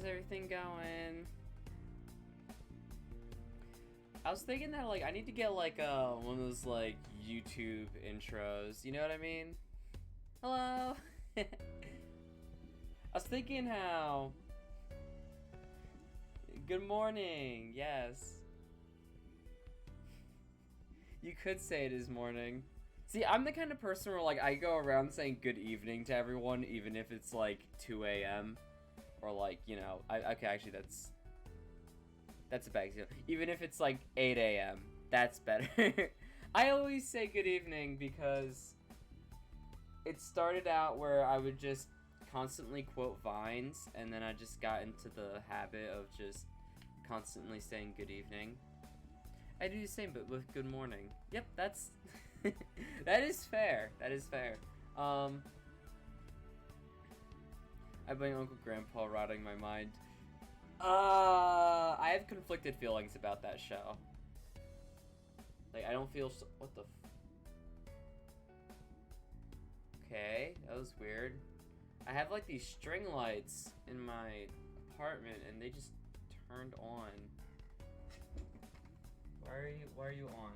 How's everything going? I was thinking that, like, I need to get, like, one of those, like, YouTube intros. You know what I mean? Hello? I was thinking how... Good morning, yes. You could say it is morning. See, I'm the kind of person where, like, I go around saying good evening to everyone, even if it's, like, 2 a.m. Or, like, you know... okay, actually, that's a bad deal. Even if it's, like, 8 a.m., that's better. I always say good evening because it started out where I would just constantly quote Vines, and then I just got into the habit of just constantly saying good evening. I do the same, but with good morning. Yep, that's... that is fair. That is fair. I blame Uncle Grandpa rotting my mind. I have conflicted feelings about that show. Like, I don't feel so... What the Okay, that was weird. I have, like, these string lights in my apartment, and they just turned on. Why are you on?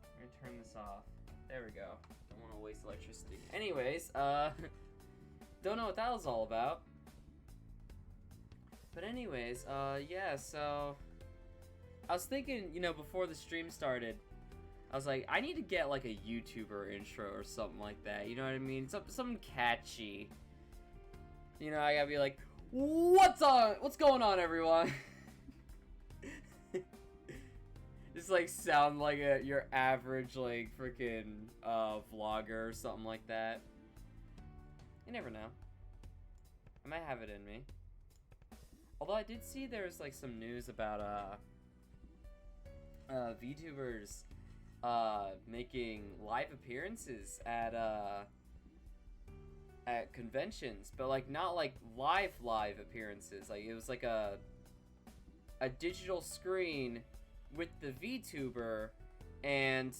I'm gonna turn this off. There we go. Don't want to waste electricity. Anyways, don't know what that was all about. But anyways, yeah, so... I was thinking, you know, before the stream started, I was like, I need to get, like, a YouTuber intro or something like that, you know what I mean? Something catchy. You know, I gotta be like, what's going on, everyone? Just, like, sound like your average, like, freaking, vlogger or something like that. You never know. I might have it in me. Although I did see there's, like, some news about, VTubers, making live appearances at conventions, but, like, not, like, live appearances. Like, it was, like, a digital screen with the VTuber, and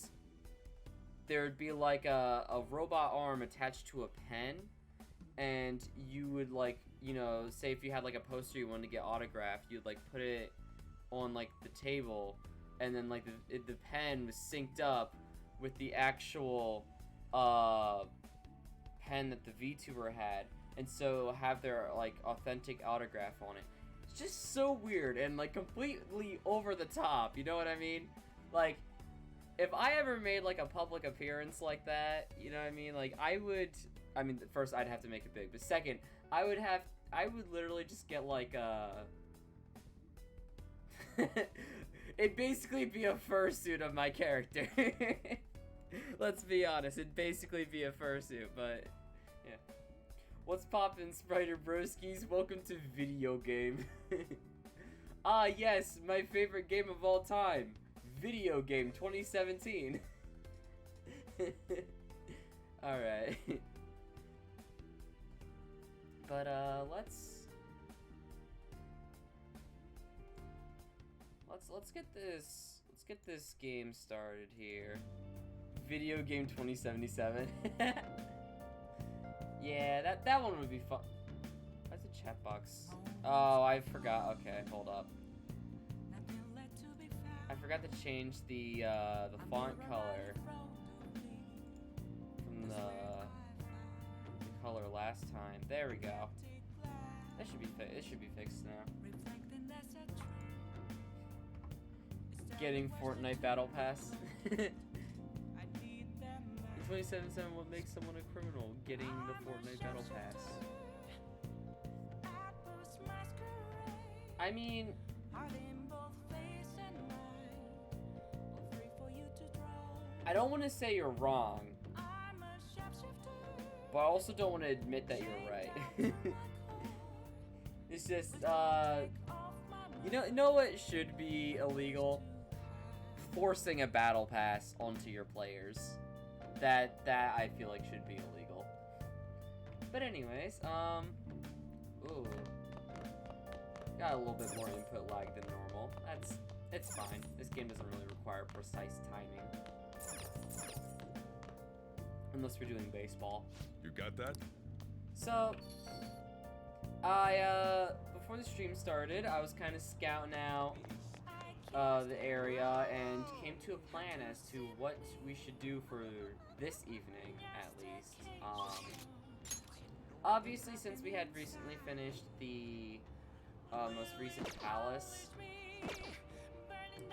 there'd be, like, a robot arm attached to a pen, and you would, like, you know, say if you had, like, a poster you wanted to get autographed, you'd, like, put it on, like, the table, and then, like, the pen was synced up with the actual, pen that the VTuber had, and so have their, like, authentic autograph on it. It's just so weird and, like, completely over the top, you know what I mean? Like, if I ever made, like, a public appearance like that, you know what I mean? Like, I mean, first, I'd have to make it big, but second, I would literally just get, like, it'd basically be a fursuit of my character. Let's be honest, it'd basically be a fursuit, but, yeah. What's poppin', Spider Broskies? Welcome to Video Game. Ah, yes, my favorite game of all time. Video Game 2017. Alright. But, let's get this game started here. Video Game 2077. Yeah, that one would be fun. Why's the chat box? Oh, I forgot. Okay, hold up. I forgot to change the font color from the color last time. There we go. That should be it should be fixed now. Getting Fortnite Battle Pass. 2077, what makes someone a criminal? Getting the Fortnite Battle Pass. I mean, I don't want to say you're wrong, but I also don't want to admit that you're right. It's just, you know what should be illegal? Forcing a battle pass onto your players. That I feel like should be illegal. But anyways, ooh. Got a little bit more input lag than normal. It's fine. This game doesn't really require precise timing. Unless we're doing baseball. You got that? So, before the stream started, I was kind of scouting out the area and came to a plan as to what we should do for this evening, at least. Obviously, since we had recently finished the most recent palace,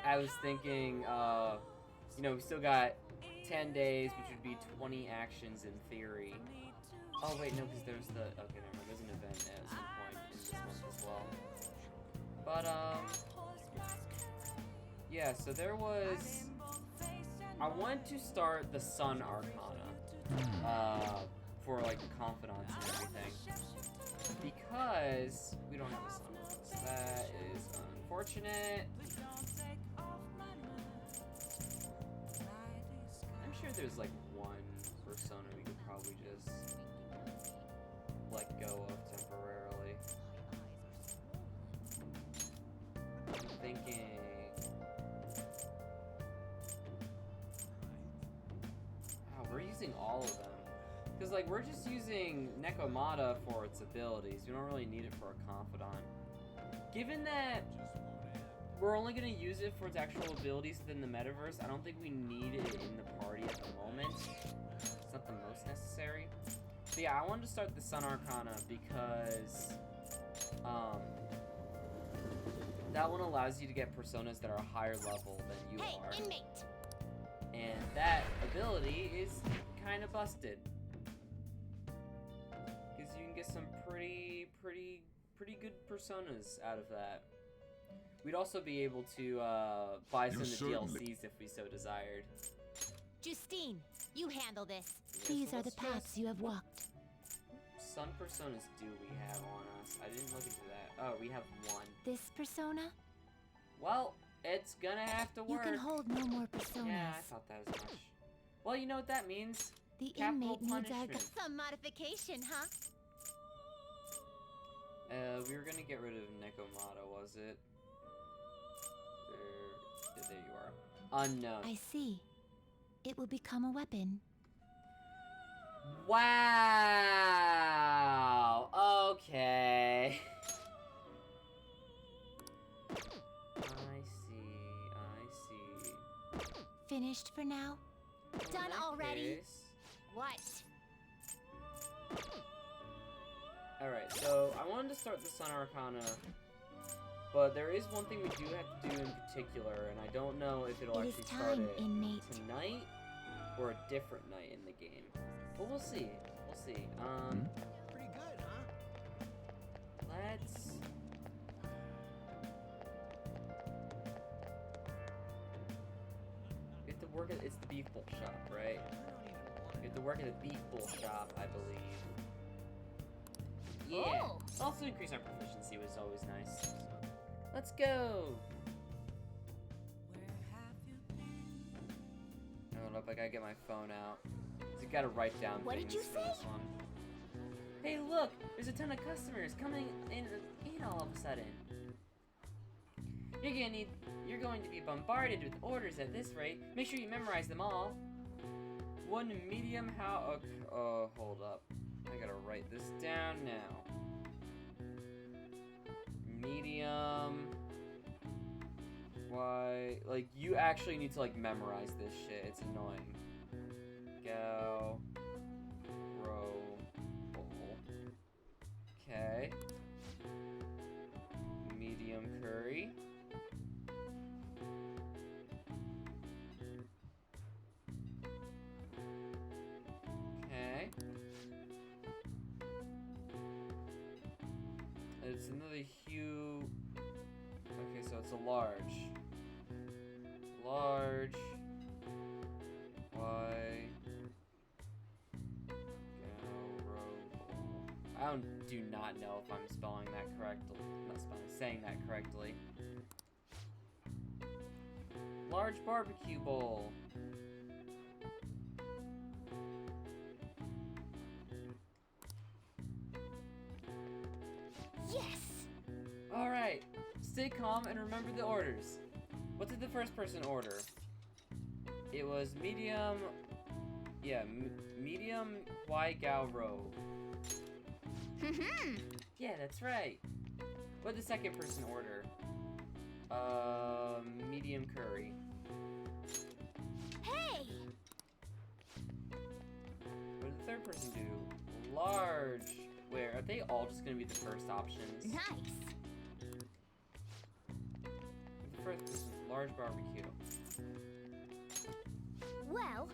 I was thinking, you know, we still got 10 days, which would be 20 actions in theory. Oh, wait, no, because there's the... Okay, never mind. There's an event at some point in this month as well. But, yeah, so there was... I wanted to start the Sun Arcana. For, like, the confidants and everything. Because we don't have a sun with us. That is unfortunate. I'm sure there's, like, one persona we could probably just let go of temporarily. I'm thinking... Wow, we're using all of them. Because, like, we're just using Nekomata for its abilities. We don't really need it for a confidant. Given that we're only going to use it for its actual abilities within the metaverse, I don't think we need it in the party at the moment. It's not the most necessary. So yeah, I wanted to start the Sun Arcana because that one allows you to get personas that are higher level than you are. Inmate. And that ability is kind of busted. Because you can get some pretty good personas out of that. We'd also be able to buy some of the DLCs if we so desired. Justine, you handle this. Yeah, These so are the let's just- paths you have walked. Sun personas do we have on us? I didn't look into that. Oh, we have one. This persona? Well, it's gonna have to You work. can hold no more personas. Yeah, I thought that as much. Well, you know what that means. The Capital inmate needs our... punishment. Some modification, huh? We were gonna get rid of Nekomata, was it? There you are. Unknown. I see. It will become a weapon. Wow! Okay. I see. Finished for now? In Done that already? case- What? Alright, so I wanted to start the Sun Arcana, but there is one thing we do have to do in particular, and I don't know if it'll It is actually start time, it inmate. tonight or a different night in the game. But we'll see. We'll see. Pretty good, huh? Let's... We have to work at... It's the Beef Bowl shop, right? We have to work at the Beef Bowl shop, I believe. Yeah. Oh. Also increase our proficiency, which is always nice. Let's go! Hold up, I gotta get my phone out. So you gotta write down What did things you for say? this one. Hey, look! There's a ton of customers coming in all of a sudden. You're going to be bombarded with orders at this rate. Make sure you memorize them all. One medium hold up. I gotta write this down now. Medium. Why? Like, you actually need to, like, memorize this shit. It's annoying. Go. Row. Bowl. Okay. Medium curry. Okay. It's another hue. Okay, so it's a large. Large. Y. I do not know if I'm spelling that correctly. Saying that correctly. Large barbecue bowl. Yes! Alright, stay calm and remember the orders. What did the first person order? It was medium... Yeah, medium Y Gao Roe. Yeah, that's right. What did the second person order? Medium curry. Hey! What did the third person do? Large. Where are they all just gonna be the first options? Nice! The first person, large barbecue. Well,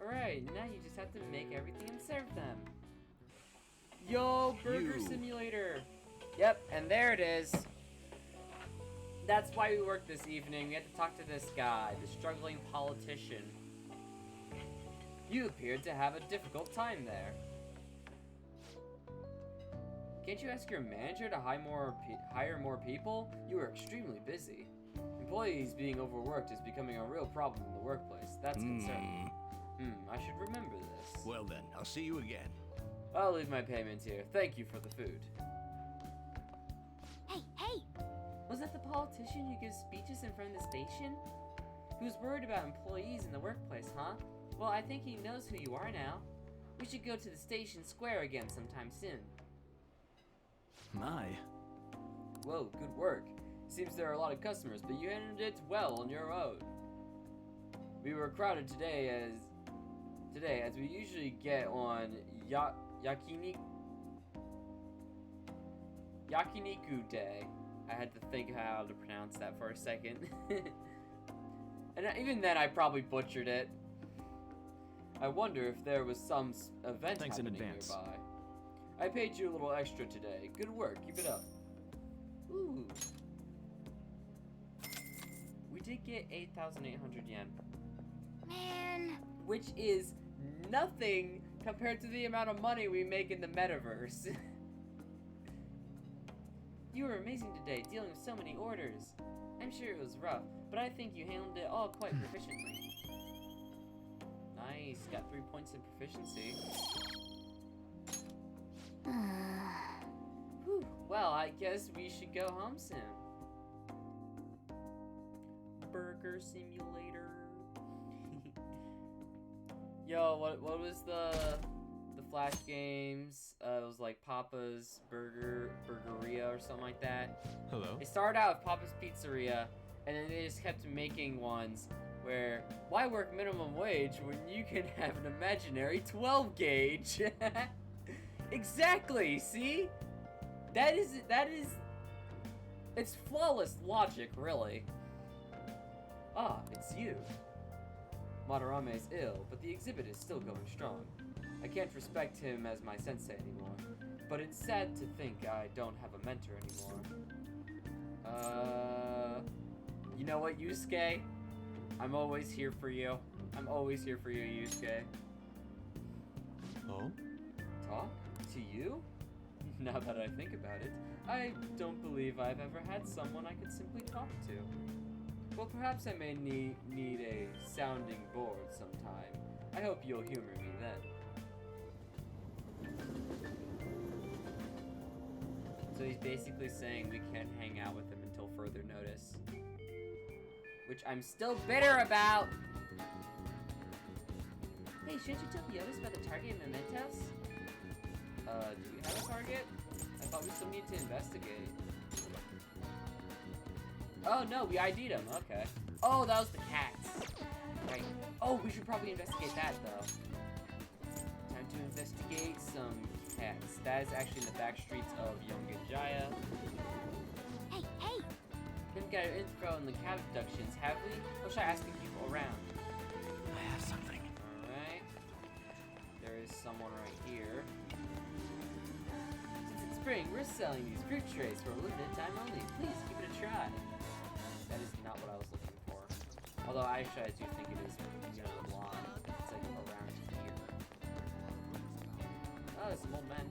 Alright, now you just have to make everything and serve them. Yo, Burger You. Simulator! Yep, and there it is. That's why we worked this evening. We had to talk to this guy, the struggling politician. You appeared to have a difficult time there. Can't you ask your manager to hire more people? You are extremely busy. Employees being overworked is becoming a real problem in the workplace. That's concerning. I should remember this. Well then, I'll see you again. I'll leave my payment here. Thank you for the food. hey! Was that the politician who gives speeches in front of the station? He was worried about employees in the workplace, huh? Well, I think he knows who you are now. We should go to the station square again sometime soon. My. Whoa, good work. Seems there are a lot of customers, but you handled it well on your own. We were crowded today as we usually get on Yakiniku Day. I had to think how to pronounce that for a second. And even then I probably butchered it. I wonder if there was some event Thanks in happening advance. nearby. I paid you a little extra today. Good work, keep it up. Ooh. We did get 8,800 yen. Man, Which is nothing compared to the amount of money we make in the metaverse. You were amazing today, dealing with so many orders. I'm sure it was rough, but I think you handled it all quite proficiently. Nice, got 3 points in proficiency. Whew. Well, I guess we should go home soon. Burger Simulator. Yo, what was the Flash games? It was like Papa's Burgeria or something like that. Hello? It started out with Papa's Pizzeria, and then they just kept making ones where, why work minimum wage when you can have an imaginary 12 gauge? Exactly, see? That is, it's flawless logic, really. Ah, it's you. Madarame is ill, but the exhibit is still going strong. I can't respect him as my sensei anymore, but it's sad to think I don't have a mentor anymore. You know what, Yusuke? I'm always here for you. I'm always here for you, Yusuke. Oh? Talk? To you? Now that I think about it, I don't believe I've ever had someone I could simply talk to. Well, perhaps I may need a sounding board sometime. I hope you'll humor me then. So he's basically saying we can't hang out with him until further notice. Which I'm still bitter about! Hey, shouldn't you tell the others about the target and mementos? Do we have a target? I thought we still need to investigate. Oh no, we ID'd him, okay. Oh, that was the cats. Right. Oh, we should probably investigate that though. Time to investigate some cats. That is actually in the back streets of Yongenjaya. hey! Haven't got info in the cat abductions, have we? Or should I asking people around? I have something. Alright. There is someone right here. Since it's spring, we're selling these fruit trays for a limited time only. Please give it a try. That is not what I was looking for. Although actually I do think it is, you know, the line. It's like around here. Oh, there's some old men.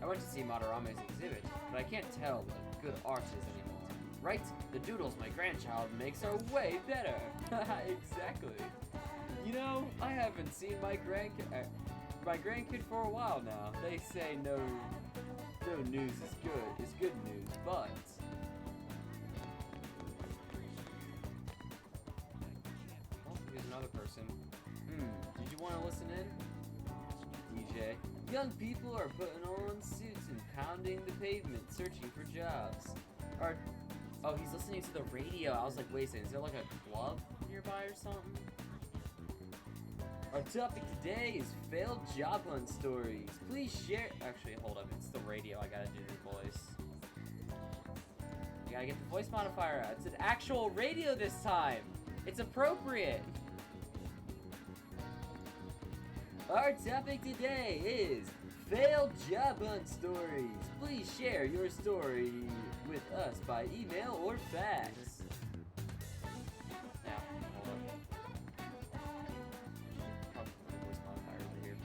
I went to see Madarame's exhibit, but I can't tell what good art is anymore. Right? The doodles my grandchild makes are way better. Exactly. You know, I haven't seen my grandkid for a while now. They say no news is good news, but oh, here's another person. Did you want to listen in? DJ. Young people are putting on suits and pounding the pavement, searching for jobs. Oh, he's listening to the radio. I was like, wait a second, is there like a club nearby or something? Our topic today is failed job hunt stories. Please share. Actually, hold up. It's the radio. I gotta do the voice. You gotta get the voice modifier out. It's an actual radio this time. It's appropriate. Our topic today is failed job hunt stories. Please share your story with us by email or fax. Now, hold up. Probably put the voice modifier over here.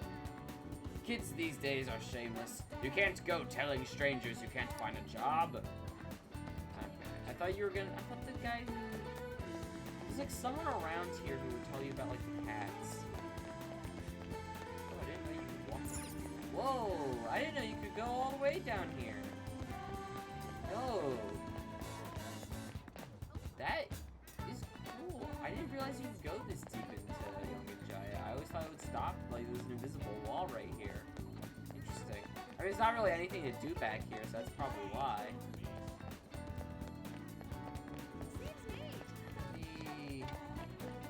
Kids these days are shameless. You can't go telling strangers you can't find a job. I thought you were gonna. I thought the guy who. There's like someone around here who would tell you about like the cats. Oh, I didn't know you could walk. Whoa! I didn't know you could go all the way down here. Oh. That is cool. I didn't realize you could go this deep into Young and Jaya. I always thought it would stop, like there's an invisible wall right here. Interesting. I mean, there's not really anything to do back here, so that's probably why. You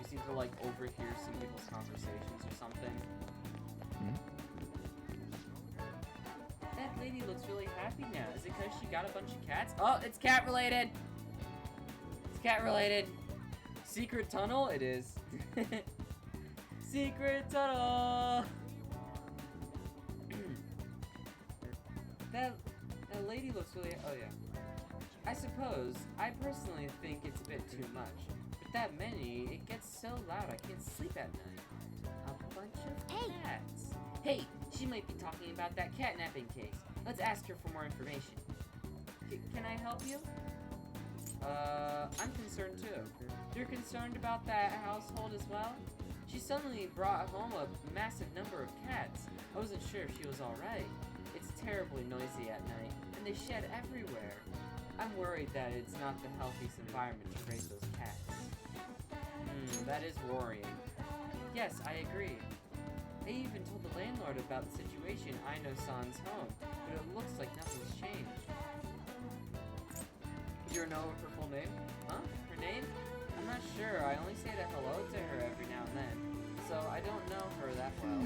seem to like overhear some people's conversations or something. That lady looks really happy now. Is it because she got a bunch of cats? Oh, it's cat related. It's cat related. Secret tunnel? It is. Secret tunnel. that lady looks really. Oh yeah. I suppose I personally think it's a bit too much. With that many, it gets so loud I can't sleep at night. A bunch of cats. Hey, she might be talking about that catnapping case. Let's ask her for more information. Can I help you? I'm concerned too. You're concerned about that household as well? She suddenly brought home a massive number of cats. I wasn't sure if she was alright. It's terribly noisy at night, and they shed everywhere. I'm worried that it's not the healthiest environment to raise those cats. That is worrying. Yes, I agree. I even told the landlord about the situation Aino-san's home, but it looks like nothing's changed. Do you know her full name? Huh? Her name? I'm not sure. I only say hello to her every now and then, so I don't know her that well.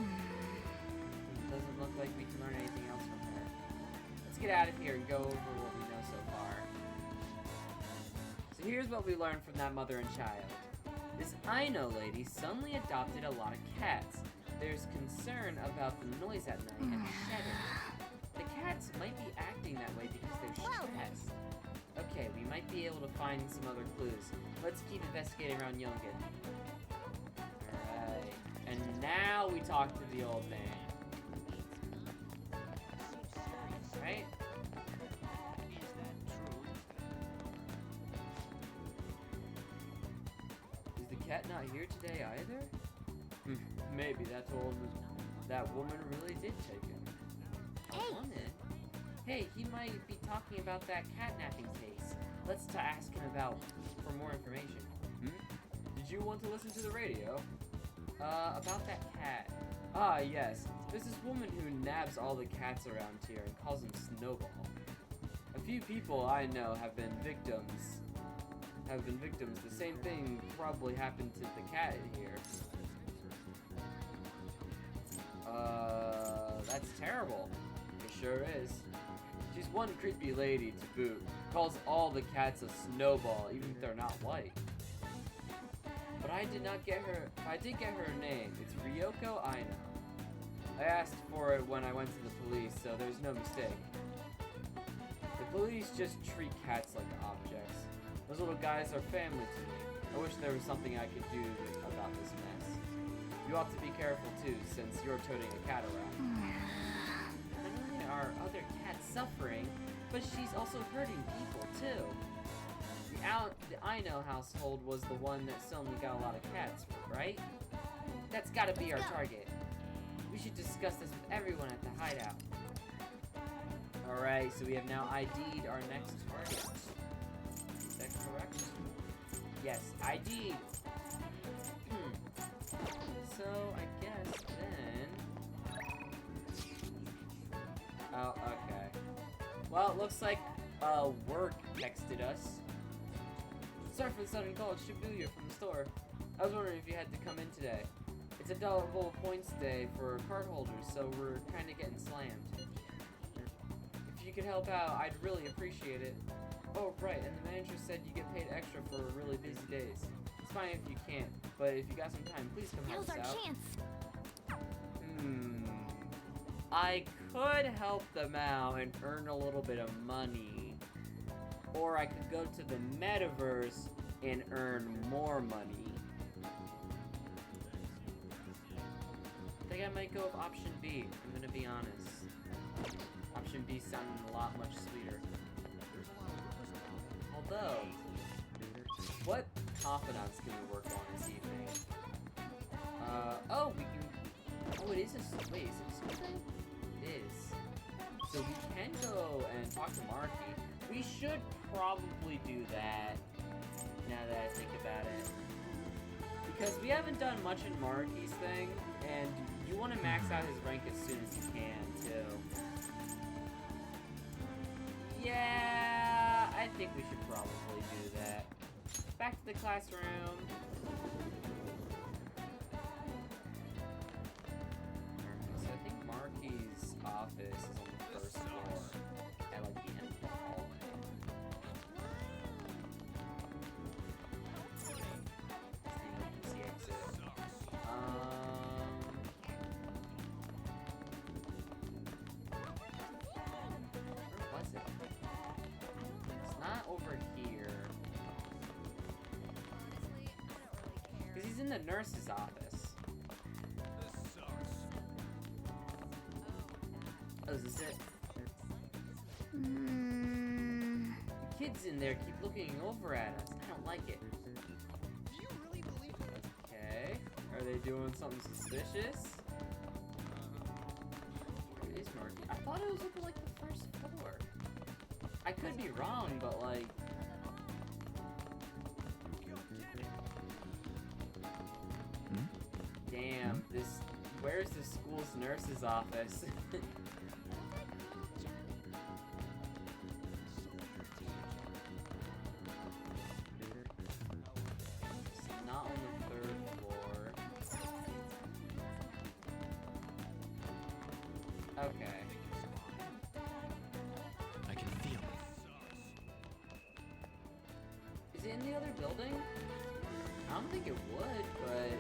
Doesn't look like we can learn anything else from her. Let's get out of here and go over what we know so far. So here's what we learned from that mother and child. This Aino lady suddenly adopted a lot of cats. There's concern about the noise at night and shedding. The cats might be acting that way because they're stressed. Okay, we might be able to find some other clues. Let's keep investigating around Yongen. Alright. And now we talk to the old man. Right? Is the cat not here today either? Maybe that woman really did take him. Hey, he might be talking about that catnapping case. Let's ask him for more information. Did you want to listen to the radio? About that cat. Ah, yes. There's this woman who nabs all the cats around here and calls them Snowball. A few people I know have been victims. The same thing probably happened to the cat here. That's terrible. It sure is. She's one creepy lady to boot. Calls all the cats a Snowball, even if they're not white. But I did get her name. It's Ryoko Aino. I asked for it when I went to the police, so there's no mistake. The police just treat cats like objects. Those little guys are family to me. I wish there was something I could do about this mess. You ought to be careful too, since you're toting a cat around. Not only are other cats suffering, but she's also hurting people too. The Aino household was the one that suddenly got a lot of cats, right? That's gotta be our target. We should discuss this with everyone at the hideout. Alright, so we have now ID'd our next target. Is that correct? Yes, ID'd. So, I guess then... Oh, okay. Well, it looks like, work texted us. Sorry for the sudden call, it's Shibuya from the store. I was wondering if you had to come in today. It's a double points day for card holders, so we're kinda getting slammed. If you could help out, I'd really appreciate it. Oh, right, and the manager said you get paid extra for really busy days. It's fine if you can't, but if you got some time, please come help Now's us our out. chance. I could help them out and earn a little bit of money. Or I could go to the metaverse and earn more money. I think I might go with option B, I'm gonna be honest. Option B sounded a lot much sweeter. Although, what confidants can we work on this evening? Oh, we can... Oh, it is a... Wait, is it a school thing? It is. So we can go and talk to Marky. We should probably do that, now that I think about it. Because we haven't done much in Marky's thing, and you want to max out his rank as soon as you can, too. Yeah, I think we should probably do that. Back to the classroom. So I think Marky's office is on the first floor, at like the end of the hallway. It's the emergency exit. Where was it? It's not over here. Because he's in the nurse's office. Oh, is this it? The kids in there keep looking over at us. I don't like it. Okay. Are they doing something suspicious? Where is Marky? I thought it was over like the first floor. I could be wrong, but like... Damn, this... Where's the school's nurse's office? It's not on the third floor. Okay. I can feel it. Is it in the other building? I don't think it would, but...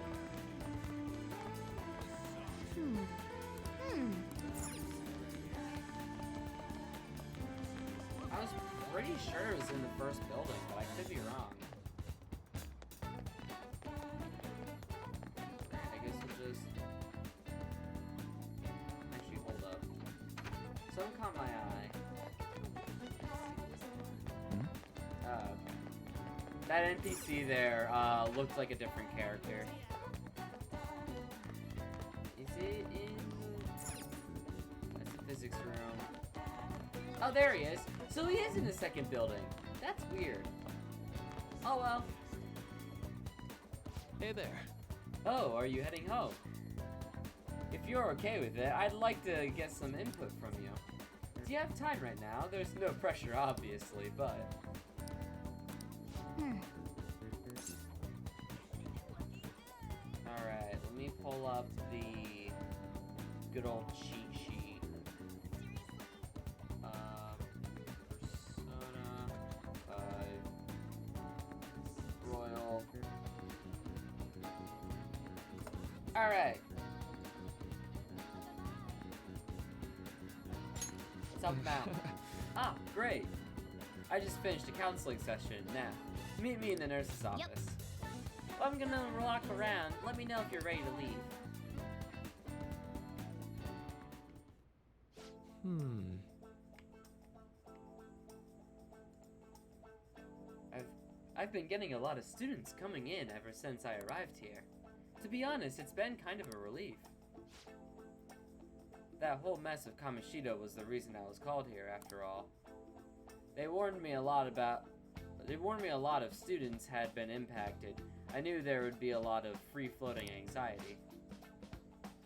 I was pretty sure it was in the first building, but I could be wrong. Alright, I guess we'll just... Actually, hold up. Something caught my eye. Oh, okay. That NPC there, looked like a different character. Is it in... That's the physics room. Oh, there he is. So he is in the second building. That's weird. Oh, well. Hey there. Oh, are you heading home? If you're okay with it, I'd like to get some input from you. Do you have time right now? There's no pressure, obviously, but... Alright, let me pull up the good old cheat sheet. Persona 5 Royal. Alright. What's up now? Ah, great. I just finished a counseling session. Now, meet me in the nurse's office. I'm gonna walk around. Let me know if you're ready to leave. I've been getting a lot of students coming in ever since I arrived here. To be honest, it's been kind of a relief. That whole mess of Kamoshida was the reason I was called here, after all. They warned me a lot of students had been impacted. I knew there would be a lot of free-floating anxiety.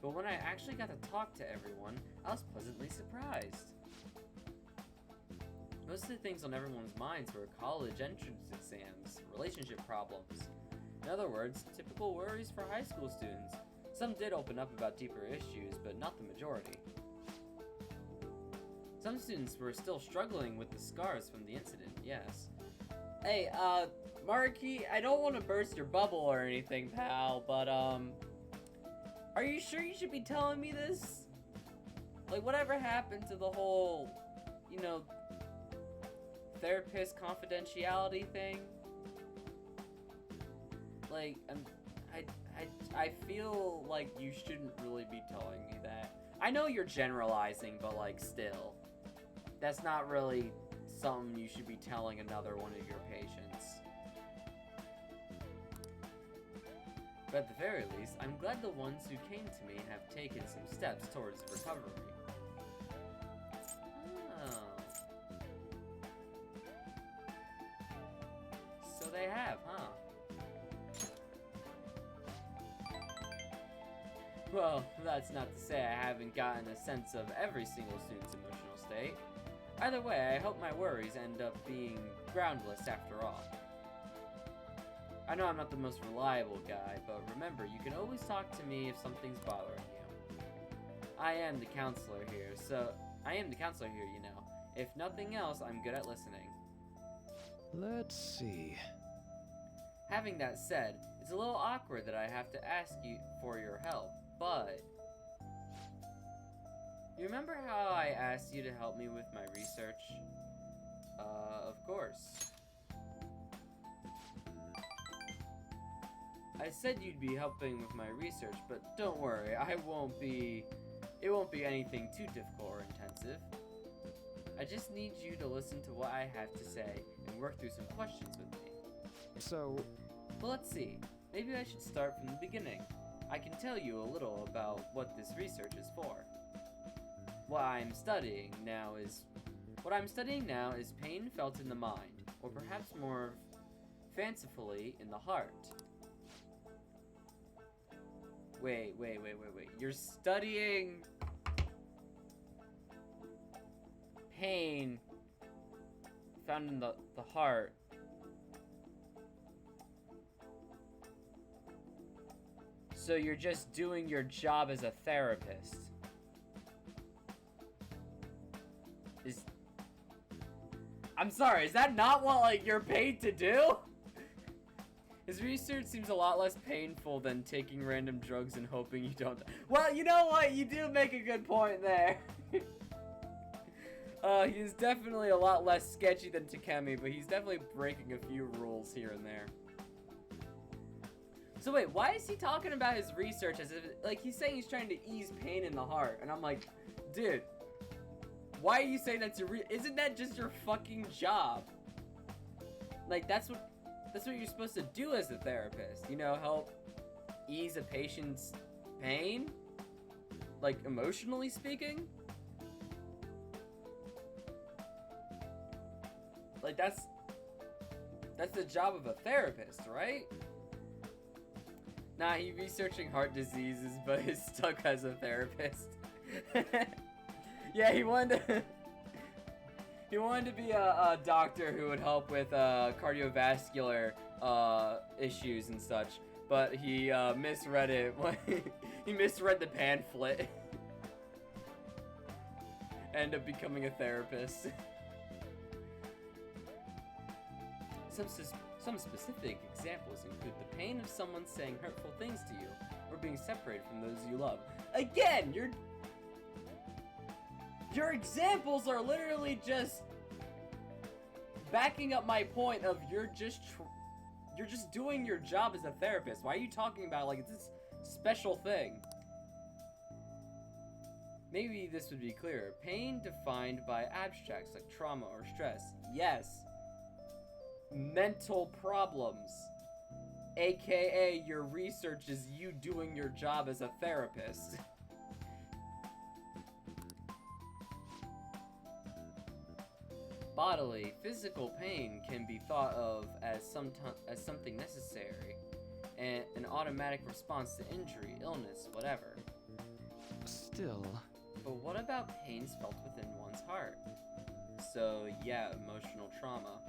But when I actually got to talk to everyone, I was pleasantly surprised. Most of the things on everyone's minds were college entrance exams, relationship problems. In other words, typical worries for high school students. Some did open up about deeper issues, but not the majority. Some students were still struggling with the scars from the incident, yes. Hey, Marky, I don't want to burst your bubble or anything, pal, but, are you sure you should be telling me this? Like, whatever happened to the whole, you know, therapist confidentiality thing? Like, I feel like you shouldn't really be telling me that. I know you're generalizing, but, like, still. That's not really something you should be telling another one of your patients. But at the very least, I'm glad the ones who came to me have taken some steps towards recovery. Oh. So they have, huh? Well, that's not to say I haven't gotten a sense of every single student's emotional state. Either way, I hope my worries end up being groundless after all. I know I'm not the most reliable guy, but remember, you can always talk to me if something's bothering you. I am the counselor here, you know. If nothing else, I'm good at listening. Let's see. Having that said, it's a little awkward that I have to ask you for your help, but... You remember how I asked you to help me with my research? Of course. I said you'd be helping with my research, but don't worry, it won't be anything too difficult or intensive. I just need you to listen to what I have to say and work through some questions with me. So... Well, let's see. Maybe I should start from the beginning. I can tell you a little about what this research is for. What I'm studying now is pain felt in the mind, or perhaps more fancifully in the heart. Wait. You're studying pain found in the heart. So you're just doing your job as a therapist. I'm sorry, is that not what, like, you're paid to do? His research seems a lot less painful than taking random drugs and hoping you don't. Well, you know what? You do make a good point there. He's definitely a lot less sketchy than Takemi, but he's definitely breaking a few rules here and there. So wait, why is he talking about his research as if, like, he's saying he's trying to ease pain in the heart, and I'm like, dude, why are you saying that's isn't that just your fucking job? Like, that's what you're supposed to do as a therapist, you know, help ease a patient's pain? Like, emotionally speaking? Like, that's the job of a therapist, right? Nah, he's researching heart diseases, but is stuck as a therapist. Yeah, he wanted to be a doctor who would help with cardiovascular issues and such, but he misread it. He misread the pamphlet. Ended up becoming a therapist. Some specific examples include the pain of someone saying hurtful things to you, or being separated from those you love. Again, your examples are literally just backing up my point of you're just doing your job as a therapist. Why are you talking about like it's this special thing? Maybe this would be clearer. Pain defined by abstracts like trauma or stress. Yes. Mental problems. AKA your research is you doing your job as a therapist. Bodily, physical pain can be thought of as something necessary, and an automatic response to injury, illness, whatever. Still... But what about pains felt within one's heart? So yeah, emotional trauma.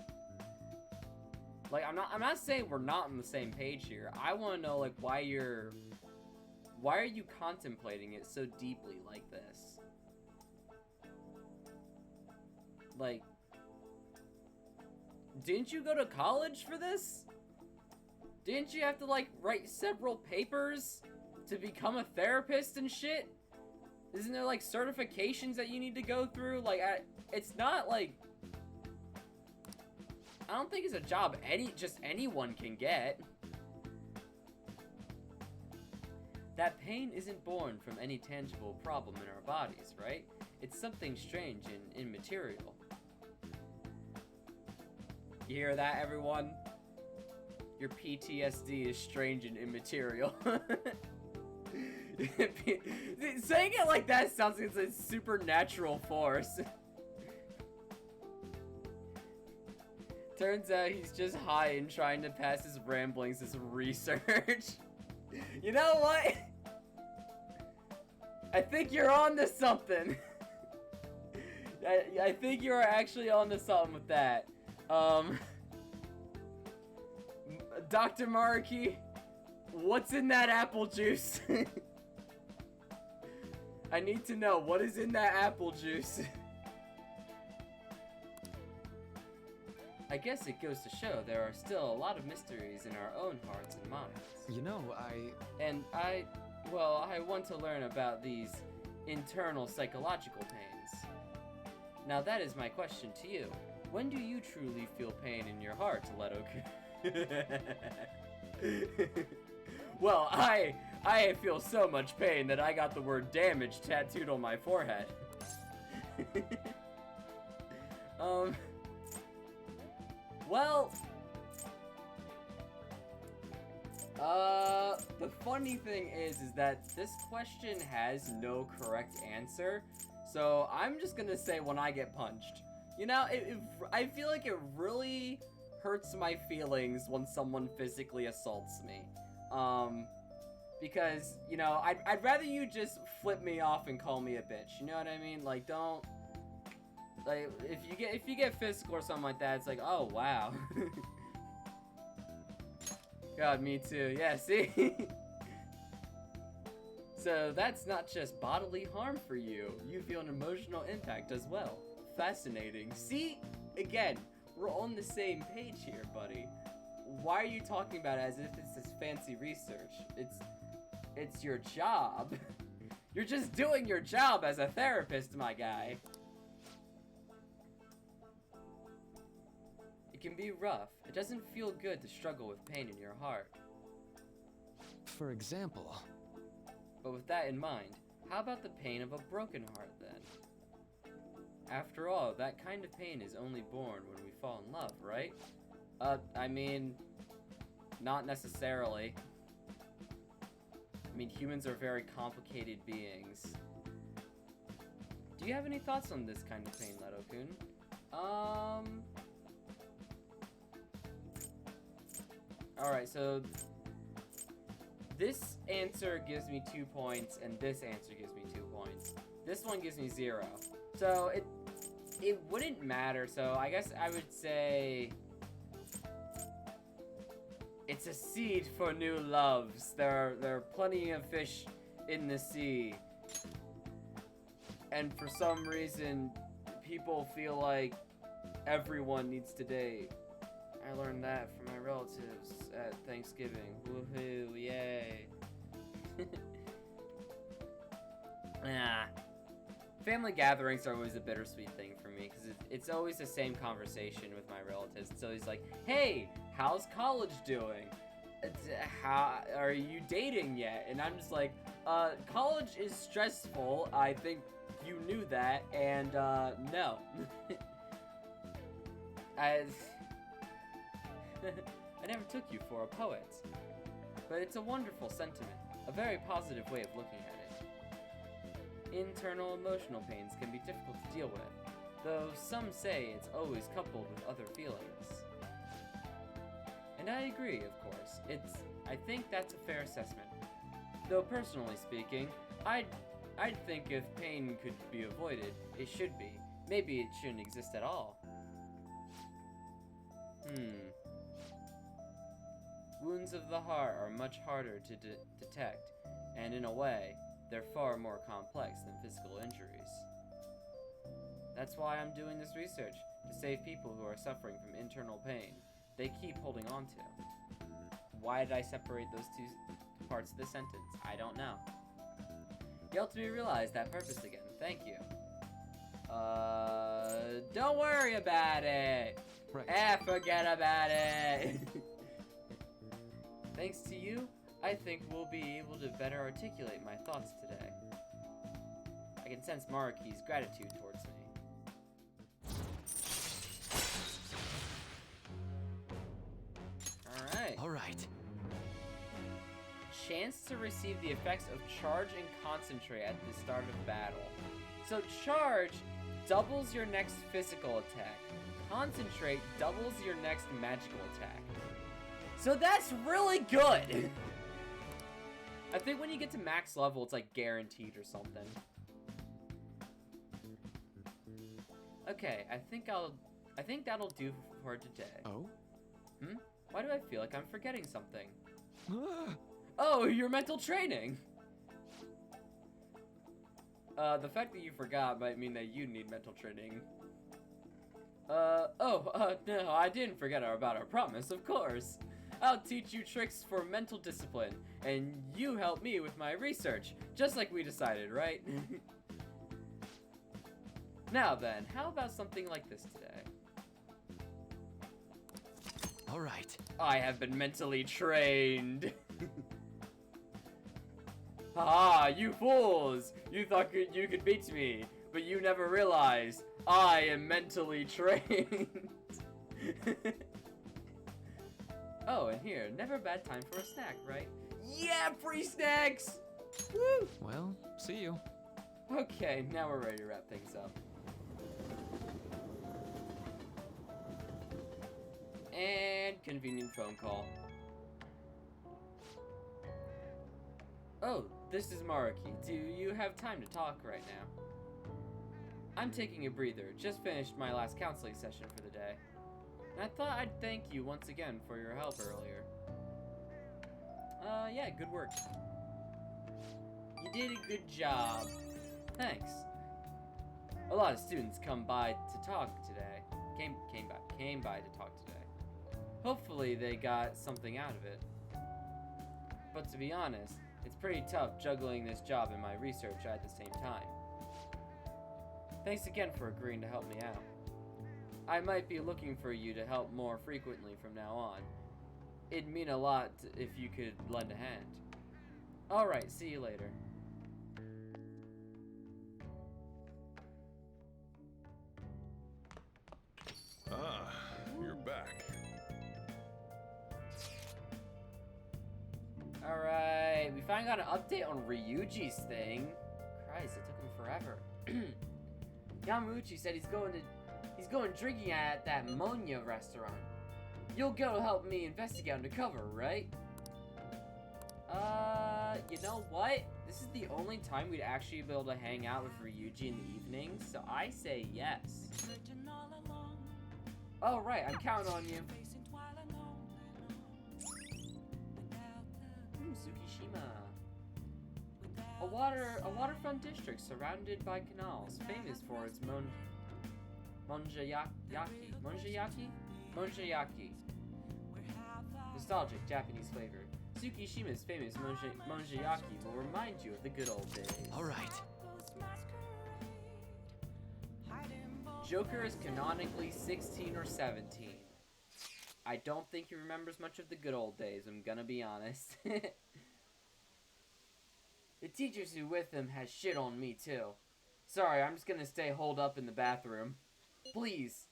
Like, I'm not saying we're not on the same page here. I want to know, like, why are you contemplating it so deeply like this? Like, didn't you go to college for this? Didn't you have to, like, write several papers to become a therapist and shit? Isn't there, like, certifications that you need to go through? Like, it's not, like... I don't think it's a job just anyone can get. That pain isn't born from any tangible problem in our bodies, right? It's something strange and immaterial. You hear that, everyone? Your PTSD is strange and immaterial. Saying it like that sounds like it's a supernatural force. Turns out he's just high and trying to pass his ramblings as research. You know what? I think you're on to something. I think you are actually on to something with that. Dr. Mariki, what's in that apple juice? I need to know, what is in that apple juice? I guess it goes to show there are still a lot of mysteries in our own hearts and minds. You know, Well, I want to learn about these internal psychological pains. Now that is my question to you. When do you truly feel pain in your heart, Leto-kun? Well, I feel so much pain that I got the word damage tattooed on my forehead. Well, the funny thing is that this question has no correct answer, so I'm just gonna say when I get punched. You know, I feel like it really hurts my feelings when someone physically assaults me. Because, you know, I'd rather you just flip me off and call me a bitch, you know what I mean? Like, don't... Like, if you get physical or something like that, it's like, oh, wow. God, me too. Yeah, see? So that's not just bodily harm for you. You feel an emotional impact as well. Fascinating. See? Again, we're on the same page here, buddy. Why are you talking about it as if it's this fancy research? It's your job. You're just doing your job as a therapist, my guy. It can be rough. It doesn't feel good to struggle with pain in your heart. for example... But with that in mind, how about the pain of a broken heart then? After all, that kind of pain is only born when we fall in love, right? I mean, not necessarily. I mean, humans are very complicated beings. Do you have any thoughts on this kind of pain, Leto-kun? Alright, so... this answer gives me 2 points, and this answer gives me 2 points. This one gives me 0. So, it wouldn't matter, so I guess I would say... it's a seed for new loves. There are plenty of fish in the sea. And for some reason, people feel like everyone needs to date. I learned that from my relatives at Thanksgiving. Woohoo, yay. Family gatherings are always a bittersweet thing for me, because it's always the same conversation with my relatives. It's always like, hey, how's college doing? How are you dating yet? And I'm just like, college is stressful. I think you knew that, and no. I never took you for a poet, but it's a wonderful sentiment, a very positive way of looking at it. Internal emotional pains can be difficult to deal with, though some say it's always coupled with other feelings. And I agree, of course. I think that's a fair assessment. Though personally speaking, I'd think if pain could be avoided, it should be. Maybe it shouldn't exist at all. Wounds of the heart are much harder to detect, and in a way, they're far more complex than physical injuries. That's why I'm doing this research, to save people who are suffering from internal pain they keep holding on to. Why did I separate those two parts of the sentence? I don't know. You helped me realize that purpose again. Thank you. Don't worry about it. Right. Forget about it. Thanks to you, I think we'll be able to better articulate my thoughts today. I can sense Maruki's gratitude towards me. Alright. Chance to receive the effects of charge and concentrate at the start of battle. So charge doubles your next physical attack. Concentrate doubles your next magical attack. So that's really good! I think when you get to max level, it's like guaranteed or something. Okay, I think that'll do for today. Oh? Why do I feel like I'm forgetting something? Oh, your mental training! The fact that you forgot might mean that you need mental training. No, I didn't forget about our promise, of course. I'll teach you tricks for mental discipline, and you help me with my research, just like we decided, right? Now then, how about something like this today? Alright. I have been mentally trained. Ah, you fools! You thought you could beat me, but you never realized I am mentally trained. Oh, and here, never a bad time for a snack, right? Yeah, free snacks! Woo! Well, see you. Okay, now we're ready to wrap things up. And convenient phone call. Oh, this is Maruki. Do you have time to talk right now? I'm taking a breather. Just finished my last counseling session for the day. And I thought I'd thank you once again for your help earlier. Yeah, good work. You did a good job. Thanks. A lot of students come by to talk today. Came by to talk today. Hopefully they got something out of it. But to be honest, it's pretty tough juggling this job and my research at the same time. Thanks again for agreeing to help me out. I might be looking for you to help more frequently from now on. It'd mean a lot if you could lend a hand. Alright, see you later. Ah, you're back. Alright, we finally got an update on Ryuji's thing. Christ, it took him forever. Yamauchi said he's going drinking at that Monya restaurant. You'll go help me investigate undercover, right? You know what? This is the only time we'd actually be able to hang out with Ryuji in the evening, so I say yes. Oh, right, I'm counting on you. Tsukishima. A waterfront district surrounded by canals, famous for its monjayaki. Nostalgic Japanese flavor. Tsukishima's famous monjayaki will remind you of the good old days. Alright. Joker is canonically 16 or 17. I don't think he remembers much of the good old days, I'm gonna be honest. The teachers who with him has shit on me too. Sorry, I'm just gonna stay holed up in the bathroom. Please,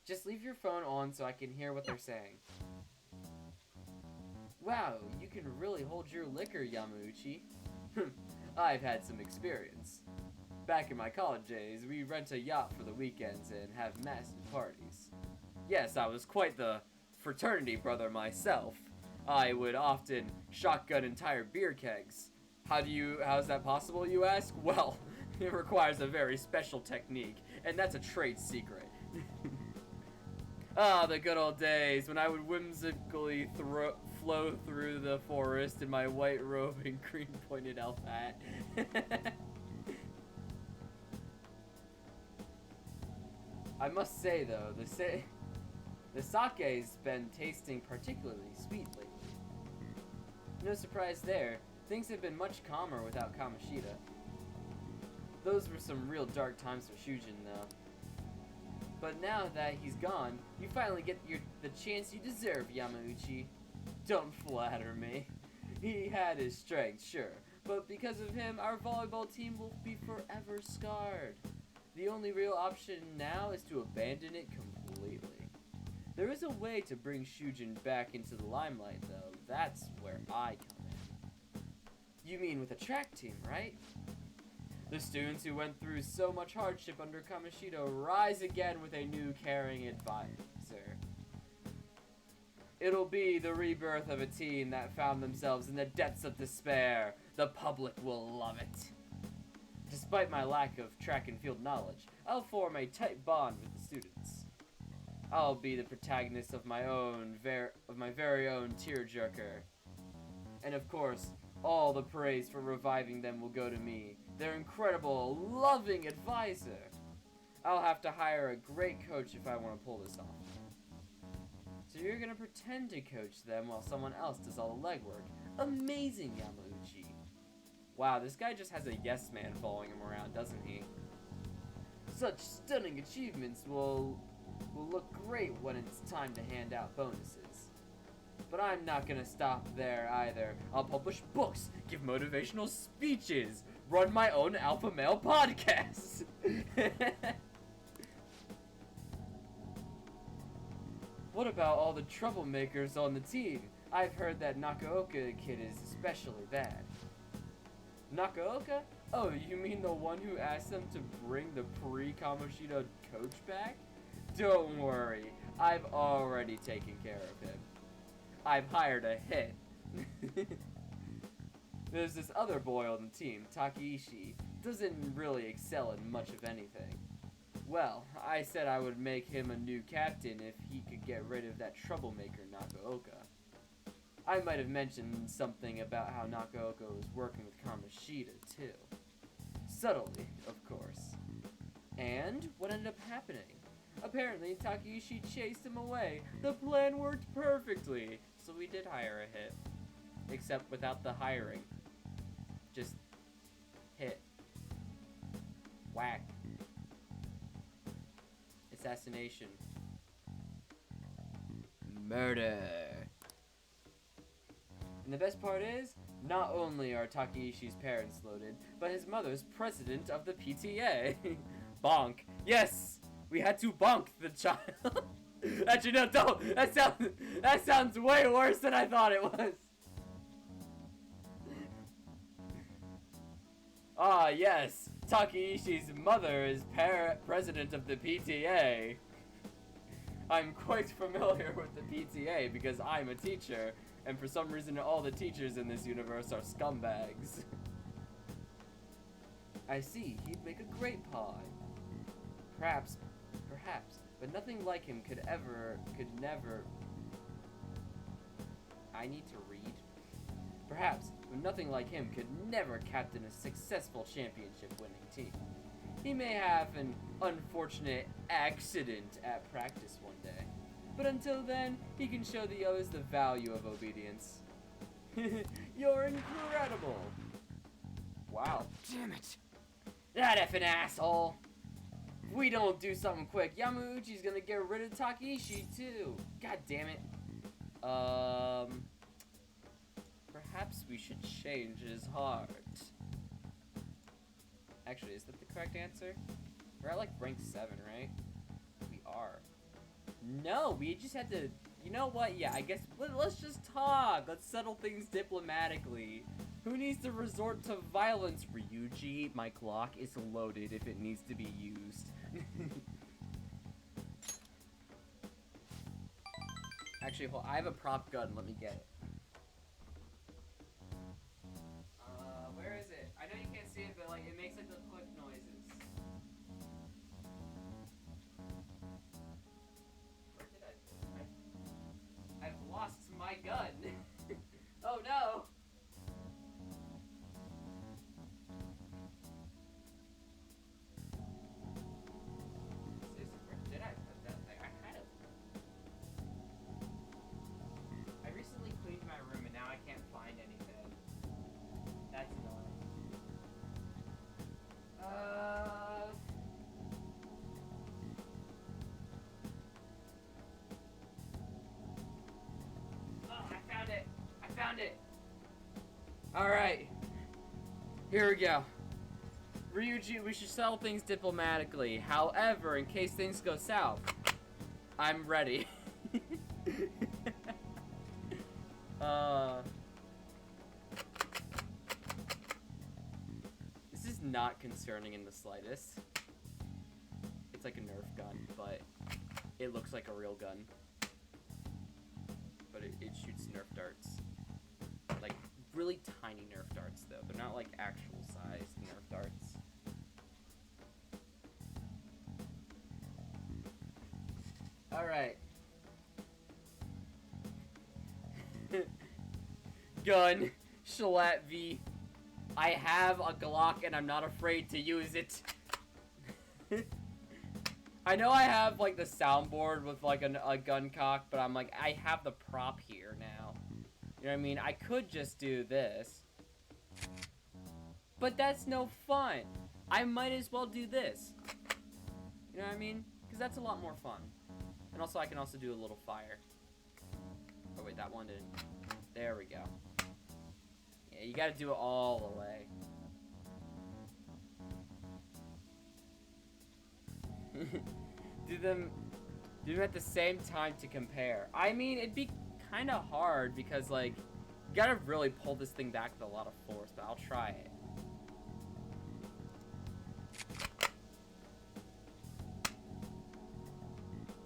just leave your phone on so I can hear what they're saying. Wow, you can really hold your liquor, Yamauchi. I've had some experience. Back in my college days, we rent a yacht for the weekends and have massive parties. Yes, I was quite the fraternity brother myself. I would often shotgun entire beer kegs. How's that possible, you ask? Well, it requires a very special technique, and that's a trade secret. Ah, the good old days when I would whimsically flow through the forest in my white robe and green pointed elf hat. I must say though, the sake's been tasting particularly sweet lately. No surprise there, things have been much calmer without Kamoshida. Those were some real dark times for Shujin though. But now that he's gone, you finally get the chance you deserve, Yamauchi. Don't flatter me. He had his strengths, sure, but because of him, our volleyball team will be forever scarred. The only real option now is to abandon it completely. There is a way to bring Shujin back into the limelight, though. That's where I come in. You mean with a track team, right? The students who went through so much hardship under Kamoshida rise again with a new caring advisor. It'll be the rebirth of a team that found themselves in the depths of despair. The public will love it. Despite my lack of track and field knowledge, I'll form a tight bond with the students. I'll be the protagonist of my very own tearjerker. And of course, all the praise for reviving them will go to me, their incredible, loving advisor. I'll have to hire a great coach if I want to pull this off. So you're gonna pretend to coach them while someone else does all the legwork. Amazing, Yamauchi. Wow, this guy just has a yes man following him around, doesn't he? Such stunning achievements will look great when it's time to hand out bonuses. But I'm not gonna stop there either. I'll publish books, give motivational speeches, run my own alpha male podcast. What about all the troublemakers on the team? I've heard that Nakaoka kid is especially bad. Nakaoka? Oh, you mean the one who asked them to bring the pre-Kamoshida coach back? Don't worry, I've already taken care of him. I've hired a hit. There's this other boy on the team, Takeishi. Doesn't really excel in much of anything. Well, I said I would make him a new captain if he could get rid of that troublemaker Nakaoka. I might have mentioned something about how Nakaoka was working with Kamoshida, too. Subtly, of course. And what ended up happening? Apparently, Takeishi chased him away. The plan worked perfectly. So we did hire a hit. Except without the hiring. Just hit. Whack. Assassination. Murder. And the best part is, not only are Takeishi's parents loaded, but his mother's president of the PTA. Bonk. Yes! We had to bonk the child. Actually, no, don't! That sounds way worse than I thought it was. Ah, yes. Takeishi's mother is president of the PTA. I'm quite familiar with the PTA because I'm a teacher, and for some reason all the teachers in this universe are scumbags. I see, he'd make a great pie. Perhaps, but nothing like him could never... I need to read. Perhaps, but nothing like him could never captain a successful championship-winning team. He may have an unfortunate accident at practice one day, but until then, he can show the others the value of obedience. You're incredible! Wow. Damn it! That effing asshole! If we don't do something quick, Yamauchi's gonna get rid of Takeishi too. God damn it. Perhaps we should change his heart. Actually, is that the correct answer? We're at like rank 7, right? We are. No, we just had to... You know what? Yeah, I guess... Let's just talk. Let's settle things diplomatically. Who needs to resort to violence? Ryuji, my Glock is loaded if it needs to be used. Actually, I have a prop gun. Let me get it. Alright. Here we go. Ryuji, we should settle things diplomatically. However, in case things go south, I'm ready. This is not concerning in the slightest. It's like a Nerf gun, but it looks like a real gun. But it shoots Nerf darts. Like, really tiny Nerf darts, though. They're not, like, actual sized Nerf darts. Alright. Gun. Shalat V. I have a Glock and I'm not afraid to use it. I know I have, like, the soundboard with, like, a gun cock, but I'm like, I have the prop here now. You know what I mean? I could just do this. But that's no fun. I might as well do this. You know what I mean? Because that's a lot more fun. And also, I can also do a little fire. Oh, wait, that one didn't. There we go. Yeah, you gotta do it all the way. do them at the same time to compare. I mean, it'd be kind of hard because, like, you gotta really pull this thing back with a lot of force, but I'll try it.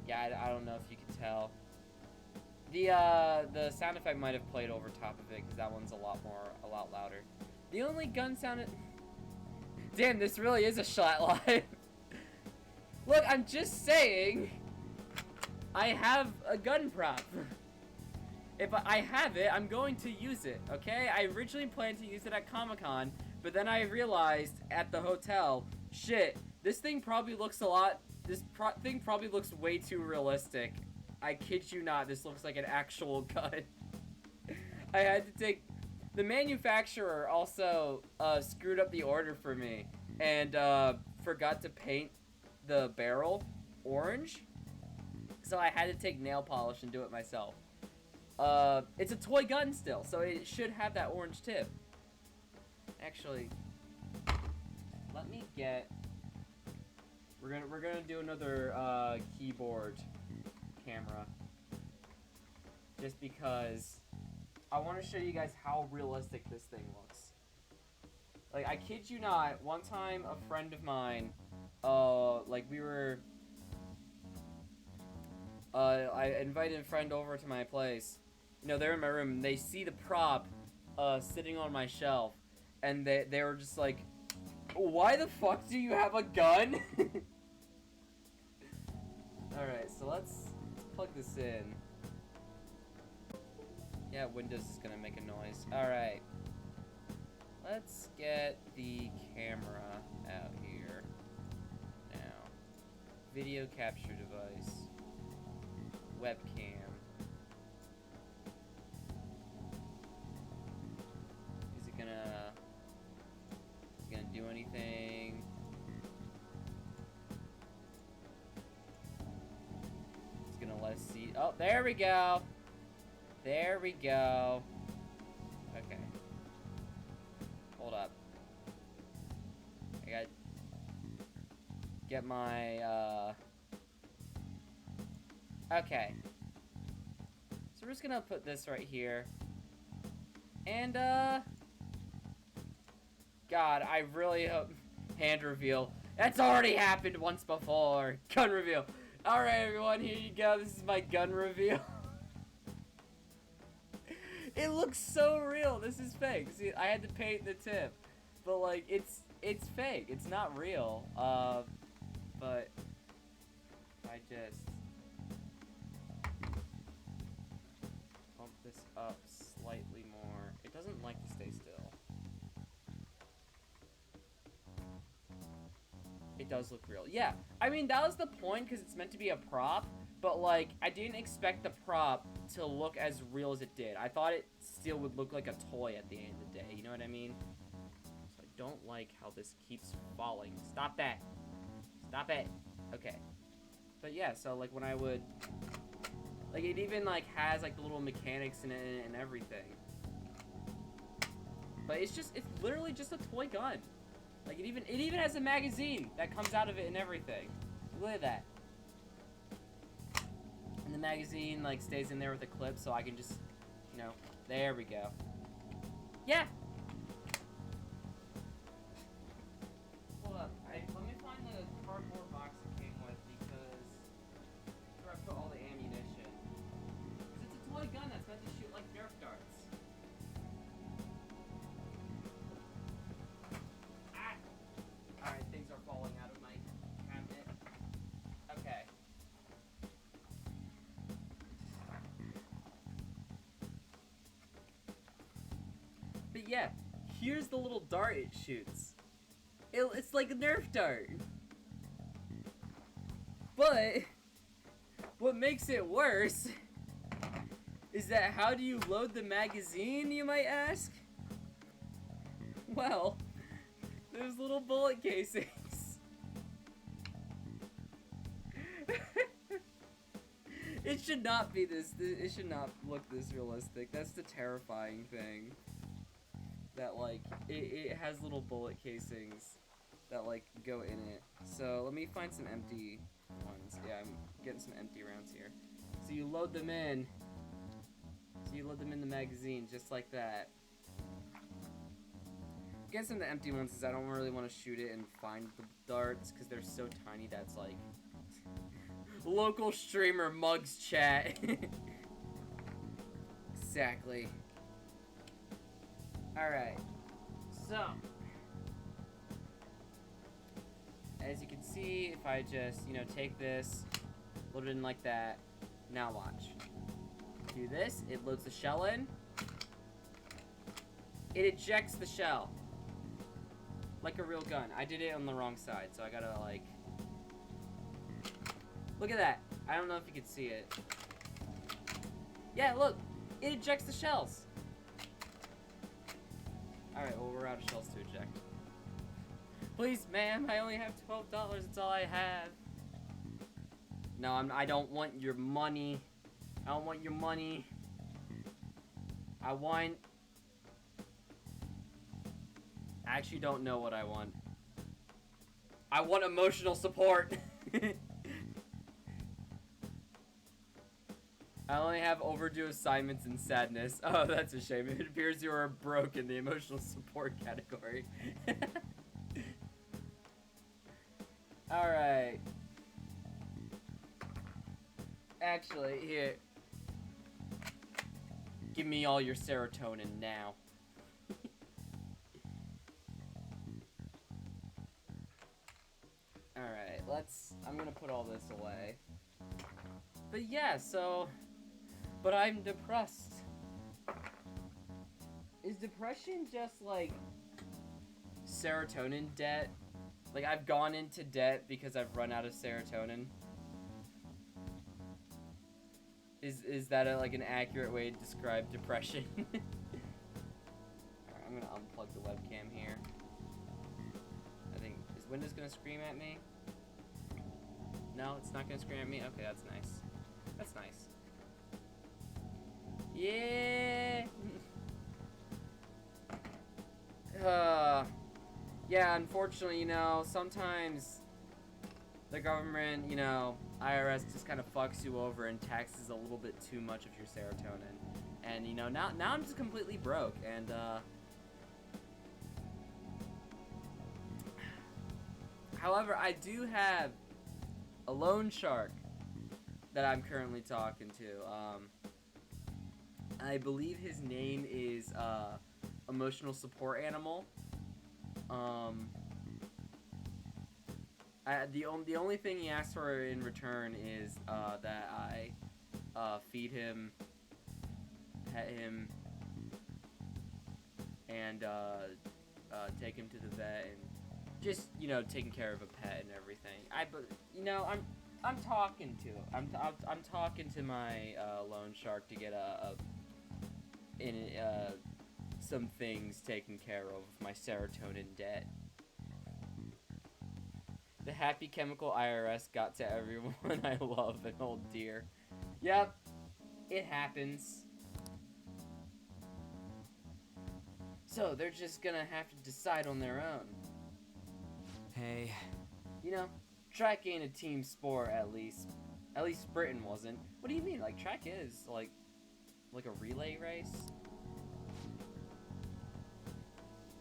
Yeah, I don't know if you can tell. The sound effect might have played over top of it because that one's a lot louder. The only gun sound. Damn, this really is a shot live. Look, I'm just saying. I have a gun prop. If I have it, I'm going to use it. Okay? I originally planned to use it at Comic-Con, but then I realized at the hotel, shit, this thing probably looks a lot. This thing probably looks way too realistic. I kid you not, this looks like an actual gun. I had to take... The manufacturer also screwed up the order for me and forgot to paint the barrel orange. So I had to take nail polish and do it myself. It's a toy gun still, so it should have that orange tip. Actually, let me get... We're gonna do another keyboard camera, just because I want to show you guys how realistic this thing looks. Like, I kid you not, one time a friend of mine, like, we were, I invited a friend over to my place. You know, they're in my room, and they see the prop sitting on my shelf, and they were just like, why the fuck do you have a gun? Alright, so let's plug this in. Yeah, Windows is gonna make a noise. Alright. Let's get the camera out here. Now. Video capture device. Webcam. Is it gonna do anything? It's gonna let us see. Oh, there we go. There we go. Okay. Hold up. I gotta get my, okay. So we're just gonna put this right here. And, God, I really hope... Hand reveal. That's already happened once before. Gun reveal. Alright, everyone, here you go. This is my gun reveal. It looks so real. This is fake. See, I had to paint the tip. But, like, it's fake. It's not real. But I just bump this up slightly more. It doesn't like to stay still. It does look real. Yeah, I mean, that was the point because it's meant to be a prop, but, like, I didn't expect the prop to look as real as it did. I thought it still would look like a toy at the end of the day, you know what I mean? So I don't like how this keeps falling. Stop that. Stop it. Okay. But yeah, so, like, when I would... Like, it even, like, has, like, the little mechanics in it and everything. But it's literally just a toy gun. Like, it even has a magazine that comes out of it and everything. Look at that. And the magazine, like, stays in there with a clip, so I can just, you know, there we go. Yeah! Hold up. Let me find the cardboard box it came with, because that's where I put all the ammunition. Because it's a toy gun that's meant to shoot, like, Nerf darts. Ah! Alright, things are falling out of my cabinet. Okay. But yeah, here's the little dart it shoots. It's like a Nerf dart. But what makes it worse is that how do you load the magazine, you might ask? Well, there's little bullet casings. It should not be this. It should not look this realistic. That's the terrifying thing. That, like, it has little bullet casings that, like, go in it. So let me find some empty ones. Yeah, I'm getting some empty rounds here. So you load them in. So you load them in the magazine just like that. Get some of the empty ones because I don't really want to shoot it and find the darts because they're so tiny. That's like local streamer mugs chat. Exactly. Alright, so as you can see, if I just, you know, take this, load it in like that, now watch. Do this, it loads the shell in, it ejects the shell. Like a real gun. I did it on the wrong side, so I gotta, like, look at that. I don't know if you can see it. Yeah, look, it ejects the shells. Alright, well, we're out of shells to eject. Please, ma'am, I only have $12. That's all I have. No, I don't want your money. I don't want your money. I actually don't know what I want. I want emotional support. I only have overdue assignments and sadness. Oh, that's a shame. It appears you are broke in the emotional support category. Alright. Actually, here. Give me all your serotonin now. Alright, I'm gonna put all this away. But yeah, so... But I'm depressed. Is depression just like serotonin debt? Like I've gone into debt because I've run out of serotonin? Is that like an accurate way to describe depression? Alright, I'm gonna unplug the webcam here. I think, is Windows gonna scream at me? No, it's not gonna scream at me? Okay, that's nice. That's nice. Yeah. Yeah, unfortunately, you know, sometimes the government, you know, IRS just kind of fucks you over and taxes a little bit too much of your serotonin. And, you know, now I'm just completely broke. And, however, I do have a loan shark that I'm currently talking to. I believe his name is Emotional Support Animal. The only thing he asks for in return is that I feed him, pet him, and take him to the vet, and just, you know, taking care of a pet and everything. You know, I'm talking to him. I'm talking to my loan shark to get some things taken care of with my serotonin debt. The happy chemical IRS got to everyone I love and hold dear. Yep, it happens. So they're just gonna have to decide on their own. Hey. You know, track ain't a team sport, at least. At least Britain wasn't. What do you mean? Like, track is, like a relay race?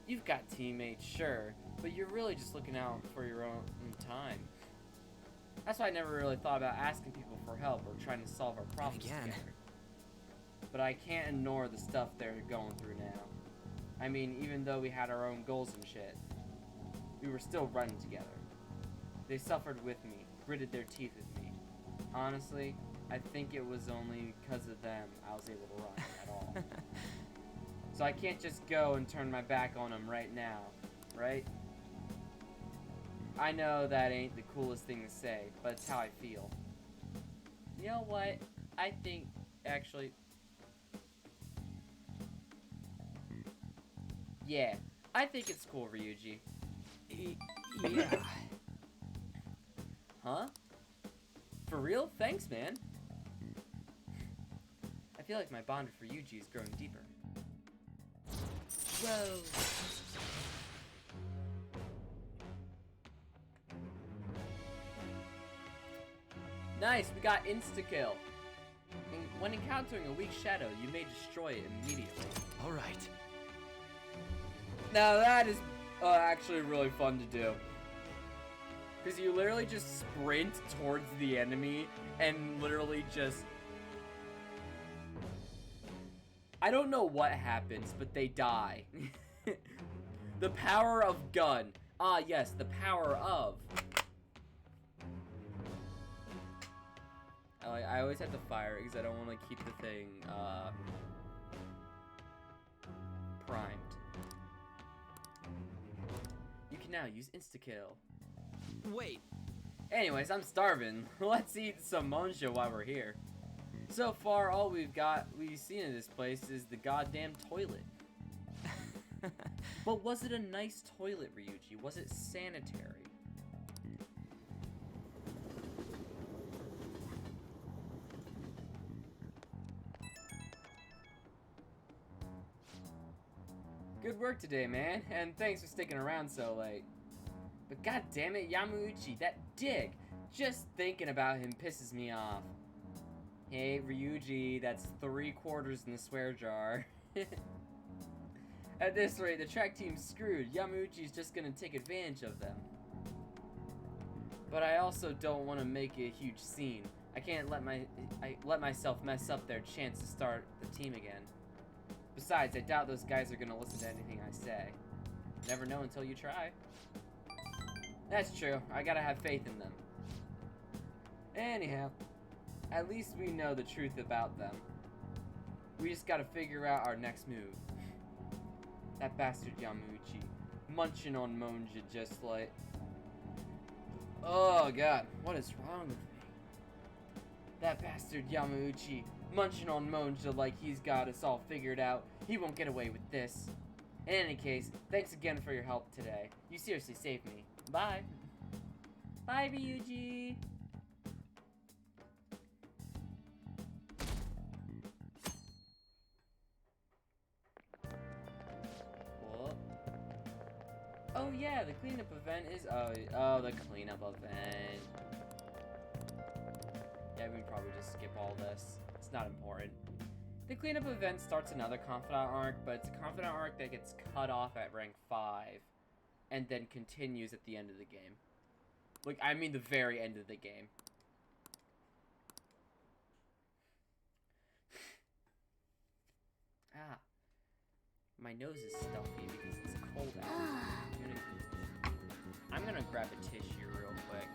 You've got teammates, sure, but you're really just looking out for your own time. That's why I never really thought about asking people for help or trying to solve our problems together. But I can't ignore the stuff they're going through now. I mean, even though we had our own goals and shit, we were still running together. They suffered with me, gritted their teeth with me. Honestly, I think it was only because of them I was able to run at all. So I can't just go and turn my back on them right now, right? I know that ain't the coolest thing to say, but it's how I feel. You know what? I think, actually... Yeah, I think it's cool, Ryuji. Yeah. Huh? For real? Thanks, man. I feel like my bond for Ryuji is growing deeper. Whoa. Nice, we got insta-kill. When encountering a weak shadow, you may destroy it immediately. All right. Now that is actually really fun to do. Because you literally just sprint towards the enemy and literally just... I don't know what happens, but they die. The power of gun. Ah, yes, the power of. I always have to fire because I don't want to keep the thing primed. You can now use insta-kill. Wait. Anyways, I'm starving. Let's eat some monja while we're here. So far, all we've seen in this place is the goddamn toilet. But was it a nice toilet, Ryuji? Was it sanitary? Good work today, man, and thanks for sticking around so late. But god damn it, Yamauchi, that dick! Just thinking about him pisses me off. Hey, Ryuji, that's 3/4 in the swear jar. At this rate, the track team's screwed. Yamauchi's just gonna take advantage of them. But I also don't want to make a huge scene. I can't let myself mess up their chance to start the team again. Besides, I doubt those guys are gonna listen to anything I say. Never know until you try. That's true. I gotta have faith in them. Anyhow, at least we know the truth about them. We just gotta figure out our next move. That bastard Yamauchi, munching on Monja just like... Oh god, what is wrong with me? That bastard Yamauchi, munching on Monja like he's got us all figured out. He won't get away with this. In any case, thanks again for your help today. You seriously saved me. Bye. Bye, Ryuji. What? Oh yeah, the cleanup event is... Oh, the cleanup event. Yeah, we probably just skip all this. It's not important. The cleanup event starts another Confidant arc, but it's a Confidant arc that gets cut off at rank 5 and then continues at the end of the game. Like, I mean the very end of the game. Ah. My nose is stuffy because it's cold out. I'm gonna grab a tissue real quick.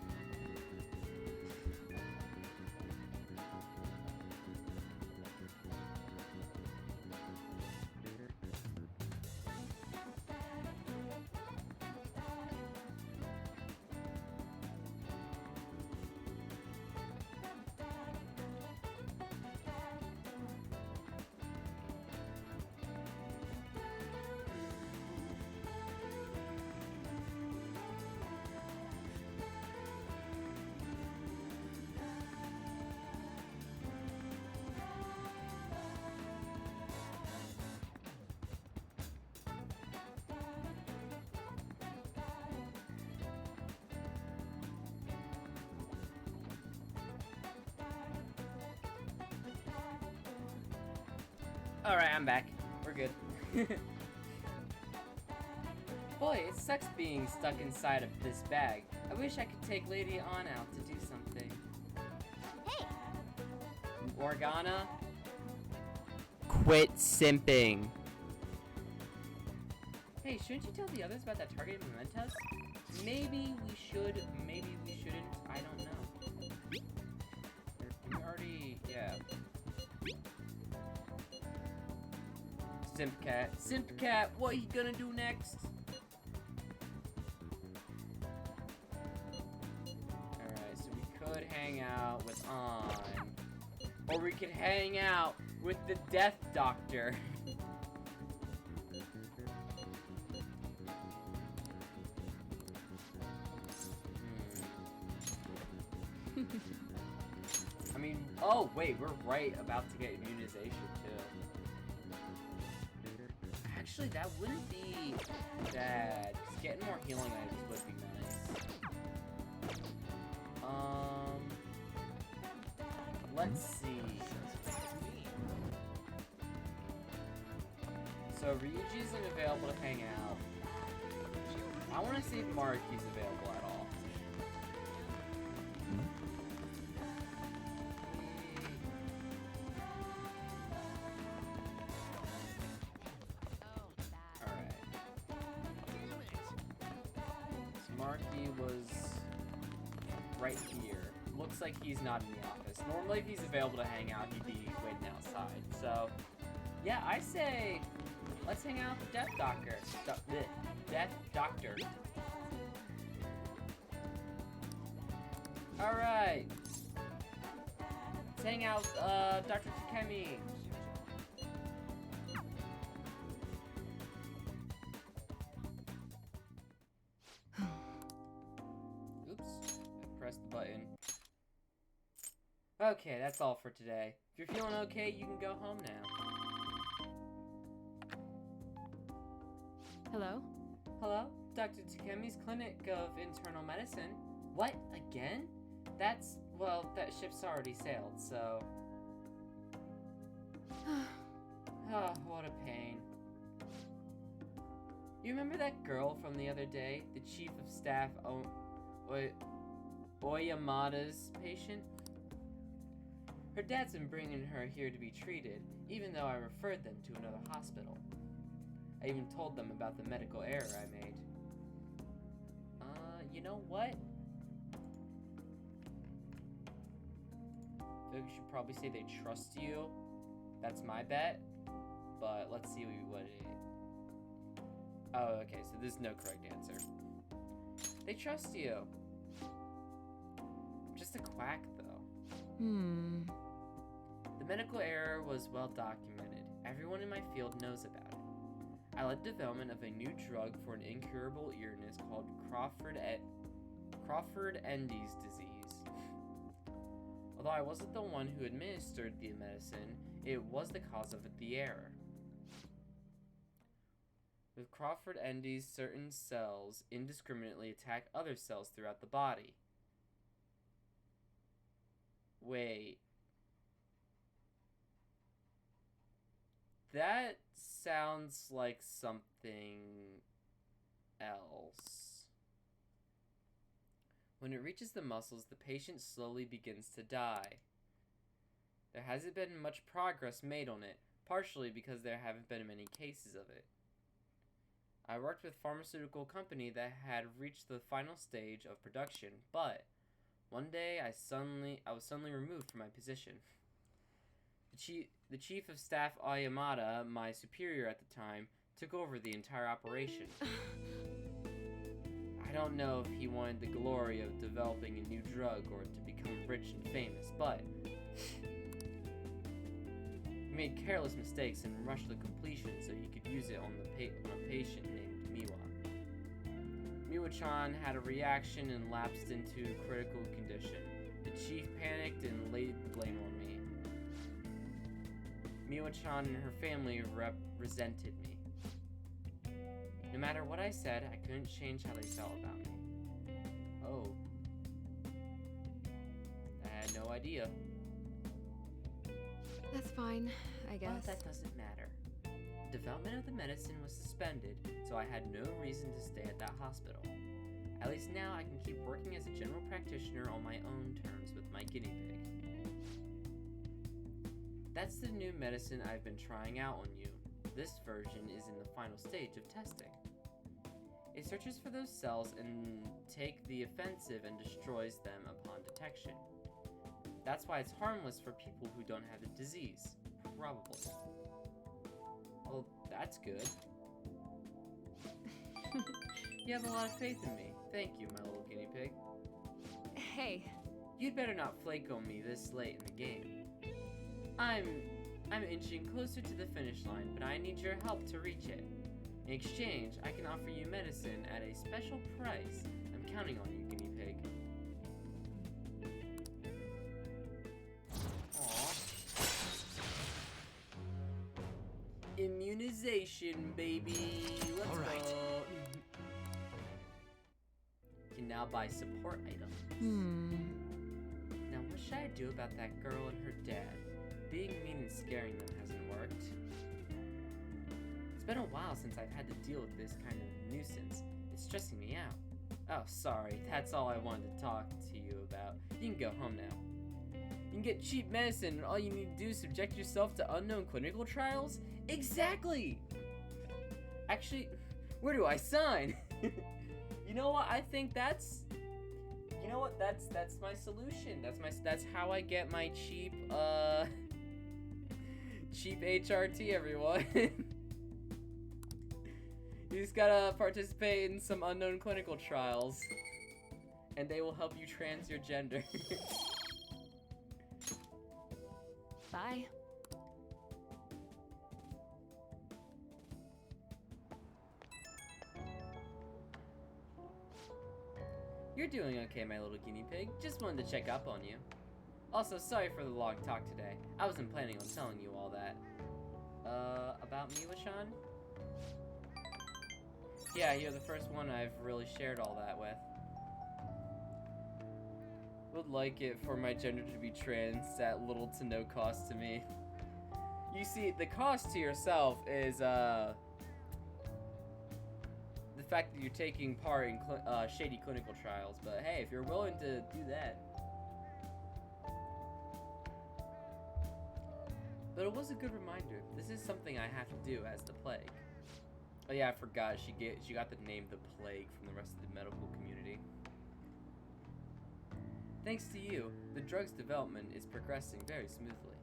Alright, I'm back. We're good. Boy, it sucks being stuck inside of this bag. I wish I could take Lady On out to do something. Hey! Morgana? Quit simping. Hey, shouldn't you tell the others about that targeted mementos? Maybe we should, maybe we shouldn't. I don't know. We already, yeah. Simpcat. Simpcat, what are you gonna do next? Alright, so we could hang out with On. Or we could hang out with the Death Doctor. I mean, oh wait, we're right about to get immunization too. Actually, that wouldn't be bad. Just getting more healing items would be nice. Let's see. So Ryuji's unavailable to hang out. I want to see if Maruki's available at all. Alright. So Maruki was right here. Looks like he's not in the office. Normally if he's available to hang out, he'd be waiting outside. So, yeah, I say let's hang out with the Death Doctor. Death Doctor. Alright. Let's hang out with Dr. Takemi. Oops. I pressed the button. Okay, that's all for today. If you're feeling okay, you can go home now. Hello? Hello? Dr. Takemi's Clinic of Internal Medicine. What? Again? That's, well, that ship's already sailed, so... Oh, what a pain. You remember that girl from the other day? The Chief of Staff Oyamada's patient? Her dad's been bringing her here to be treated, even though I referred them to another hospital. I even told them about the medical error I made. You know what? I feel like you should probably say they trust you. That's my bet. But let's see what it... Oh, okay, so there's no correct answer. They trust you. I'm just a quack, though. The medical error was well documented. Everyone in my field knows about it. I led development of a new drug for an incurable illness called Crawford-Endy's disease. Although I wasn't the one who administered the medicine, it was the cause of the error. With Crawford-Endy's, certain cells indiscriminately attack other cells throughout the body. Wait. That sounds like something else. When it reaches the muscles, the patient slowly begins to die. There hasn't been much progress made on it, partially because there haven't been many cases of it. I worked with a pharmaceutical company that had reached the final stage of production, but one day I was suddenly removed from my position. The Chief of Staff Oyamada, my superior at the time, took over the entire operation. I don't know if he wanted the glory of developing a new drug or to become rich and famous, but he made careless mistakes and rushed the completion so he could use it on a patient named Miwa. Miwa-chan had a reaction and lapsed into critical condition. The chief panicked and laid the blame on me. Miwa-chan and her family resented me. No matter what I said, I couldn't change how they felt about me. Oh. I had no idea. That's fine. I Well, guess. that doesn't matter. Development of the medicine was suspended, so I had no reason to stay at that hospital. At least now I can keep working as a general practitioner on my own terms with my guinea pig. That's the new medicine I've been trying out on you. This version is in the final stage of testing. It searches for those cells and takes the offensive and destroys them upon detection. That's why it's harmless for people who don't have the disease. Probably. Well, that's good. You have a lot of faith in me. Thank you, my little guinea pig. Hey, You'd better not flake on me this late in the game. I'm inching closer to the finish line, but I need your help to reach it. In exchange, I can offer you medicine at a special price. I'm counting on you, guinea pig. Aww. Immunization, baby. Let's All right. go. You can now buy support items. Now, what should I do about that girl and her dad? Being mean and scaring them hasn't worked. It's been a while since I've had to deal with this kind of nuisance. It's stressing me out. Oh, sorry. That's all I wanted to talk to you about. You can go home now. You can get cheap medicine, and all you need to do is subject yourself to unknown clinical trials? Exactly! Actually, where do I sign? You know what? I think that's... You know what? That's my solution. That's how I get my cheap, cheap HRT, everyone. You just gotta participate in some unknown clinical trials, and they will help you trans your gender. bye. You're doing okay, my little guinea pig. Just wanted to check up on you. Also, sorry for the long talk today. I wasn't planning on telling you all that. About me with Sean? Yeah, you're the first one I've really shared all that with. Would like it for my gender to be trans at little to no cost to me. You see, the cost to yourself is, the fact that you're taking part in shady clinical trials, but hey, if you're willing to do that. But it was a good reminder. This is something I have to do as the plague. Oh yeah, I forgot. She got the name the plague from the rest of the medical community. Thanks to you, the drug's development is progressing very smoothly.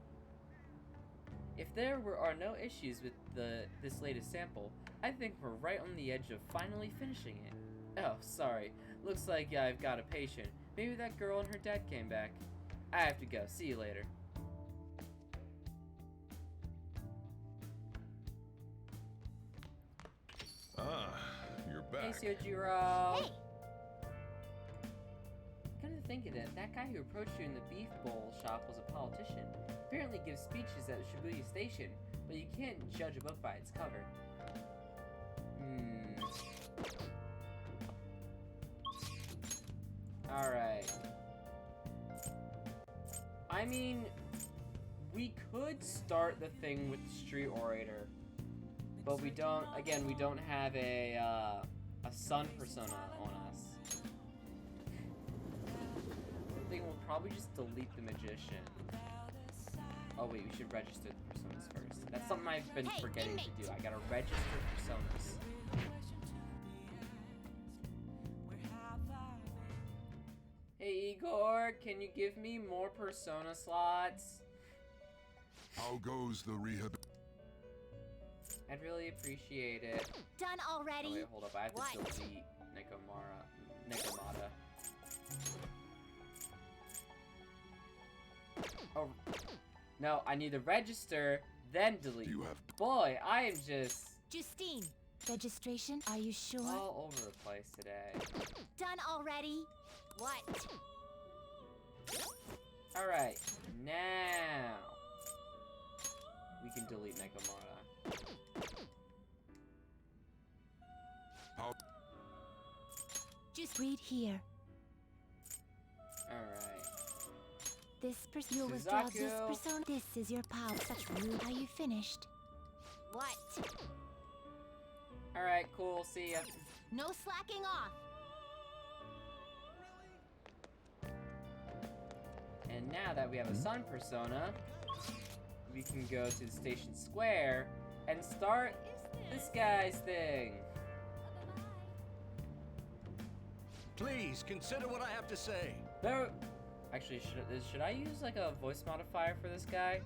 If there are no issues with this latest sample, I think we're right on the edge of finally finishing it. Oh, sorry. Looks like I've got a patient. Maybe that girl and her dad came back. I have to go. See you later. Ah, you're back. Hey, Sojiro. Hey! Come to think of it, that guy who approached you in the beef bowl shop was a politician. Apparently gives speeches at Shibuya Station, but you can't judge a book by its cover. Alright. I mean, we could start the thing with the Street Orator, but we don't, again, we don't have a sun persona on us. I think we'll probably just delete the Magician. Oh wait, we should register the personas first. That's something I've been forgetting to do. I gotta register personas. Hey Igor, can you give me more persona slots? How goes the rehab? I'd really appreciate it. Done already? Oh wait, hold up. I have to What? delete Nekomata. Oh, no, I need to register, then delete. You have Boy, I am just Justine, registration, are you sure? all over the place today. Done already? What? Alright, now we can delete Nekomata. how Just read here. Alright. You withdraw this Suzaku. persona. This is your power. Such rude. Are you finished? What? Alright, cool, see ya. No slacking off. And now that we have a sun persona, we can go to the station square and start this guy's thing. Please consider what I have to say. Actually, should I use like a voice modifier for this guy?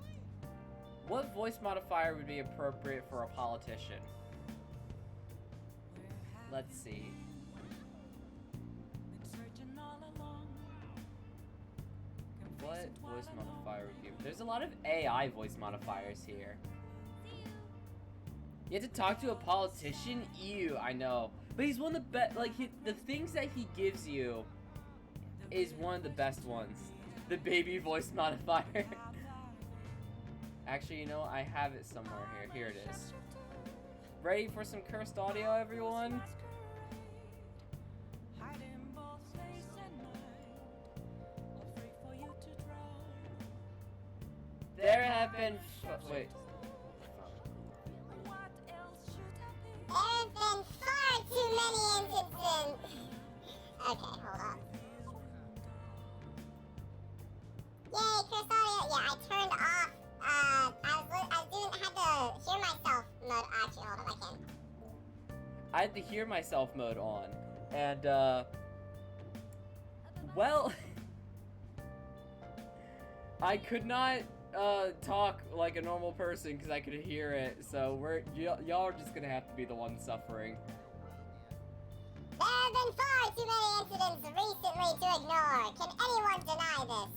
What voice modifier would be appropriate for a politician? Let's see. What voice modifier would be? There's a lot of AI voice modifiers here. You have to talk to a politician? Ew, I know. But he's one of the best, like, the things that he gives you is one of the best ones. The baby voice modifier. Actually, you know, I have it somewhere here. Here it is. Ready for some cursed audio, everyone? There have been wait. There have been far too many incidents. Okay, hold on. Yay, cursed audio. Yeah, I turned off. I didn't have the hear myself mode. Actually, hold on, I can. I had the hear myself mode on, and well, I could not talk like a normal person because I could hear it. So y'all are just gonna have to be the ones suffering. There have been far too many incidents recently to ignore. Can anyone deny this?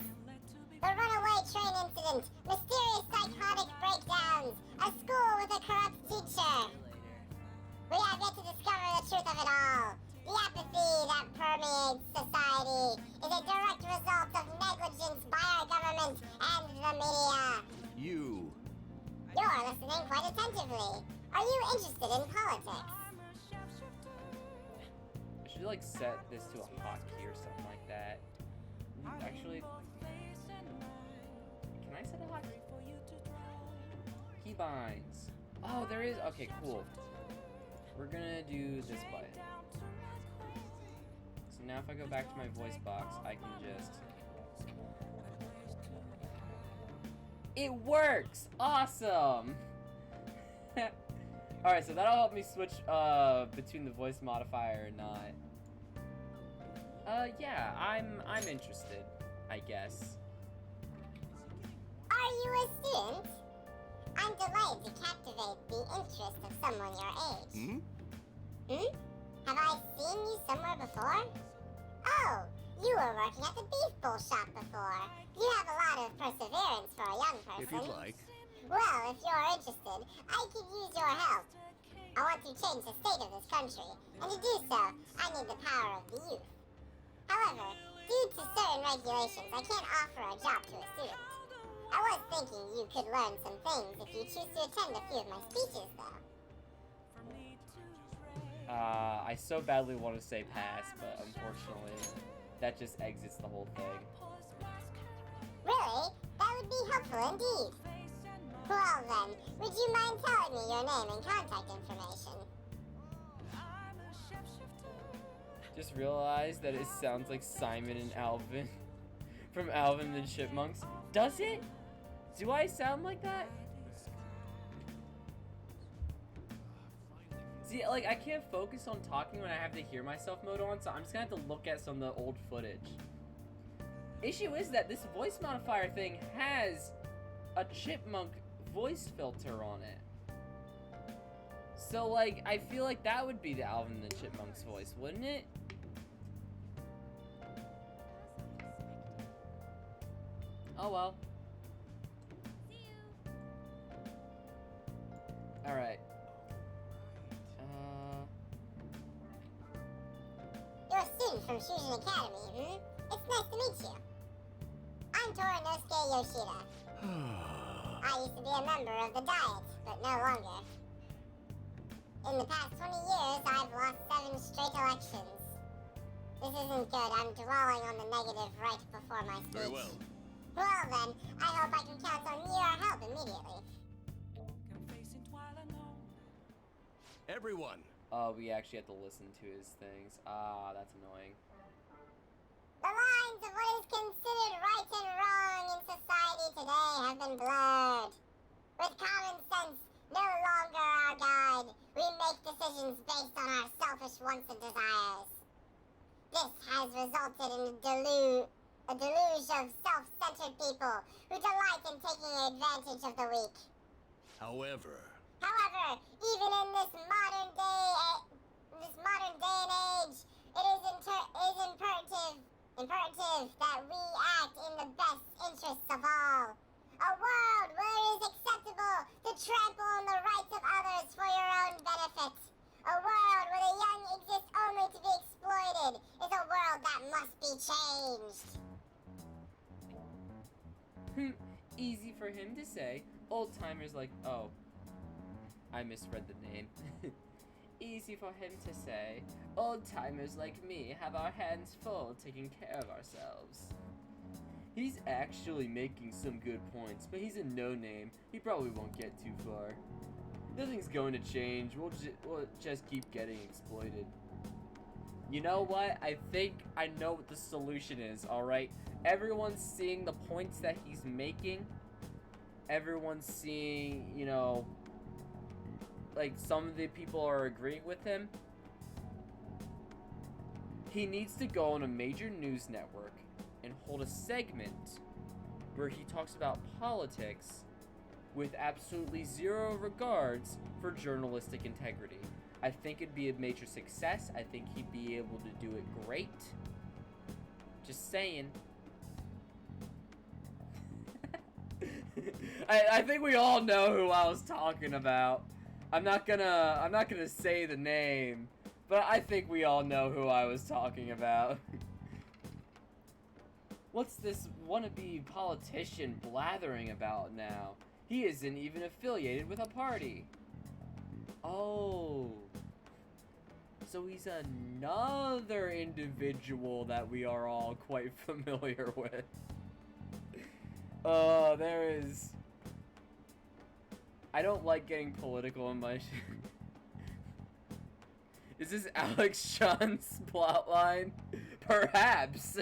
The runaway train incident, mysterious psychotic breakdowns, a school with a corrupt teacher. We have yet to discover the truth of it all. The apathy that permeates society is a direct result of negligence by our government and the media. You. You're listening quite attentively. Are you interested in politics? I should like set this to a hotkey or something like that. Actually, can I set a hotkey? Keybinds. Oh, there is. Okay, cool. We're gonna do this button. So now if I go back to my voice box, I can just... It works! Awesome! Alright, so that'll help me switch between the voice modifier and not. Yeah, I'm interested, I guess. Are you a student? I'm delighted to captivate the interest of someone your age. Hmm? Have I seen you somewhere before? Oh, you were working at the beef bowl shop before. You have a lot of perseverance for a young person. If you'd like. Well, if you're interested, I could use your help. I want to change the state of this country, and to do so, I need the power of the youth. However, due to certain regulations, I can't offer a job to a student. I was thinking you could learn some things if you choose to attend a few of my speeches, though. I so badly want to say pass, but unfortunately, that just exits the whole thing. Really? That would be helpful indeed. Well then, would you mind telling me your name and contact information? Just realized that it sounds like Simon and Alvin from Alvin and the Chipmunks. Does it? Do I sound like that? See, like, I can't focus on talking when I have the hear myself mode on, so I'm just gonna have to look at some of the old footage. Issue is that this voice modifier thing has a chipmunk voice filter on it. So, like, I feel like that would be the Alvin and the Chipmunks voice, wouldn't it? Oh well. Alright. You're a student from Shujin Academy, hmm? It's nice to meet you. I'm Torinosuke Yoshida. I used to be a member of the Diet, but no longer. In the past 20 years, I've lost 7 straight elections. This isn't good. I'm dwelling on the negative right before my speech. Very well. Well then, I hope I can count on your help immediately. Everyone, Oh, we actually have to listen to his things. Ah, that's annoying. The lines of what is considered right and wrong in society today have been blurred. With common sense no longer our guide, we make decisions based on our selfish wants and desires. This has resulted in a deluge of self-centered people who delight in taking advantage of the weak. however, Even in this modern day and age, it is imperative that we act in the best interests of all. A world where it is acceptable to trample on the rights of others for your own benefit. A world where the young exist only to be exploited is a world that must be changed. Easy for him to say. Old timers like, oh, I misread the name. Easy for him to say. Old timers like me have our hands full taking care of ourselves. He's actually making some good points, but he's a no-name. He probably won't get too far. Nothing's going to change. We'll just keep getting exploited. You know what? I think I know what the solution is, alright? Everyone's seeing the points that he's making. Everyone's seeing, you know, like some of the people are agreeing with him. He needs to go on a major news network and hold a segment where he talks about politics with absolutely zero regards for journalistic integrity. I think it'd be a major success. I think he'd be able to do it great. Just saying. I think we all know who I was talking about. I'm not gonna say the name, but I think we all know who I was talking about. What's this wannabe politician blathering about now? He isn't even affiliated with a party. Oh. So he's another individual that we are all quite familiar with. There is... I don't like getting political in my Is this Alex Sean's plotline? Perhaps!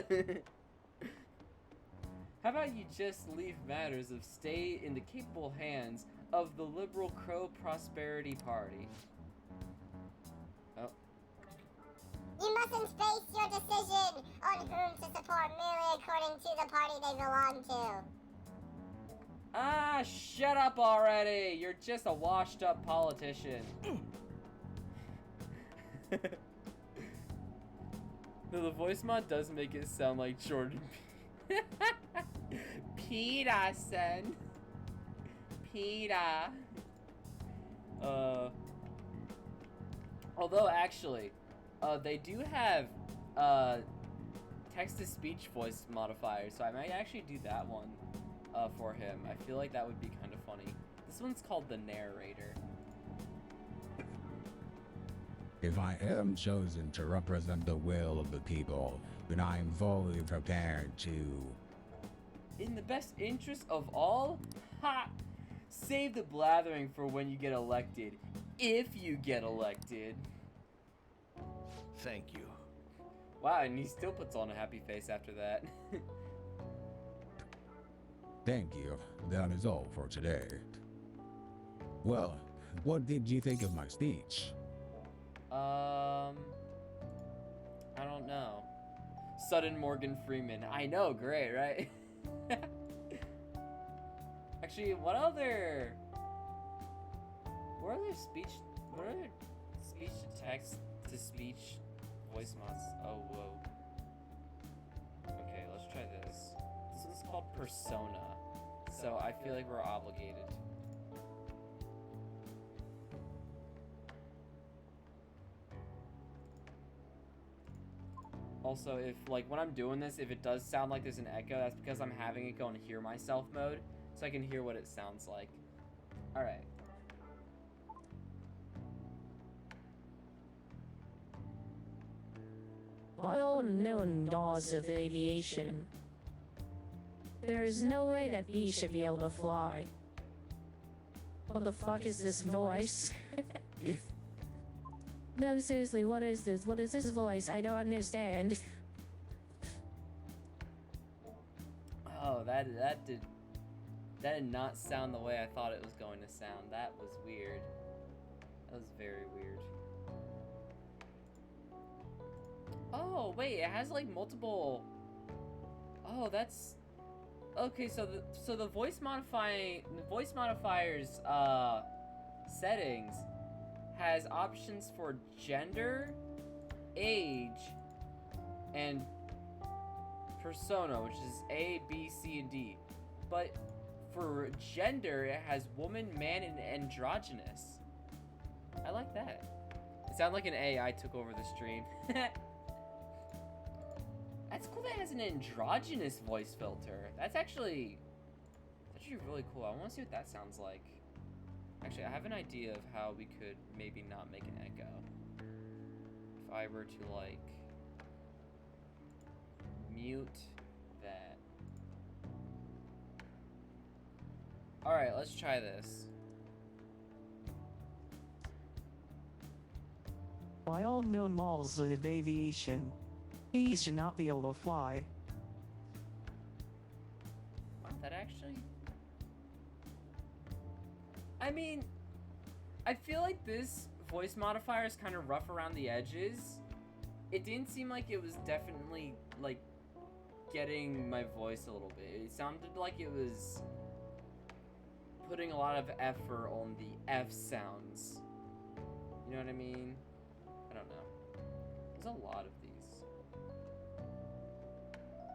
How about you just leave matters of state in the capable hands of the liberal Crow Prosperity Party? Oh. You mustn't base your decision on whom to support merely according to the party they belong to. Ah, shut up already! You're just a washed up politician. No, the voice mod does make it sound like Jordan Peterson. Peter. Although actually, they do have text-to-speech voice modifiers, so I might actually do that one for him. I feel like that would be kind of funny. This one's called the narrator. If I am chosen to represent the will of the people, then I am fully prepared to... In the best interest of all? Ha! Save the blathering for when you get elected. If you get elected. thank you. Wow, and he still puts on a happy face after that. Thank you. That is all for today. Well, what did you think of my speech? I don't know. Sudden Morgan Freeman. I know, great, right? Actually, what other speech to text to speech voice mods? Oh, whoa. Okay, let's try this. This one's called Persona. So I feel like we're obligated. Also, if, like, when I'm doing this, if it does sound like there's an echo, that's because I'm having it go in hear myself mode, so I can hear what it sounds like. Alright. All known laws of aviation. There is no way that he should be able to fly. What the fuck is this voice? No, seriously, what is this? What is this voice? I don't understand. Oh, that did not sound the way I thought it was going to sound. That was weird. That was very weird. Oh, wait, it has like multiple. Oh, that's okay. So the voice modifiers settings has options for gender, age, and persona, which is A, B, C, and D. But for gender, it has woman, man, and androgynous. I like that. It sounded like an AI took over the stream. That's cool that it has an androgynous voice filter. That's actually really cool. I want to see what that sounds like. Actually, I have an idea of how we could maybe not make an echo. If I were to, like, mute that. Alright, let's try this. By all known laws of aviation, he should not be able to fly. Wow, that actually... I mean, I feel like this voice modifier is kind of rough around the edges. It didn't seem like it was definitely, like, getting my voice a little bit. It sounded like it was putting a lot of effort on the F sounds. You know what I mean? I don't know. There's a lot of these.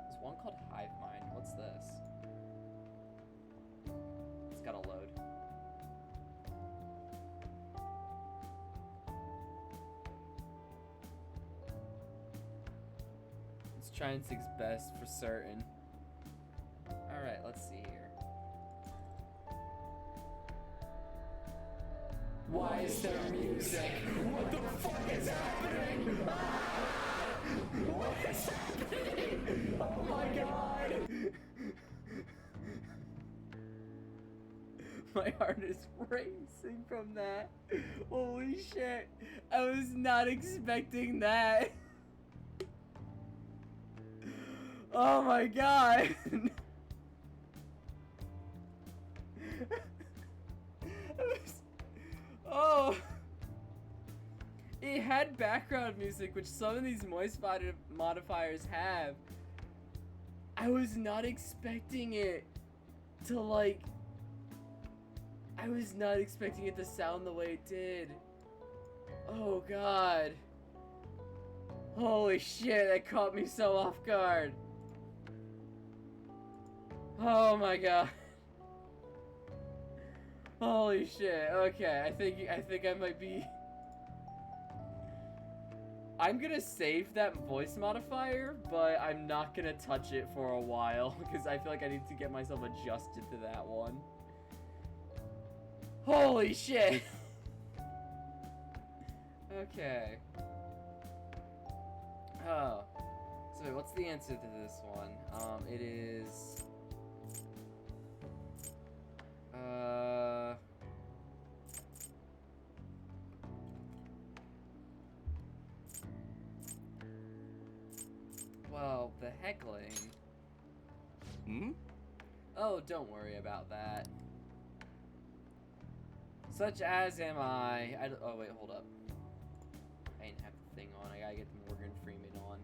There's one called Hive Mind. What's this? It's gotta load. Let's try and six best for certain. Alright, let's see here. Why is there music? What the fuck is happening? Ah! What is happening? Oh my god! My heart is racing from that. Holy shit. I was not expecting that. Oh my god. Oh, it had background music, which some of these voice modifiers have. I was not expecting it to, like, I was not expecting it to sound the way it did. Oh god. Holy shit, that caught me so off guard. Oh my god. Holy shit. Okay, I think I might be... I'm gonna save that voice modifier, but I'm not gonna touch it for a while because I feel like I need to get myself adjusted to that one. Holy shit. Okay. Oh. So wait, what's the answer to this one? It is... Well, the heckling... Hmm? Oh, don't worry about that. Such as am I... Oh, wait, hold up. I didn't have the thing on. I gotta get the Morgan Freeman on.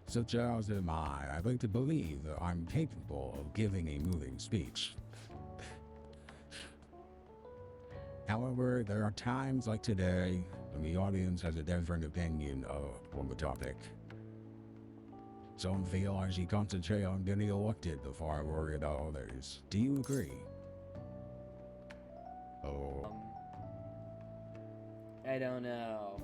Such as am I like to believe that I'm capable of giving a moving speech. However, there are times like today when the audience has a different opinion on the topic. Some feel I should concentrate on getting elected before I worry about others. Do you agree? Oh. I don't know.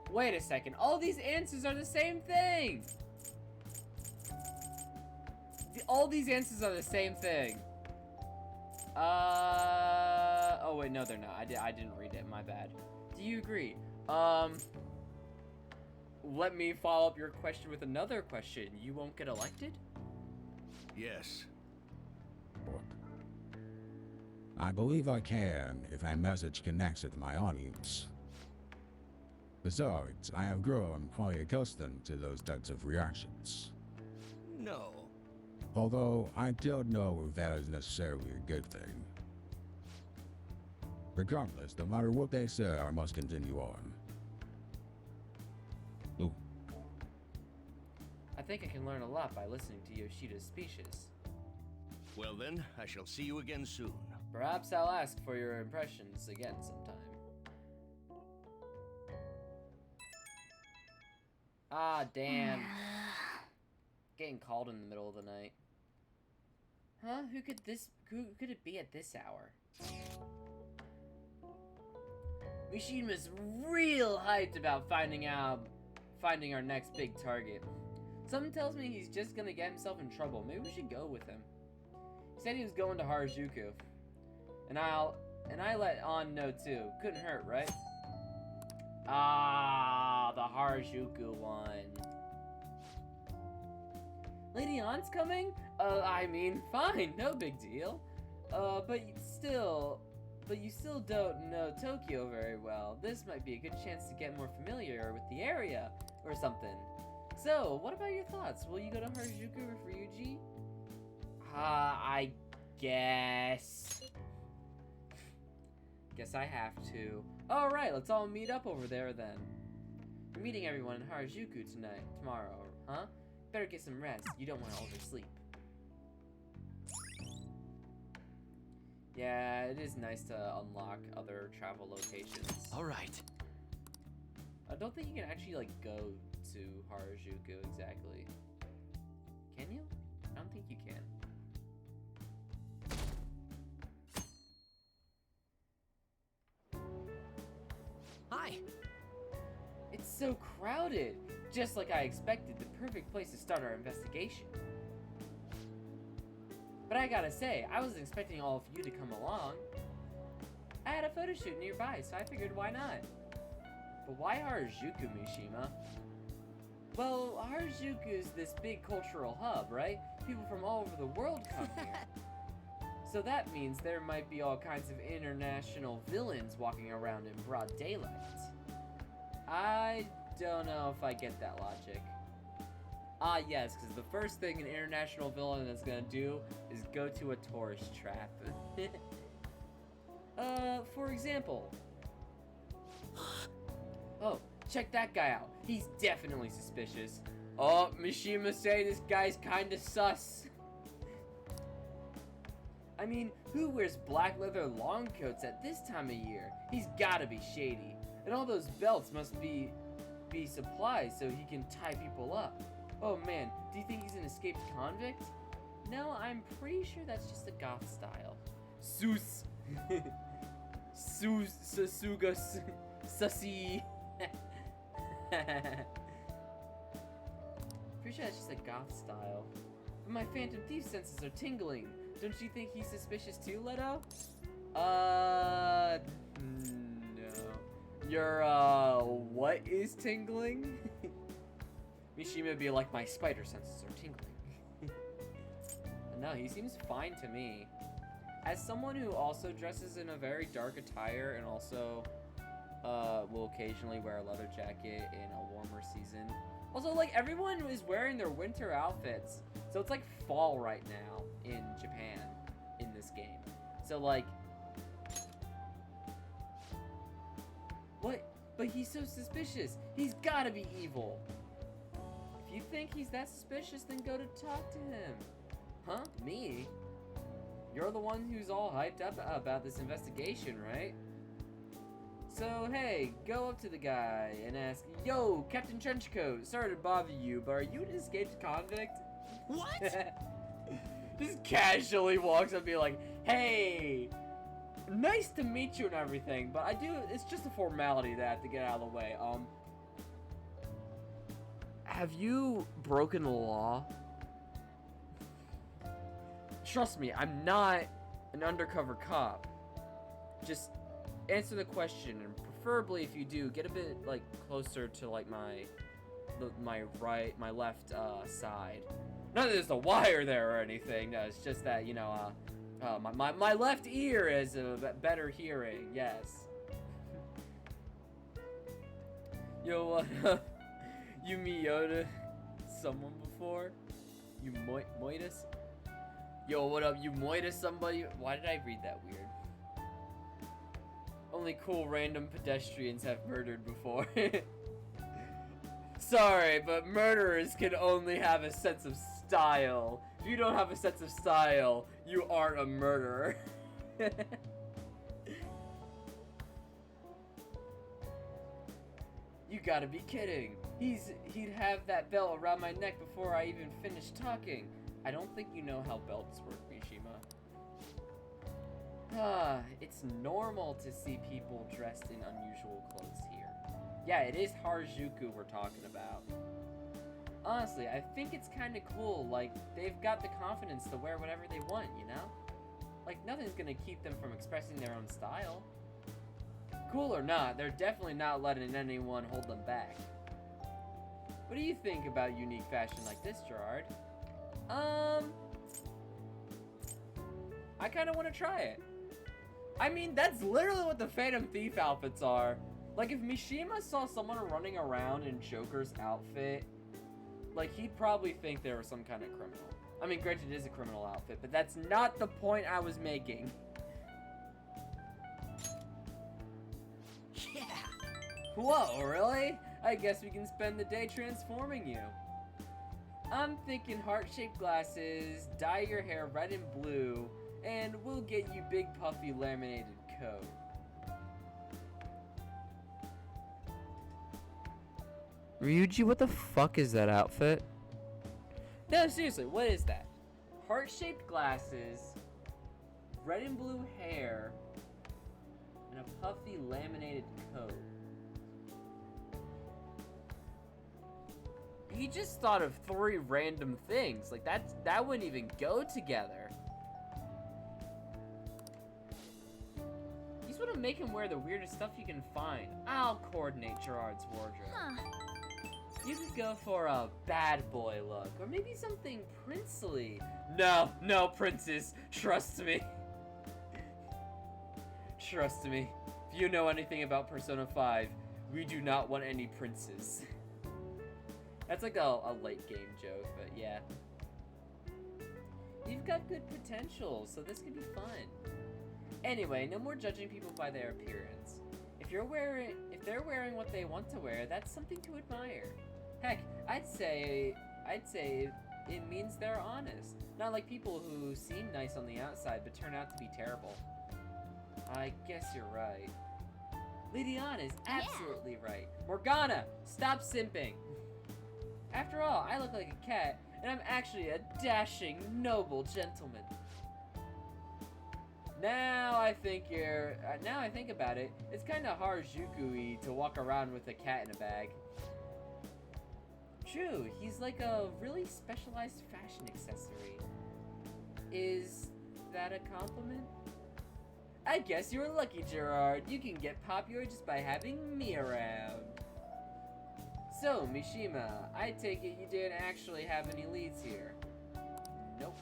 Wait a second. All these answers are the same thing! all these answers are the same thing. Oh wait, no, they're not. I didn't read it. My bad. Do you agree? Let me follow up your question with another question. You won't get elected? Yes. I believe I can if my message connects with my audience. Besides, I have grown quite accustomed to those types of reactions. No. Although I don't know if that is necessarily a good thing. Regardless, no matter what they say, I must continue on. Ooh. I think I can learn a lot by listening to Yoshida's speeches. Well then, I shall see you again soon. Perhaps I'll ask for your impressions again sometime. Ah, damn. Getting called in the middle of the night. Huh? Who could it be at this hour? Mishima's real hyped about finding our next big target. Something tells me he's just gonna get himself in trouble. Maybe we should go with him. He said he was going to Harajuku. And I let On know too. Couldn't hurt, right? Ah, the Harajuku one. Lady On's coming? I mean, fine, no big deal. But you still don't know Tokyo very well. This might be a good chance to get more familiar with the area or something. So, what about your thoughts? Will you go to Harajuku with Ryuji? I guess. Guess I have to. Alright, let's all meet up over there then. We're meeting everyone in Harajuku tomorrow, huh? Better get some rest. You don't want to oversleep. Yeah, it is nice to unlock other travel locations. Alright. I don't think you can actually, like, go to Harajuku exactly. Can you? I don't think you can. Hi. It's so crowded. Just like I expected, the perfect place to start our investigation. But I gotta say, I wasn't expecting all of you to come along. I had a photo shoot nearby, so I figured why not? But why Harajuku, Mishima? Well, Harajuku is this big cultural hub, right? People from all over the world come here. So that means there might be all kinds of international villains walking around in broad daylight. I don't know if I get that logic. Ah, yes, because the first thing an international villain is gonna do is go to a tourist trap. For example. Oh, check that guy out. He's definitely suspicious. Oh, Mishima say this guy's kinda sus. I mean, who wears black leather long coats at this time of year? He's gotta be shady. And all those belts must be supplies so he can tie people up. Oh man, do you think he's an escaped convict? No, I'm pretty sure that's just a goth style. Sus. Sasugas. Sussy. Pretty sure that's just a goth style. But my Phantom Thief senses are tingling. Don't you think he's suspicious too, Leto? No. Your, what is tingling? Mishima would be like, my spider senses are tingling. No, he seems fine to me. As someone who also dresses in a very dark attire and also, will occasionally wear a leather jacket in a warmer season. Also, like, everyone is wearing their winter outfits. So it's like fall right now in Japan in this game. So, like... What? But he's so suspicious. He's gotta be evil. If you think he's that suspicious, then go to talk to him. Huh? Me? You're the one who's all hyped up about this investigation, right? So, hey, go up to the guy and ask, yo, Captain Trenchcoat, sorry to bother you, but are you an escaped convict? What? Just casually walks up and be like, hey, nice to meet you and everything, but it's just a formality that I have to get out of the way. Have you broken the law? Trust me, I'm not an undercover cop. Just answer the question, and preferably if you do, get a bit like closer to like my left side. Not that there's a wire there or anything. No, it's just that, you know, my left ear is a better hearing. Yes. Yo, what up? You Miyota someone before? You Moitus? Yo, what up? You Moitus somebody? Why did I read that weird? Only cool random pedestrians have murdered before. Sorry, but murderers can only have a sense of style. If you don't have a sense of style, you aren't a murderer. You gotta be kidding. He'd have that belt around my neck before I even finished talking. I don't think you know how belts work, Mishima. It's normal to see people dressed in unusual clothes here. Yeah, it is Harajuku we're talking about. Honestly, I think it's kind of cool. Like, they've got the confidence to wear whatever they want, you know? Like, nothing's gonna keep them from expressing their own style. Cool or not, they're definitely not letting anyone hold them back. What do you think about unique fashion like this, Gerard? I kind of want to try it. I mean, that's literally what the Phantom Thief outfits are. Like, if Mishima saw someone running around in Joker's outfit, like, he'd probably think they were some kind of criminal. I mean, granted, it is a criminal outfit, but that's not the point I was making. Yeah. Whoa, really? I guess we can spend the day transforming you. I'm thinking heart-shaped glasses, dye your hair red and blue, and we'll get you big puffy laminated coat. Ryuji, what the fuck is that outfit? No, seriously, what is that? Heart-shaped glasses, red and blue hair, and a puffy laminated coat. He just thought of 3 random things. Like, that wouldn't even go together. You just want to make him wear the weirdest stuff you can find. I'll coordinate Gerard's wardrobe. Huh. You could go for a bad boy look, or maybe something princely. No, princess, trust me. Trust me. If you know anything about Persona 5, we do not want any princes. That's like a late game joke, but yeah. You've got good potential, so this could be fun. Anyway, no more judging people by their appearance. If they're wearing what they want to wear, that's something to admire. Heck, I'd say it means they're honest. Not like people who seem nice on the outside but turn out to be terrible. I guess you're right. Lady Anna is absolutely right. Morgana, stop simping. After all, I look like a cat, and I'm actually a dashing, noble gentleman. Now I think about it, it's kind of Harajuku-y to walk around with a cat in a bag. True, he's like a really specialized fashion accessory. Is that a compliment? I guess you're lucky, Gerard. You can get popular just by having me around. So, Mishima, I take it you didn't actually have any leads here. Nope.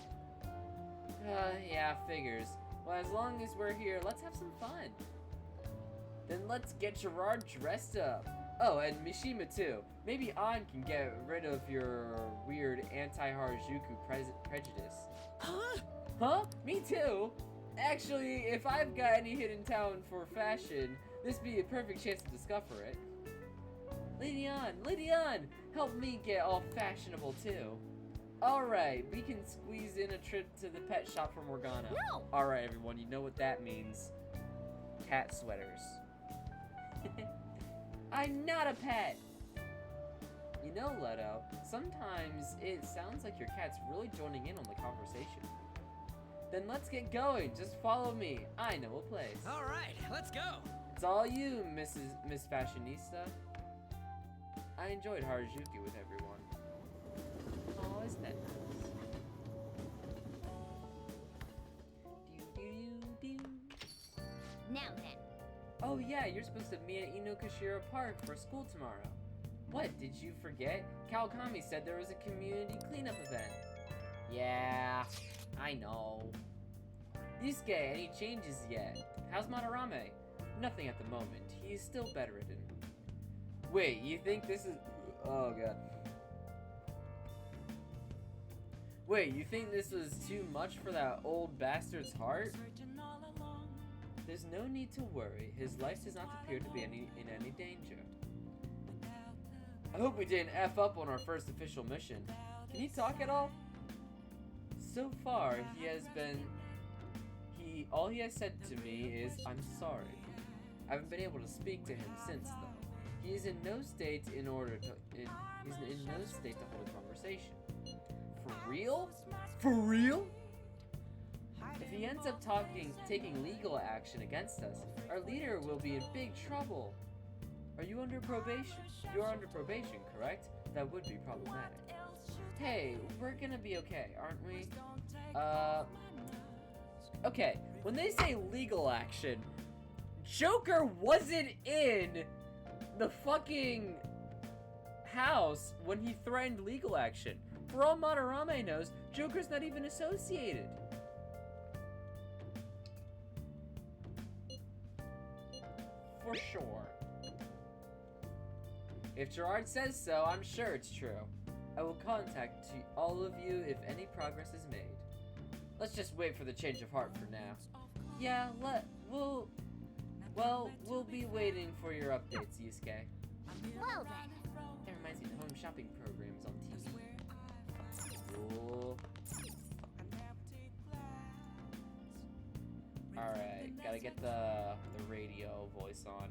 Yeah, figures. Well, as long as we're here, let's have some fun. Then let's get Gerard dressed up. Oh, and Mishima too. Maybe An can get rid of your weird anti-Harajuku prejudice. Huh? Huh? Me too. Actually, if I've got any hidden talent for fashion, this'd be a perfect chance to discover it. Lady An, help me get all fashionable too. Alright, we can squeeze in a trip to the pet shop for Morgana. No! Alright everyone, you know what that means. Cat sweaters. I'm not a pet! You know, Leto, sometimes it sounds like your cat's really joining in on the conversation. Then let's get going, just follow me. I know a place. Alright, let's go. It's all you, Miss Fashionista. I enjoyed Harajuku with everyone. Oh, isn't that nice? Now then. Oh yeah, you're supposed to meet at Inokashira Park for school tomorrow. What, did you forget? Kawakami said there was a community cleanup event. Yeah, I know. Yusuke, any changes yet? How's Madarame? Nothing at the moment. He's still bedridden. Wait, you think this is... Oh god. Wait, you think this was too much for that old bastard's heart? There's no need to worry. His life does not appear to be in any danger. I hope we didn't F up on our first official mission. Can he talk at all? So far, all he has said to me is, I'm sorry. I haven't been able to speak to him since, though. He is in no state he's in no state to hold a conversation. For real? For real? If he ends up taking legal action against us, our leader will be in big trouble. Are you under probation? You're under probation, correct? That would be problematic. Hey, we're gonna be okay, aren't we? Okay, when they say legal action, Joker wasn't in the fucking house when he threatened legal action. For all Madarame knows, Joker's not even associated. For sure. If Gerard says so, I'm sure it's true. I will contact all of you if any progress is made. Let's just wait for the change of heart for now. Yeah, we'll be waiting for your updates, Yusuke. Well then. That reminds me of home shopping programs on TV. Cool. Alright, gotta get the radio voice on.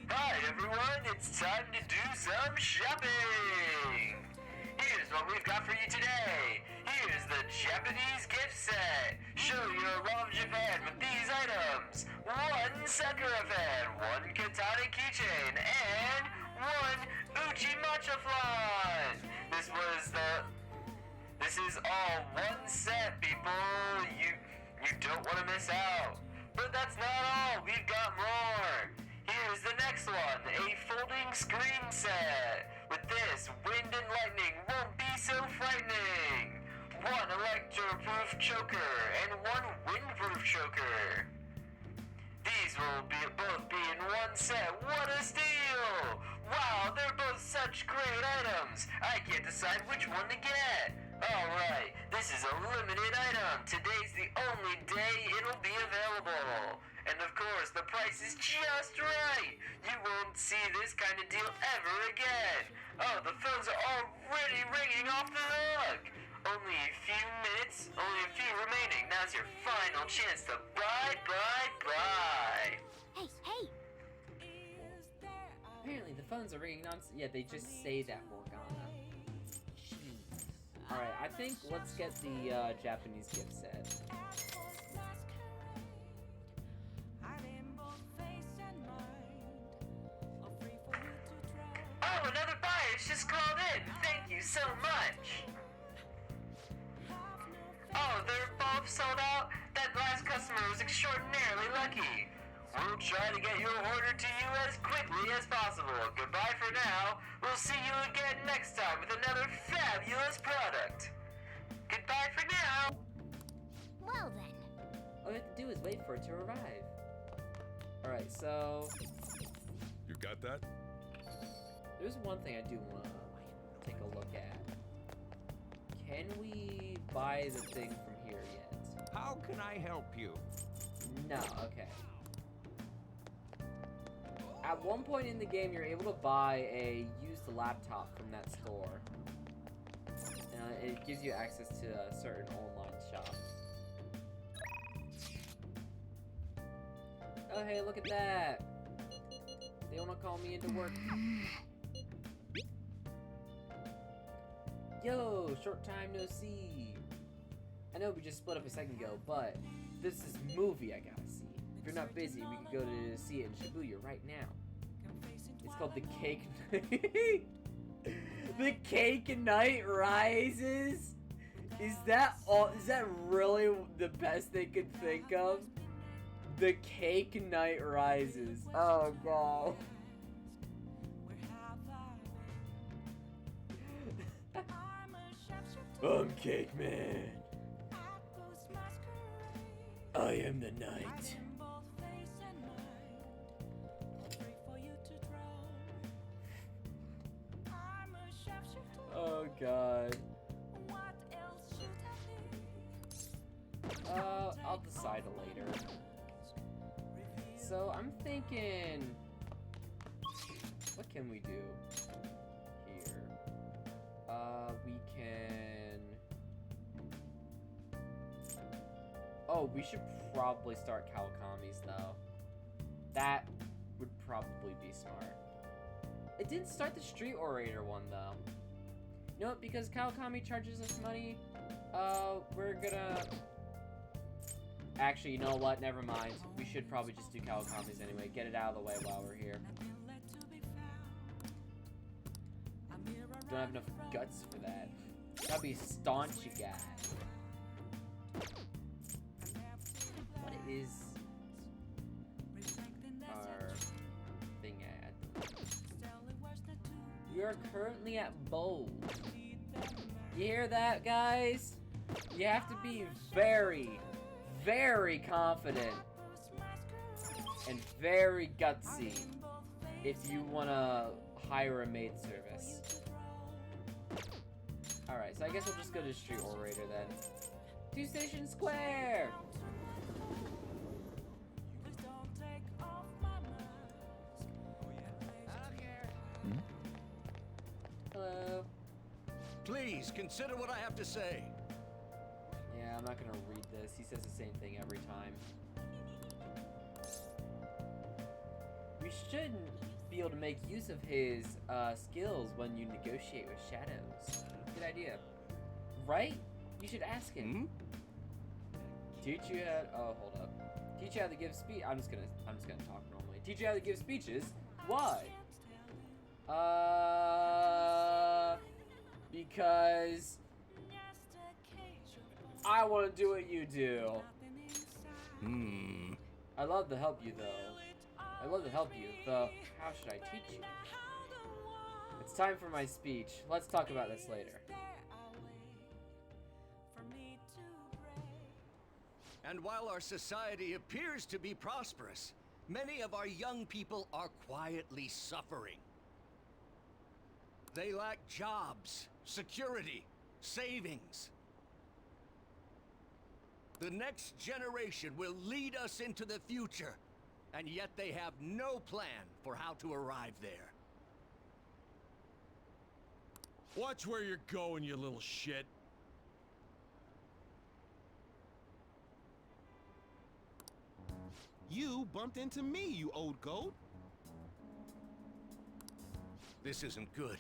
Hi everyone, it's time to do some shopping! Here's what we've got for you today. Here's the Japanese gift set. Show your love of Japan with these items. 1 Sakura fan, 1 Katana keychain, and 1 Uchi Matcha flan. This is all 1 set, people. You don't want to miss out. But that's not all, we've got more. Here's the next one, a folding screen set. With this, wind and lightning won't be so frightening. 1 electro-proof choker and 1 wind-proof choker. These will both be in 1 set. What a steal! Wow, they're both such great items. I can't decide which one to get. Alright, this is a limited item. Today's the only day it'll be available. And of course, the price is just right. You won't see this kind of deal ever again. Oh, the phones are already ringing off the hook. Only a few minutes, only a few remaining. Now's your final chance to buy. Hey, hey! Apparently the phones are ringing on. Yeah, they just say that, Morgana. Jeez. Alright, I think let's get the Japanese gift set. Oh, another buyer's just called in. Thank you so much. Oh, they're both sold out? That last customer was extraordinarily lucky. We'll try to get your order to you as quickly as possible. Goodbye for now. We'll see you again next time with another fabulous product. Goodbye for now. Well then. All we have to do is wait for it to arrive. Alright, so... You got that? There's one thing I do want to take a look at. Can we buy the thing from here yet? How can I help you? No, okay. At one point in the game, you're able to buy a used laptop from that store. It gives you access to a certain online shop. Oh, hey, look at that! They wanna call me into work. Yo, short time no see. I know we just split up a second ago, but this is movie I gotta see. If you're not busy, we could go to see it in Shibuya right now. It's called The Cake Night. The Cake Night Rises. Is that all? Is that really the best they could think of? The cake night rises. Oh god. I'm Cake Man. I am the night. Oh god. I'll decide later. So I'm thinking, what can we do here? We can. Oh, we should probably start Kawakamis though. That would probably be smart. It didn't start the Street Orator one though. You know what? Because Kawakami charges us money, we're gonna. Actually, you know what? Never mind. We should probably just do Kawakamis anyway. Get it out of the way while we're here. Don't have enough guts for that. Gotta be a staunchy guy. What is our thing at? We are currently at bold. You hear that, guys? You have to be very, very confident and very gutsy if you want to hire a maid service. Alright, so I guess we'll just go to Street Orator then. 2 Station Square! Hello. Please consider what I have to say. Yeah, I'm not gonna read this. He says the same thing every time. We shouldn't be able to make use of his skills when you negotiate with shadows. Good idea. Right? You should ask him. Teach you how. Oh, hold up. Teach you how to give speech. I'm just gonna talk normally. Teach you how to give speeches. Why? Because I want to do what you do. I love to help you though. I love to help you, though. How should I teach you? It's time for my speech. Let's talk about this later. And while our society appears to be prosperous, many of our young people are quietly suffering. They lack jobs, security, savings. The next generation will lead us into the future, and yet they have no plan for how to arrive there. Watch where you're going, you little shit. You bumped into me, you old goat. This isn't good.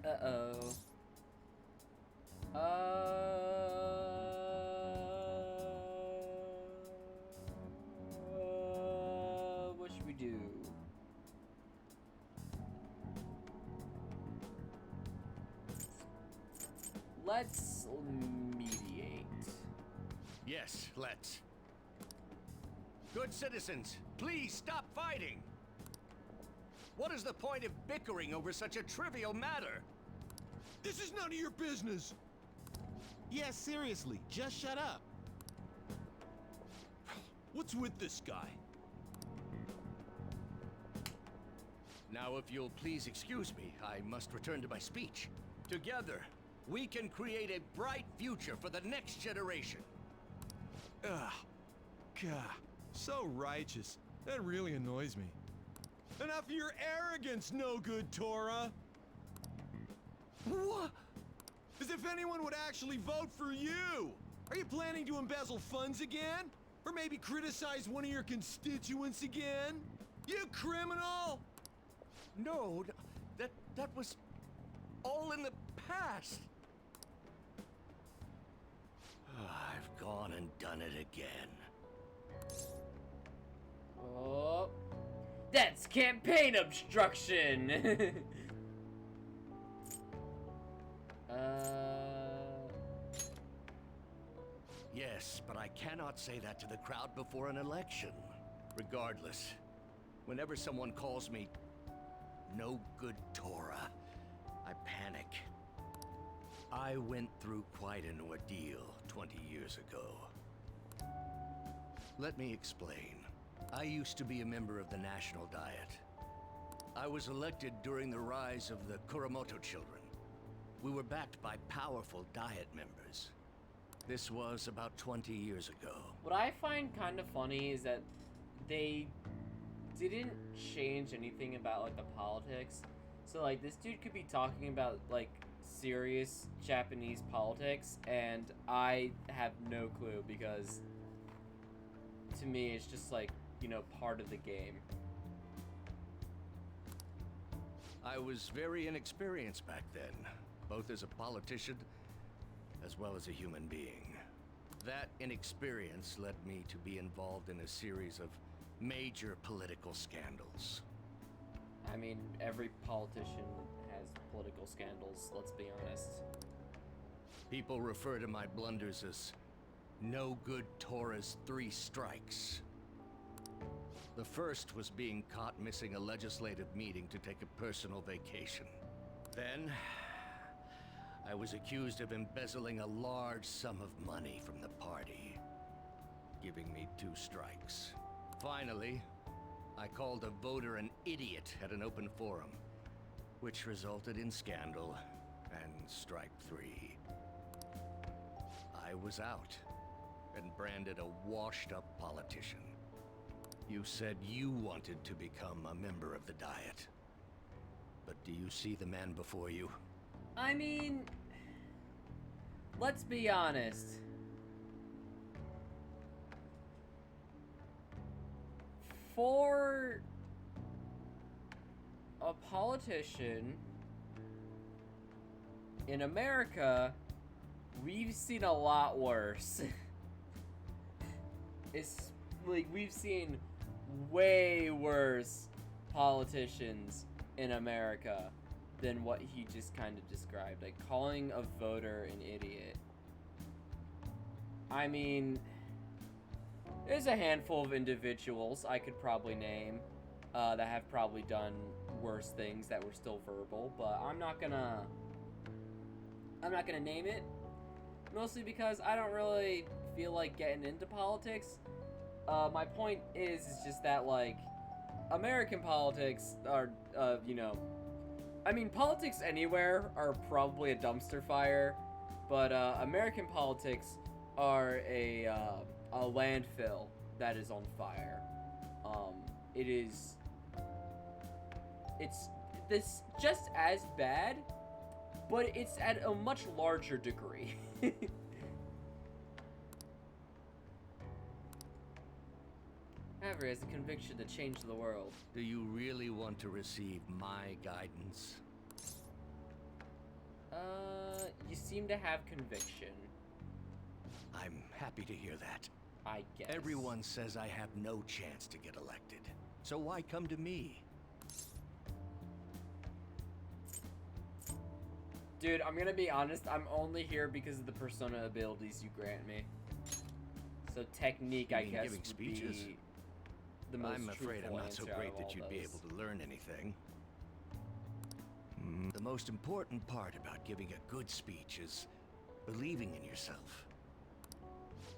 Uh-oh. What should we do? Let's mediate. Yes, let's. Good citizens, please stop fighting. What is the point of bickering over such a trivial matter? This is none of your business. Yeah, seriously, just shut up. What's with this guy? Now, if you'll please excuse me, I must return to my speech. Together, we can create a bright future for the next generation. Ugh. God, so righteous. That really annoys me. Enough of your arrogance, no good Torah. What? As if anyone would actually vote for you! Are you planning to embezzle funds again? Or maybe criticize one of your constituents again? You criminal! No, that was all in the past. I've gone and done it again. Oh, that's campaign obstruction. Yes, but I cannot say that to the crowd before an election. Regardless, whenever someone calls me no good Torah, I panic. I went through quite an ordeal 20 years ago. Let me explain. I used to be a member of the National Diet. I was elected during the rise of the Kuromoto children. We were backed by powerful Diet members. This was about 20 years ago. What I find kind of funny is that they didn't change anything about, like, the politics. So, like, this dude could be talking about, like, serious Japanese politics, and I have no clue, because to me, it's just, like, you know, part of the game. I was very inexperienced back then, both as a politician as well as a human being. That inexperience led me to be involved in a series of major political scandals. I mean, every politician has political scandals, let's be honest. People refer to my blunders as no good Torah's 3 strikes. The first was being caught missing a legislative meeting to take a personal vacation. Then, I was accused of embezzling a large sum of money from the party, giving me 2 strikes. Finally, I called a voter an idiot at an open forum, which resulted in scandal and strike 3. I was out and branded a washed-up politician. You said you wanted to become a member of the Diet. But do you see the man before you? I mean, let's be honest. For a politician in America, we've seen a lot worse. It's like we've seen way worse politicians in America than what he just kind of described. Like, calling a voter an idiot. I mean, there's a handful of individuals I could probably name that have probably done worse things that were still verbal, but I'm not gonna name it, mostly because I don't really feel like getting into politics. My point is just that, like, American politics are, you know, I mean, politics anywhere are probably a dumpster fire, but American politics are a landfill that is on fire. It's this just as bad, but it's at a much larger degree. However, has the conviction to change the world. Do you really want to receive my guidance? You seem to have conviction. I'm happy to hear that. I guess. Everyone says I have no chance to get elected. So why come to me? Dude, I'm gonna be honest, I'm only here because of the persona abilities you grant me. So technique, I guess, giving would speeches? be the most I'm afraid I'm truthful not so answer out great of that all you'd be those. able to learn anything. The most important part about giving a good speech is believing in yourself.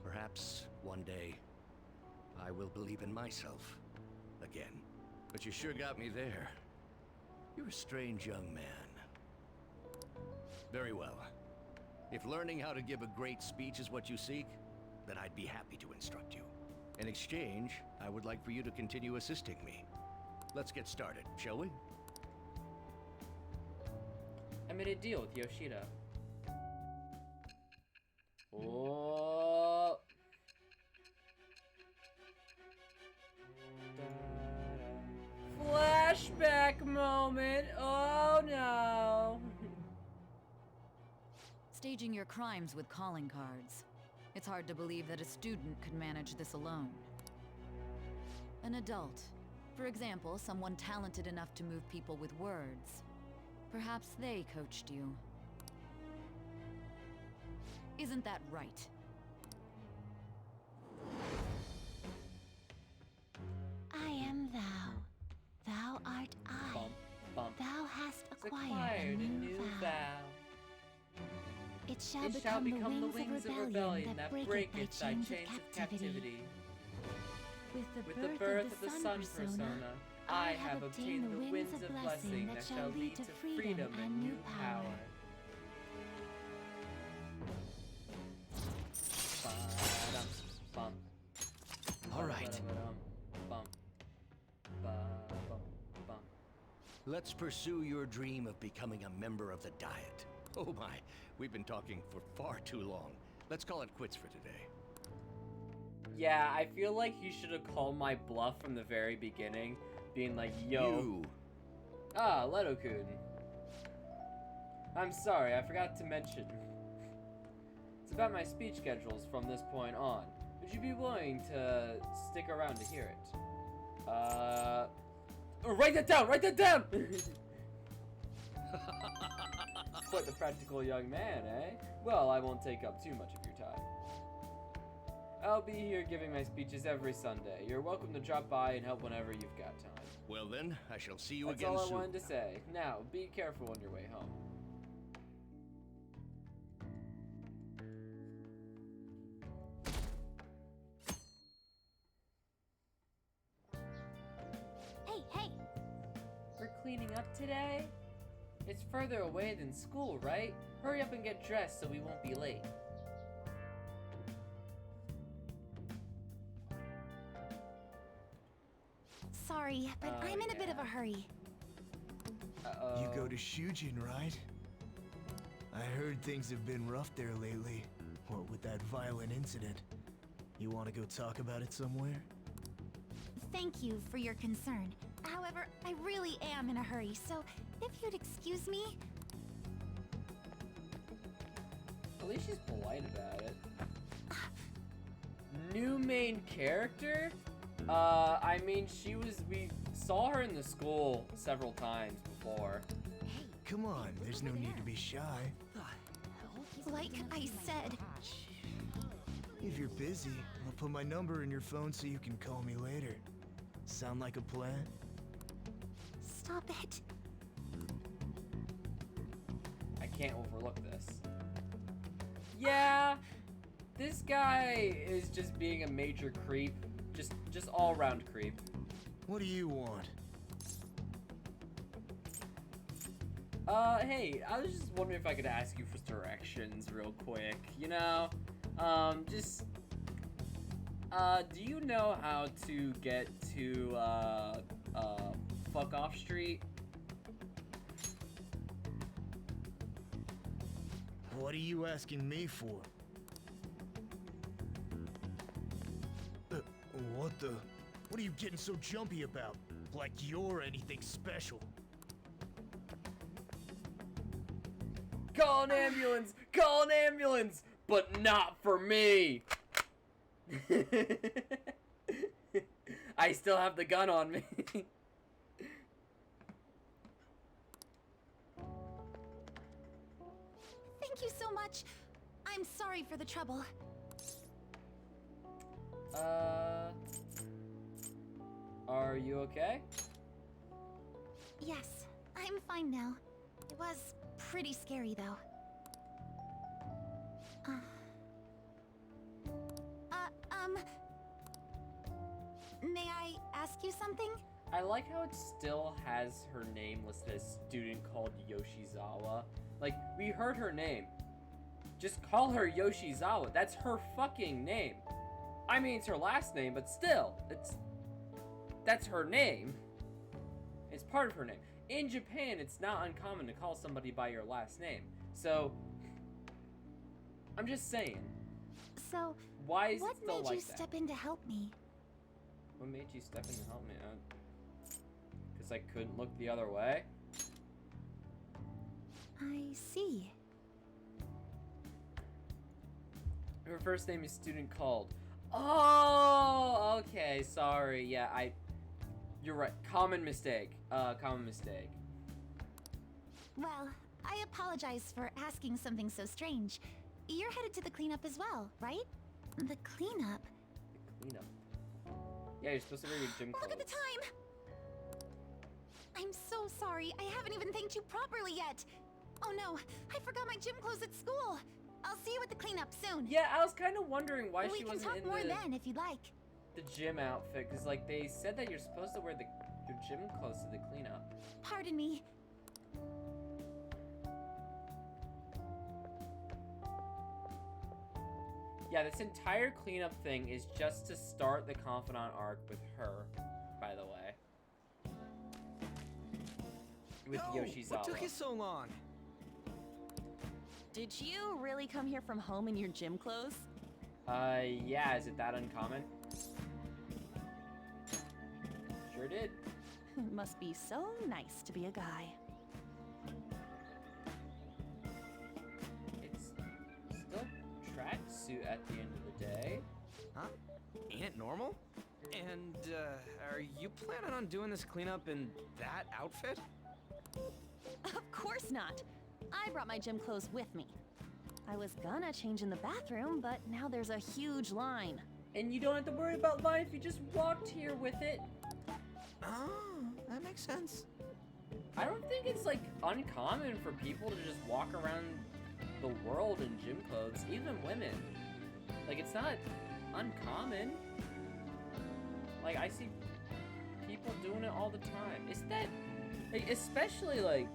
Perhaps one day I will believe in myself again. But you sure got me there. You're a strange young man. Very well. If learning how to give a great speech is what you seek, then I'd be happy to instruct you. In exchange, I would like for you to continue assisting me. Let's get started, shall we? I made a deal with Yoshida. Oh. Flashback moment. Oh no. Staging your crimes with calling cards. It's hard to believe that a student could manage this alone. An adult. For example, someone talented enough to move people with words. Perhaps they coached you. Isn't that right? Thou hast It's acquired a new vow. It shall It shall become the wings of rebellion that breaketh thy chains of captivity. With the birth of the sun persona, I have obtained the winds of blessing that shall lead to freedom and new power. All right. Let's pursue your dream of becoming a member of the Diet. Oh my, we've been talking for far too long. Let's call it quits for today. Yeah, I feel like you should have called my bluff from the very beginning, being like, yo. You. Ah, Leto-kun. I'm sorry, I forgot to mention. It's about my speech schedules from this point on. Would you be willing to stick around to hear it? Write that down! Write that down! Quite the practical young man, eh? Well, I won't take up too much of your time. I'll be here giving my speeches every Sunday. You're welcome to drop by and help whenever you've got time. Well then, I shall see you That's again all soon. I wanted to say. Now, be careful on your way home. Hey! We're cleaning up today? It's further away than school, right? Hurry up and get dressed so we won't be late. Sorry, but I'm in a bit of a hurry. Uh-oh. You go to Shujin, right? I heard things have been rough there lately. What with that violent incident? You want to go talk about it somewhere? Thank you for your concern. However, I really am in a hurry, so if you'd excuse me... At least she's polite about it. New main character? I mean, we saw her in the school several times before. Hey, Come on, there's no need to be shy. like I said, If you're busy, I'll put my number in your phone so you can call me later. Sound like a plan? stop it. I can't overlook this. Yeah, this guy is just being a major creep. Just all-around creep. What do you want? Hey, I was just wondering if I could ask you for directions real quick, you know? Do you know how to get to, Fuck Off Street? What are you asking me for? What the? What are you getting so jumpy about? Like you're anything special. Call an ambulance! Call an ambulance! But not for me! I still have the gun on me. Thank you so much. I'm sorry for the trouble. Are you okay? Yes, I'm fine now. It was pretty scary, though. May I ask you something? I like how it still has her name listed as student called Yoshizawa. Like, we heard her name. Just call her Yoshizawa. That's her fucking name. I mean, it's her last name, but still, that's her name. It's part of her name. In Japan, it's not uncommon to call somebody by your last name. So, I'm just saying. So, Why is what it still made like you that? step in to help me? What made you step in to help me? Because I couldn't look the other way? I see. Her first name is student called. Oh, okay, sorry. Yeah, you're right. Common mistake. Common mistake. Well, I apologize for asking something so strange. You're headed to the cleanup as well, right? The cleanup? The cleanup. Yeah, you're supposed to wear your gym clothes. Look at the time! I'm so sorry. I haven't even thanked you properly yet. Oh no, I forgot my gym clothes at school. I'll see you at the cleanup soon. Yeah, I was kind of wondering why she wasn't in We can talk more then if you'd like. the gym outfit, because like they said that you're supposed to wear your gym clothes to the cleanup. Pardon me. Yeah, this entire cleanup thing is just to start the confidant arc with her, by the way. With Yoshizawa. What took you so long? Did you really come here from home in your gym clothes? Yeah, is it that uncommon? Sure did. It must be so nice to be a guy. It's still tracksuit at the end of the day. Huh? Ain't it normal? And, are you planning on doing this cleanup in that outfit? Of course not. I brought my gym clothes with me. I was gonna change in the bathroom, but now there's a huge line. And you don't have to worry about life, you just walked here with it. Oh, that makes sense. I don't think it's like uncommon for people to just walk around the world in gym clothes, even women. Like, it's not uncommon. Like, I see people doing it all the time. Isn't that, like, especially like,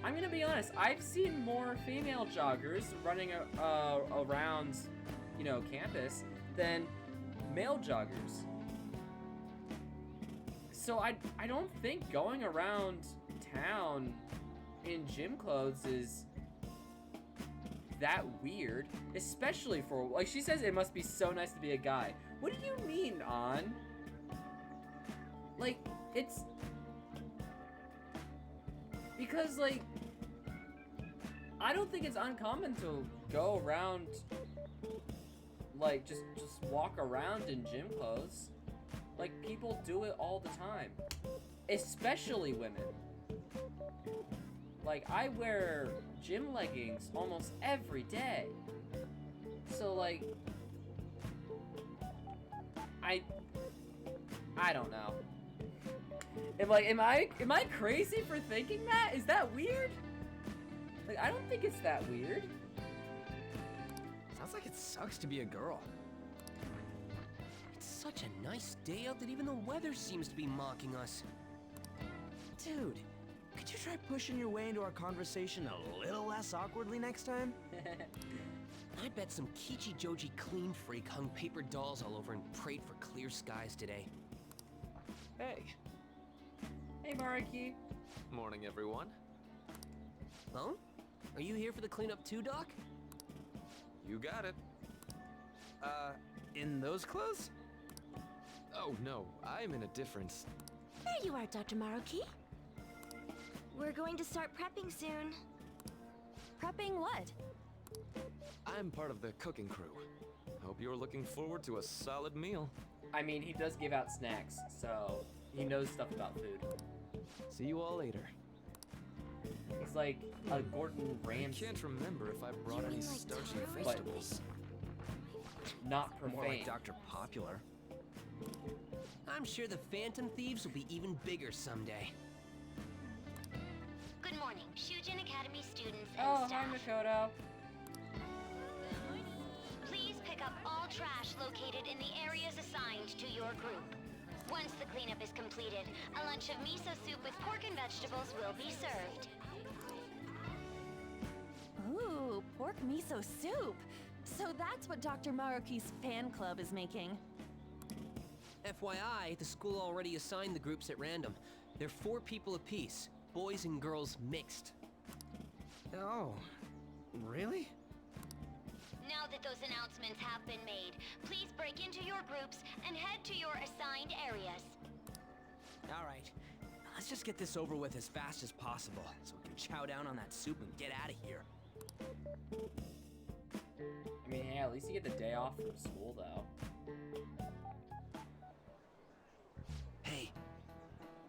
I'm gonna be honest, I've seen more female joggers running around, you know, campus than male joggers. So I don't think going around town in gym clothes is that weird, especially for, like, she says it must be so nice to be a guy. What do you mean, An? Like, it's because, like, I don't think it's uncommon to go around, like, just walk around in gym clothes. Like, people do it all the time, especially women. Like, I wear gym leggings almost every day. So, like, I don't know. Am I crazy for thinking that? Is that weird? Like, I don't think it's that weird. Sounds like it sucks to be a girl. It's such a nice day out that even the weather seems to be mocking us. Dude, could you try pushing your way into our conversation a little less awkwardly next time? I bet some Kichi Joji clean freak hung paper dolls all over and prayed for clear skies today. Hey. Hey, Mariki. Morning, everyone. Huh? Are you here for the cleanup too, Doc? You got it. In those clothes? Oh, no, I'm in a different... There you are, Dr. Maruki. We're going to start prepping soon. Prepping what? I'm part of the cooking crew. Hope you're looking forward to a solid meal. I mean, he does give out snacks, so he knows stuff about food. See you all later. He's like a Gordon Ramsay. I can't remember if I brought any starchy vegetables. Not profane. More like Dr. Popular. I'm sure the Phantom Thieves will be even bigger someday. Good morning, Shujin Academy students and Oh, staff. hi, Makoto. Please pick up all trash located in the areas assigned to your group. Once the cleanup is completed, a lunch of miso soup with pork and vegetables will be served. Ooh, pork miso soup. So that's what Dr. Maruki's fan club is making. FYI, the school already assigned the groups at random. They're 4 people apiece, boys and girls mixed. Oh, really? Now that those announcements have been made, please break into your groups and head to your assigned areas. All right, let's just get this over with as fast as possible, so we can chow down on that soup and get out of here. I mean, hey, at least you get the day off from school, though. Hey,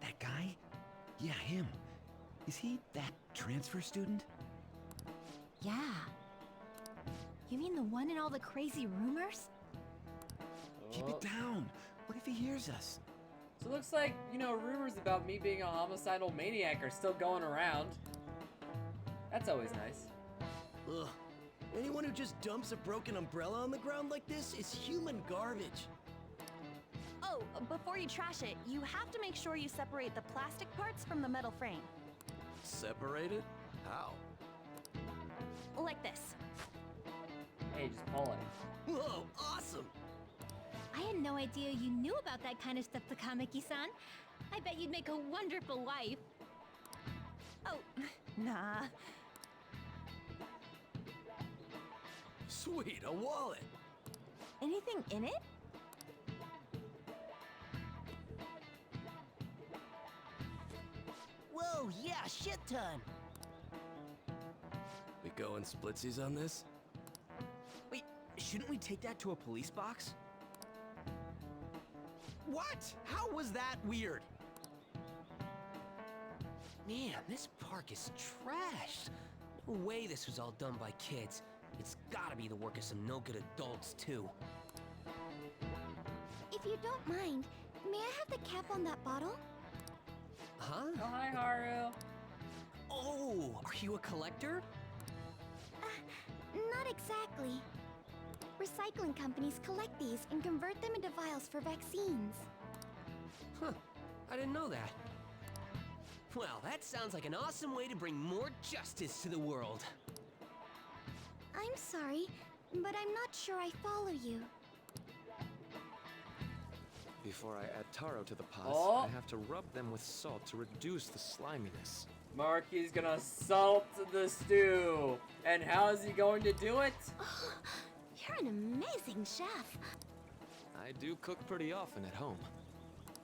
that guy? Yeah, him. Is he that transfer student? Yeah. You mean the one in all the crazy rumors? Keep it down. What if he hears us? So it looks like, you know, rumors about me being a homicidal maniac are still going around. That's always nice. Ugh. Anyone who just dumps a broken umbrella on the ground like this is human garbage. Oh, before you trash it, you have to make sure you separate the plastic parts from the metal frame. Separated? How? Like this. Hey, just pull it. Whoa, awesome! I had no idea you knew about that kind of stuff, Takamaki-san. I bet you'd make a wonderful wife. Oh, nah. Sweet, a wallet! Anything in it? Whoa, yeah, shit ton! We going splitsies on this? Wait, shouldn't we take that to a police box? What? How was that weird? Man, this park is trashed. No way this was all done by kids. It's gotta be the work of some no-good adults, too. If you don't mind, may I have the cap on that bottle? Huh? Oh, hi, Haru. Oh, are you a collector? Not exactly. Recycling companies collect these and convert them into vials for vaccines. Huh, I didn't know that. Well, that sounds like an awesome way to bring more justice to the world. I'm sorry, but I'm not sure I follow you. Before I add taro to the pus, Oh. I have to rub them with salt to reduce the sliminess. Marky's gonna salt the stew. And how is he going to do it? Oh, you're an amazing chef. I do cook pretty often at home.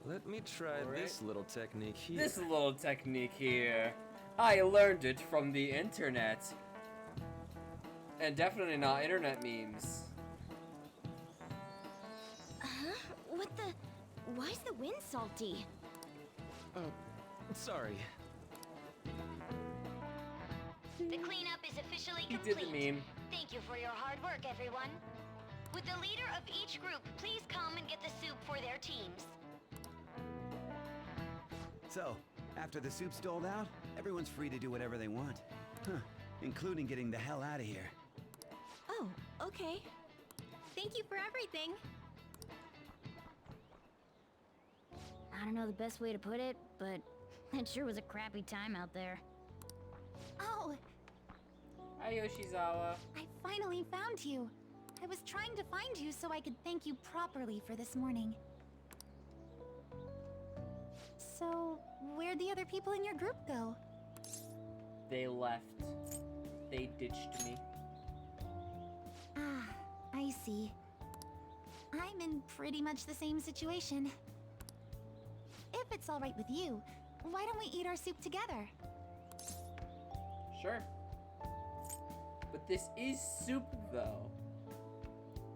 Let me try this little technique here. This little technique here. I learned it from the internet. And definitely not internet memes. Huh? What the... Why's the wind salty? Sorry. The cleanup is officially He complete. did the meme. Thank you for your hard work, everyone. Would the leader of each group please come and get the soup for their teams? So, after the soup's doled out, everyone's free to do whatever they want. Huh, including getting the hell out of here. Oh, okay. Thank you for everything. I don't know the best way to put it, but it sure was a crappy time out there. Oh, Hi, Yoshizawa. I finally found you. I was trying to find you so I could thank you properly for this morning. So, where'd the other people in your group go? They left. They ditched me. Ah, I see. I'm in pretty much the same situation. If it's all right with you, why don't we eat our soup together? Sure. But this is soup, though.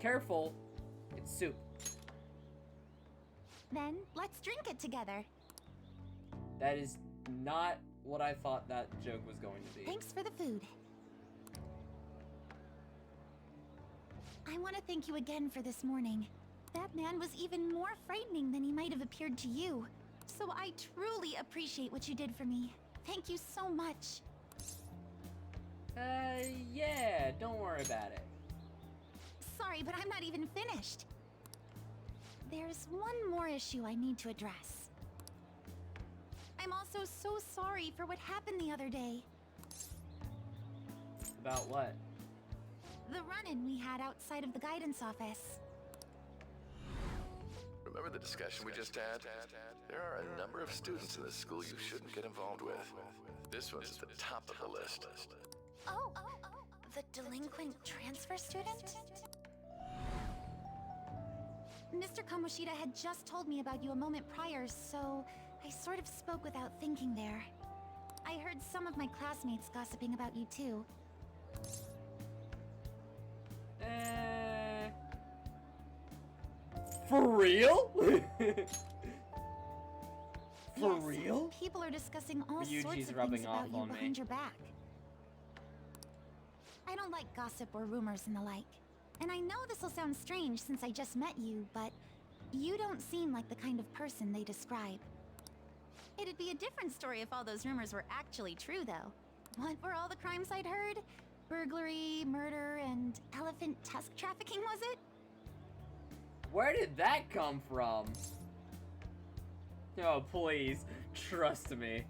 Careful, it's soup. Then, let's drink it together. That is not what I thought that joke was going to be. Thanks for the food. I want to thank you again for this morning. That man was even more frightening than he might have appeared to you. So I truly appreciate what you did for me. Thank you so much. Yeah, don't worry about it. Sorry, but I'm not even finished. There's one more issue I need to address. I'm also so sorry for what happened the other day. About what? The run-in we had outside of the guidance office. Remember the discussion we just had? There are a number of students in this school you shouldn't get involved with. This one's at the top of the list. Oh, the delinquent transfer student? Mr. Kamoshida had just told me about you a moment prior, so I sort of spoke without thinking there. I heard some of my classmates gossiping about you too. For real? For Yes, real? People are discussing all Ryuji's sorts of rubbing things off about you on me. behind your back. I don't like gossip or rumors and the like. And I know this'll sound strange since I just met you, but You don't seem like the kind of person they describe. It'd be a different story if all those rumors were actually true, though. What were all the crimes I'd heard? Burglary, murder, and elephant tusk trafficking, was it? Where did that come from? Oh, please, trust me.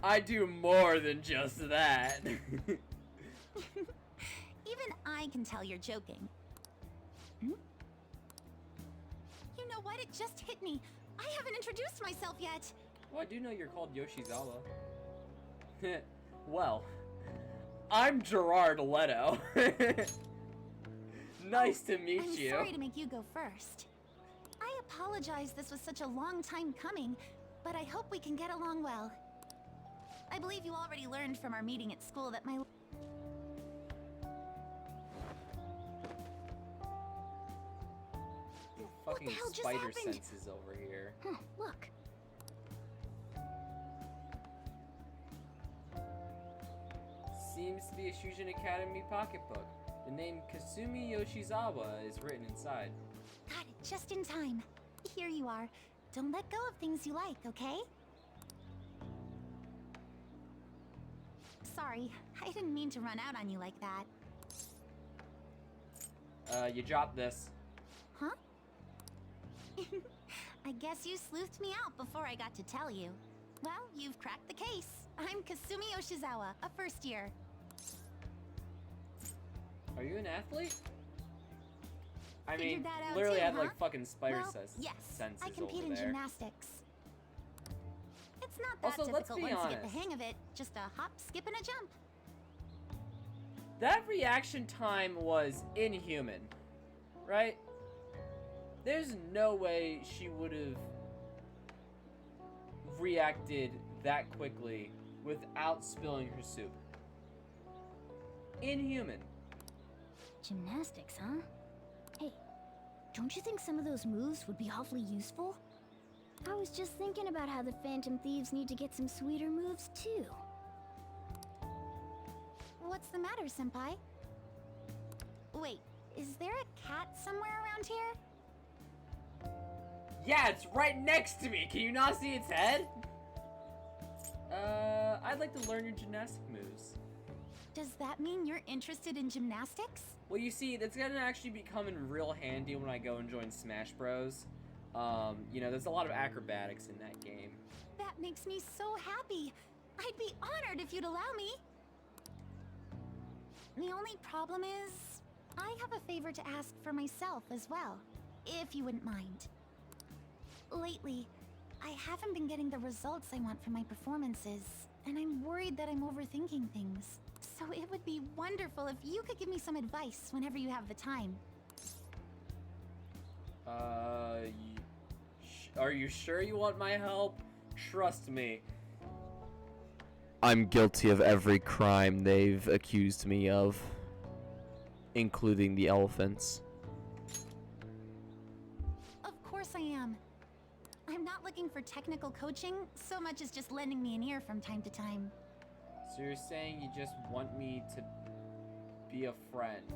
I do more than just that. Even I can tell you're joking. Hmm? You know what? It just hit me. I haven't introduced myself yet. Well, I do know you're called Yoshizawa. Well, I'm Gerard Leto. Nice to meet you. I'm sorry to make you go first. I apologize this was such a long time coming, but I hope we can get along well. I believe you already learned from our meeting at school that my... Fucking hell just spider happened? senses over here. Huh, look. Seems to be a Shujin Academy pocketbook. The name Kasumi Yoshizawa is written inside. Got it just in time. Here you are. Don't let go of things you like, okay? Sorry, I didn't mean to run out on you like that. You dropped this. Huh? I guess you sleuthed me out before I got to tell you. Well, you've cracked the case. I'm Kasumi Yoshizawa, a first year. Are you an athlete? I Figured mean, that out literally too, had huh? like fucking spider Well, yes, senses I compete over in there. gymnastics. It's not that Also, let's difficult be once you get the honest. hang of it. Just a hop, skip, and a jump. That reaction time was inhuman, right? There's no way she would have reacted that quickly without spilling her soup. Inhuman. Gymnastics, huh? Hey, don't you think some of those moves would be awfully useful? I was just thinking about how the Phantom Thieves need to get some sweeter moves, too. What's the matter, Senpai? Wait, is there a cat somewhere around here? Yeah, it's right next to me. Can you not see its head? I'd like to learn your gymnastic moves. Does that mean you're interested in gymnastics? Well, you see, that's gonna actually be coming real handy when I go and join Smash Bros. You know, there's a lot of acrobatics in that game. That makes me so happy. I'd be honored if you'd allow me. The only problem is, I have a favor to ask for myself as well, if you wouldn't mind. Lately, I haven't been getting the results I want from my performances, and I'm worried that I'm overthinking things. So it would be wonderful if you could give me some advice whenever you have the time. Are you sure you want my help? Trust me. I'm guilty of every crime they've accused me of, including the elephants. Of course I am. I'm not looking for technical coaching so much as just lending me an ear from time to time. So you're saying you just want me to be a friend?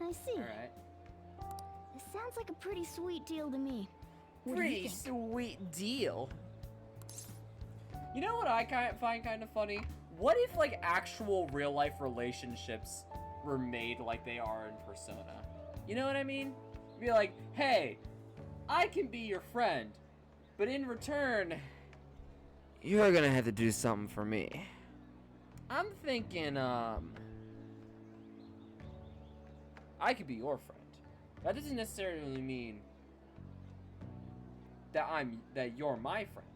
I see. Alright. This sounds like a pretty sweet deal to me. What do you Pretty think? sweet deal. You know what I find kind of funny? What if like actual real life relationships were made like they are in Persona? You know what I mean? Be like, hey, I can be your friend, but in return, you're gonna have to do something for me. I'm thinking, I could be your friend. That doesn't necessarily mean that you're my friend.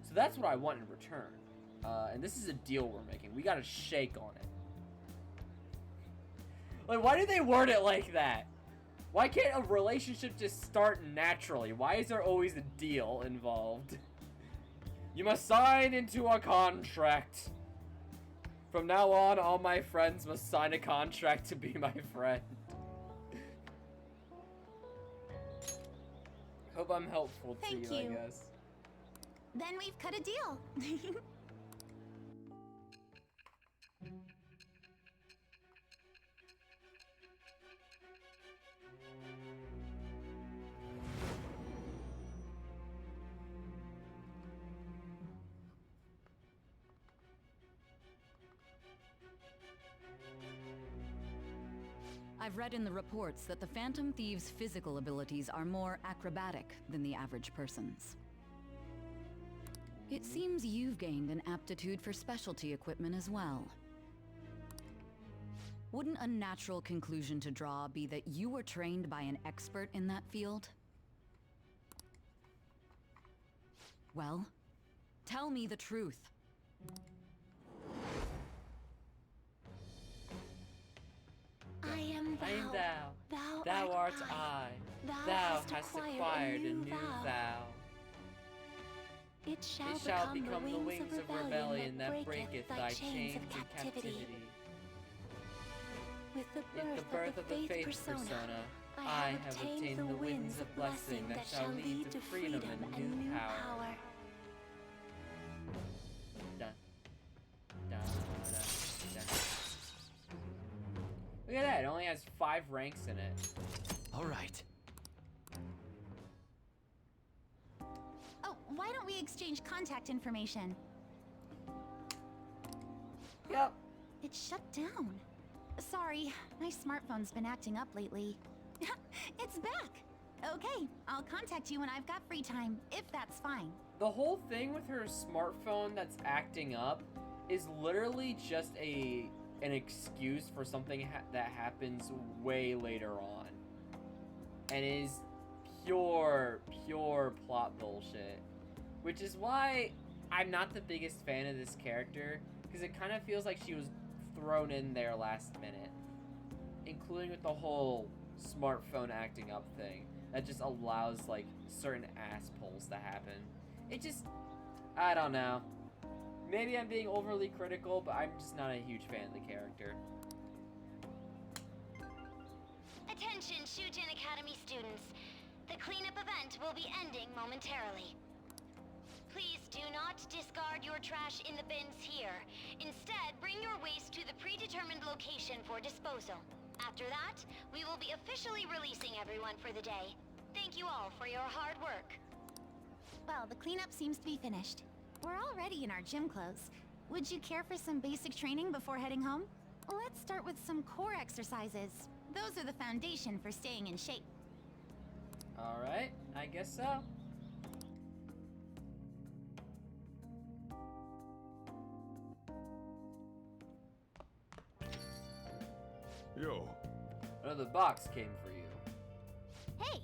So that's what I want in return. And this is a deal we're making. We gotta shake on it. Like, why do they word it like that? Why can't a relationship just start naturally? Why is there always a deal involved? You must sign into a contract. From now on, all my friends must sign a contract to be my friend. Hope I'm helpful to Thank you, I you. guess. Then we've cut a deal. I've read in the reports that the Phantom Thieves' physical abilities are more acrobatic than the average person's. It seems you've gained an aptitude for specialty equipment as well. Wouldn't a natural conclusion to draw be that you were trained by an expert in that field? Well, tell me the truth. I am thou. I am thou. Thou Art art I. Thou Thou hast hast acquired acquired a a new new vow. vow. It shall, It shall become the wings of rebellion that breaketh thy chains of of captivity. With With the birth of the faith persona, I have obtained the winds of blessing that shall lead to freedom and new power. Dun, dun, dun, dun. Look at that, it only has 5 ranks in it. Alright. Oh, why don't we exchange contact information? Yep. It shut down. Sorry, my smartphone's been acting up lately. It's back! Okay, I'll contact you when I've got free time, if that's fine. The whole thing with her smartphone that's acting up is literally just an excuse for something that happens way later on. And is pure plot bullshit. Which is why I'm not the biggest fan of this character, because it kind of feels like she was thrown in there last minute. Including with the whole smartphone acting up thing. That just allows, like, certain ass pulls to happen. It just, I don't know. Maybe I'm being overly critical, but I'm just not a huge fan of the character. Attention, Shujin Academy students. The cleanup event will be ending momentarily. Please do not discard your trash in the bins here. Instead, bring your waste to the predetermined location for disposal. After that, we will be officially releasing everyone for the day. Thank you all for your hard work. Well, the cleanup seems to be finished. We're already in our gym clothes. Would you care for some basic training before heading home? Let's start with some core exercises. Those are the foundation for staying in shape. Alright, I guess so. Yo. Another box came for you. Hey!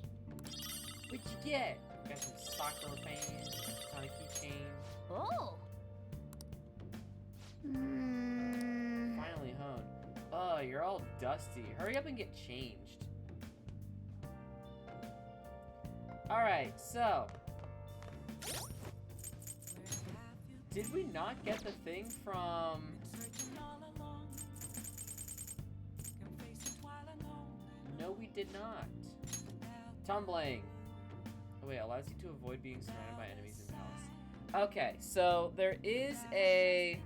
What'd you get? Got some soccer fans on a keychain. Oh! Finally honed. Oh, you're all dusty. Hurry up and get changed. Alright, so. Did we not get the thing from... No, we did not. Tumbling. Oh, wait, allows you to avoid being surrounded by enemies in palace. Okay, so there is a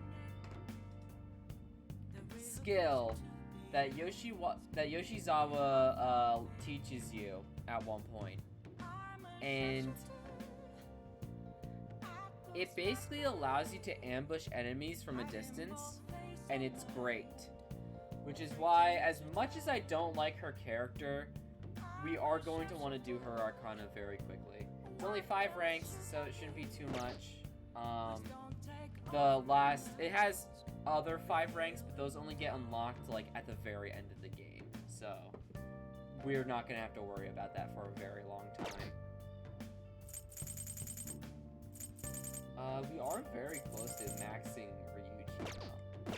skill that Yoshizawa teaches you at one point, and it basically allows you to ambush enemies from a distance, and it's great. Which is why, as much as I don't like her character, we are going to want to do her Arcana very quickly. It's only 5 ranks, so it shouldn't be too much. It has other 5 ranks, but those only get unlocked, like, at the very end of the game. So, we're not going to have to worry about that for a very long time. We are very close to maxing Ryuji now.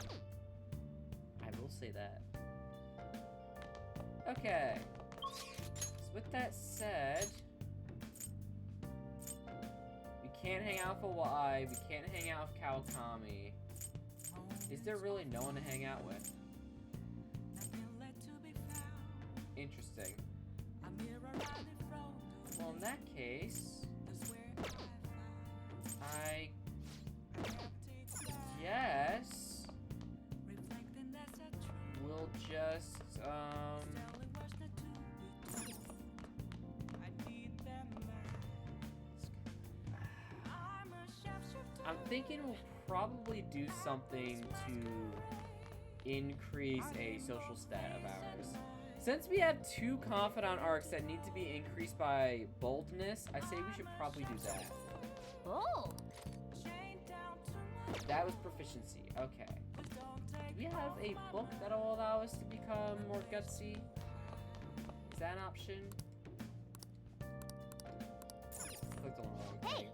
I will say that. Okay. So with that said, we can't hang out with Y, we can't hang out with Kawakami. Is there really no one to hang out with? Interesting. Well, in that case, I guess we'll just, I'm thinking we'll probably do something to increase a social stat of ours. Since we have 2 confidant arcs that need to be increased by boldness, I say we should probably do that. Oh! That was proficiency. Okay. Do we have a book that'll allow us to become more gutsy? Is that an option? Clicked on the wrong thing.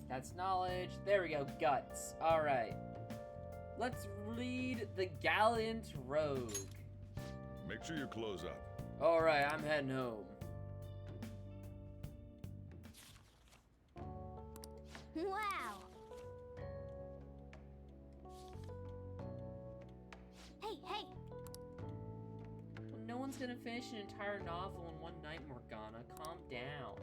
That's knowledge. There we go. Guts. Alright. Let's lead the gallant rogue. Make sure your clothes up. Alright, I'm heading home. Wow! Hey, hey! No one's gonna finish an entire novel in one night, Morgana. Calm down.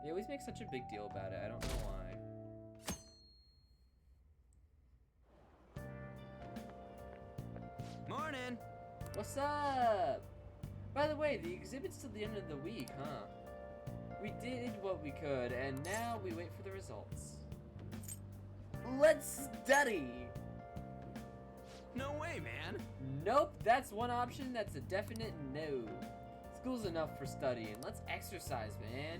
They always make such a big deal about it. I don't know why. Morning! What's up? By the way, the exhibit's till the end of the week, huh? We did what we could, and now we wait for the results. Let's study! No way, man! Nope, that's one option that's a definite no. School's enough for studying. Let's exercise, man.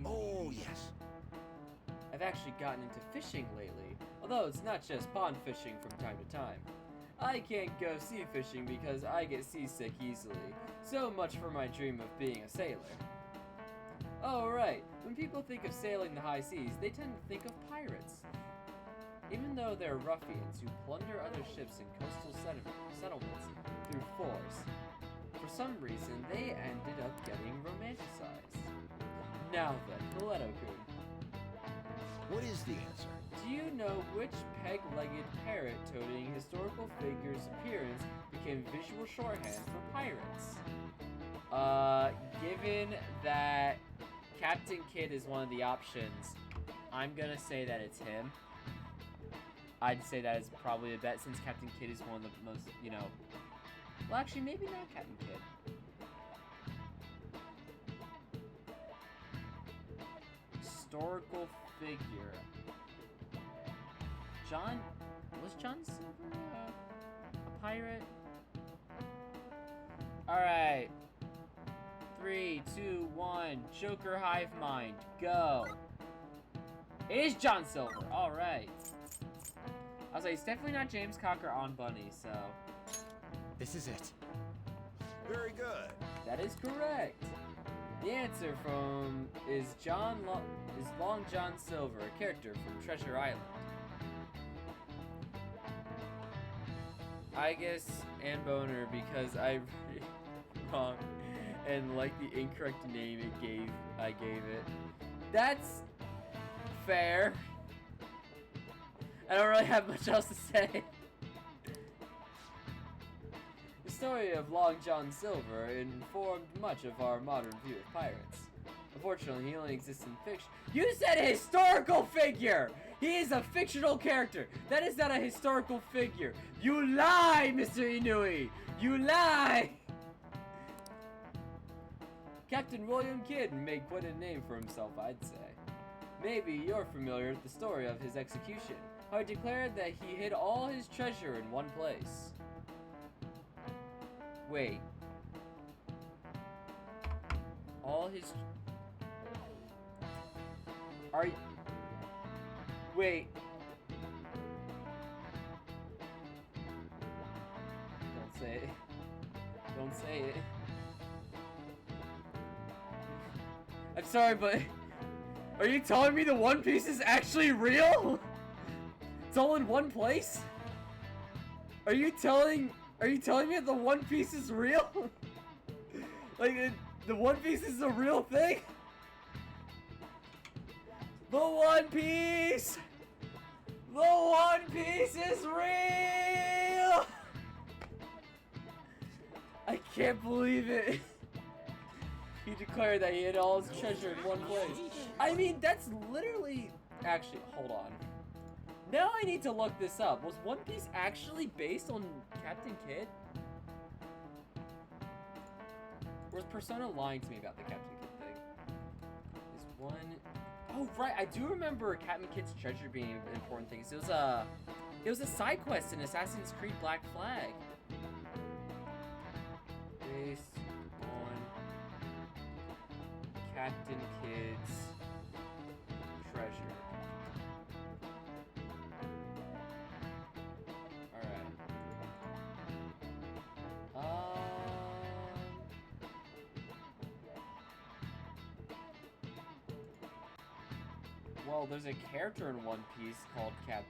Oh, yes. I've actually gotten into fishing lately, although it's not just pond fishing from time to time. I can't go sea fishing because I get seasick easily, so much for my dream of being a sailor. Oh right, when people think of sailing the high seas, they tend to think of pirates. Even though they're ruffians who plunder other ships in coastal settlements through force, for some reason they ended up getting romanticized. Now then, Mileto-kun. What is the answer? Do you know which peg-legged parrot toting historical figure's appearance became visual shorthand for pirates? Given that Captain Kidd is one of the options, I'm gonna say that it's him. I'd say that is probably a bet since Captain Kidd is one of the most, you know... Well, actually, maybe not Captain Kidd. Historical figure. Was John Silver a pirate? Alright. 3, 2, 1, Joker Hive Mind, go! It is John Silver, alright. I was like, it's definitely not James Cocker on Bunny, so... This is it. Very good. That is correct. The answer is Long John Silver, a character from Treasure Island. I guess Ann Boner because I read it wrong and like the incorrect name I gave it. That's fair. I don't really have much else to say. The story of Long John Silver informed much of our modern view of pirates. Unfortunately, he only exists in fiction. You said a historical figure! He is a fictional character. That is not a historical figure. You lie, Mr. Inui! You lie! Captain William Kidd made quite a name for himself, I'd say. Maybe you're familiar with the story of his execution. How he declared that he hid all his treasure in one place. Wait. All his... Are you... Wait. Don't say it. Don't say it. I'm sorry, but... Are you telling me the One Piece is actually real? It's all in one place? Are you telling me that the One Piece is real? Like, the One Piece is a real thing? The One Piece! The One Piece is real! I can't believe it. He declared that he had all his treasure in one place. I mean, that's literally... Actually, hold on. Now I need to look this up. Was One Piece actually based on Captain Kidd? Or was Persona lying to me about the Captain Kidd thing? Is one... Oh, right, I do remember Captain Kidd's treasure being an important thing. So it was a side quest in Assassin's Creed Black Flag. Based on Captain Kidd's treasure. Alright. Well, there's a character in One Piece called Kid,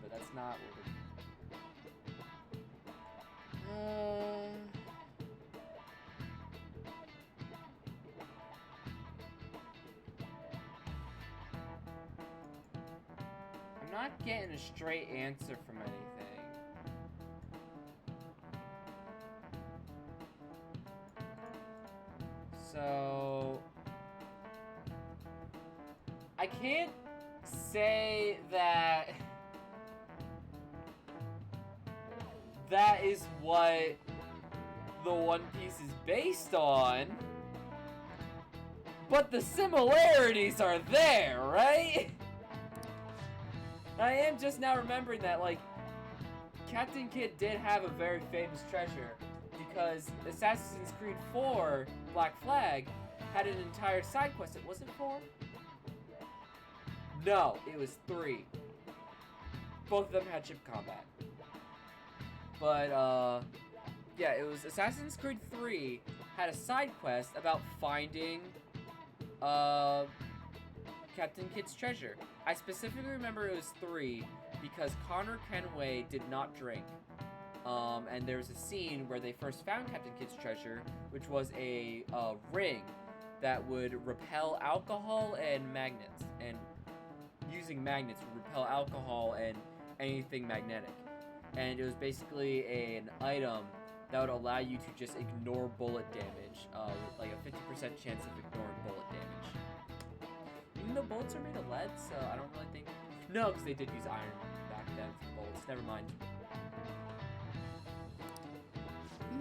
but that's not what I'm not getting a straight answer from anything. So I can't say that that is what the One Piece is based on, but the similarities are there, right? I am just now remembering that, like, Captain Kidd did have a very famous treasure because Assassin's Creed 4 Black Flag had an entire side quest. Was it 4? No, it was 3. Both of them had ship combat. But, yeah, it was Assassin's Creed 3 had a side quest about finding, Captain Kidd's treasure. I specifically remember it was 3 because Connor Kenway did not drink. And there was a scene where they first found Captain Kidd's treasure, which was a ring that would repel alcohol and magnets. And using magnets would repel alcohol and anything magnetic. And it was basically an item that would allow you to just ignore bullet damage, with like a 50% chance of ignoring bullet damage. Even though bullets are made of lead, so I don't really think... No, because they did use iron back then for bullets. Never mind.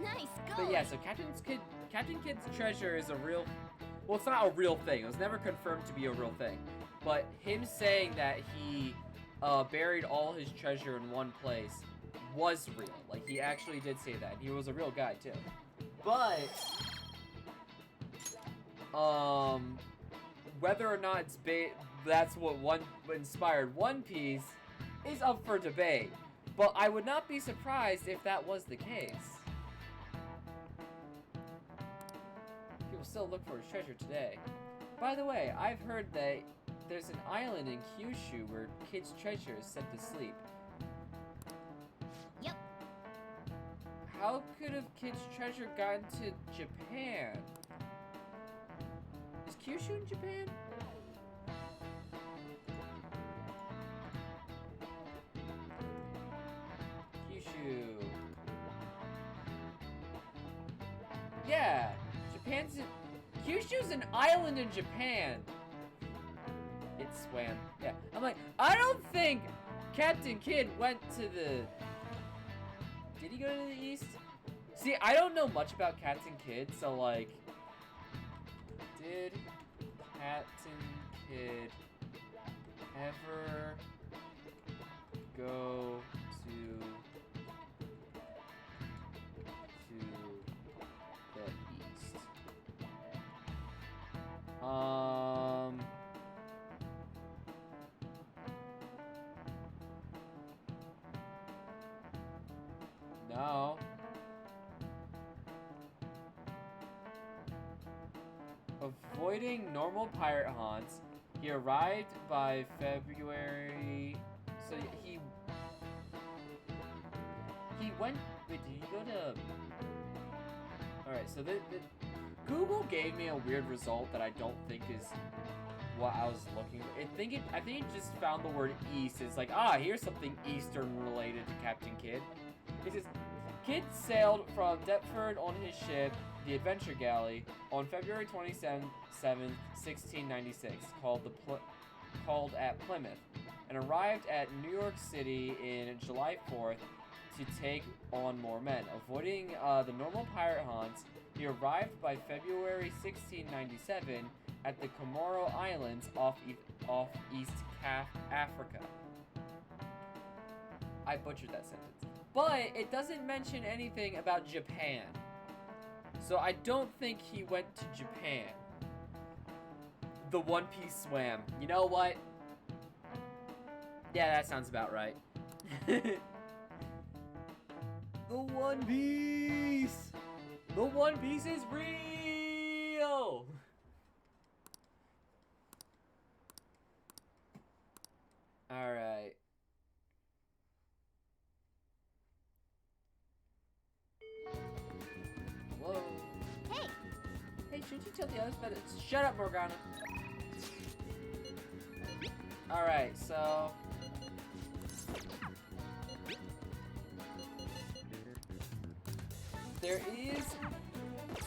Nice go. But yeah, so Captain Kidd's treasure is a real... Well, it's not a real thing. It was never confirmed to be a real thing. But him saying that he buried all his treasure in one place was real. Like, he actually did say that. He was a real guy, too. But... whether or not that's what inspired One Piece is up for debate. But I would not be surprised if that was the case. People still look for his treasure today. By the way, I've heard that there's an island in Kyushu where Kidd's treasure is set to sleep. Yep. How could have Kidd's treasure gotten to Japan? Is Kyushu in Japan? Kyushu. Yeah, Japan's in... Kyushu's an island in Japan. It swam. Yeah. I'm like, I don't think Captain Kidd went to the... Did he go to the east? See, I don't know much about Captain Kidd, so like... Did Captain Kidd ever go to the east? No. Avoiding normal pirate haunts, he arrived by February. So he went. Wait, did he go to? All right. So the Google gave me a weird result that I don't think is what I was looking for. I think it just found the word east. It's like, here's something Eastern related to Captain Kidd. It says, Kidd sailed from Deptford on his ship, the Adventure Galley, on February 27, 1696, called at Plymouth, and arrived at New York City in July 4th to take on more men. Avoiding the normal pirate haunts, he He arrived by February 1697 at the Comoro Islands off East Africa. I butchered that sentence. But it doesn't mention anything about Japan. So I don't think he went to Japan. The One Piece swam. You know what? Yeah, that sounds about right. The One Piece! The One Piece is real! Alright. Whoa. Hey! Hey, shouldn't you tell the others about it? Shut up, Morgana. Alright, so... there is...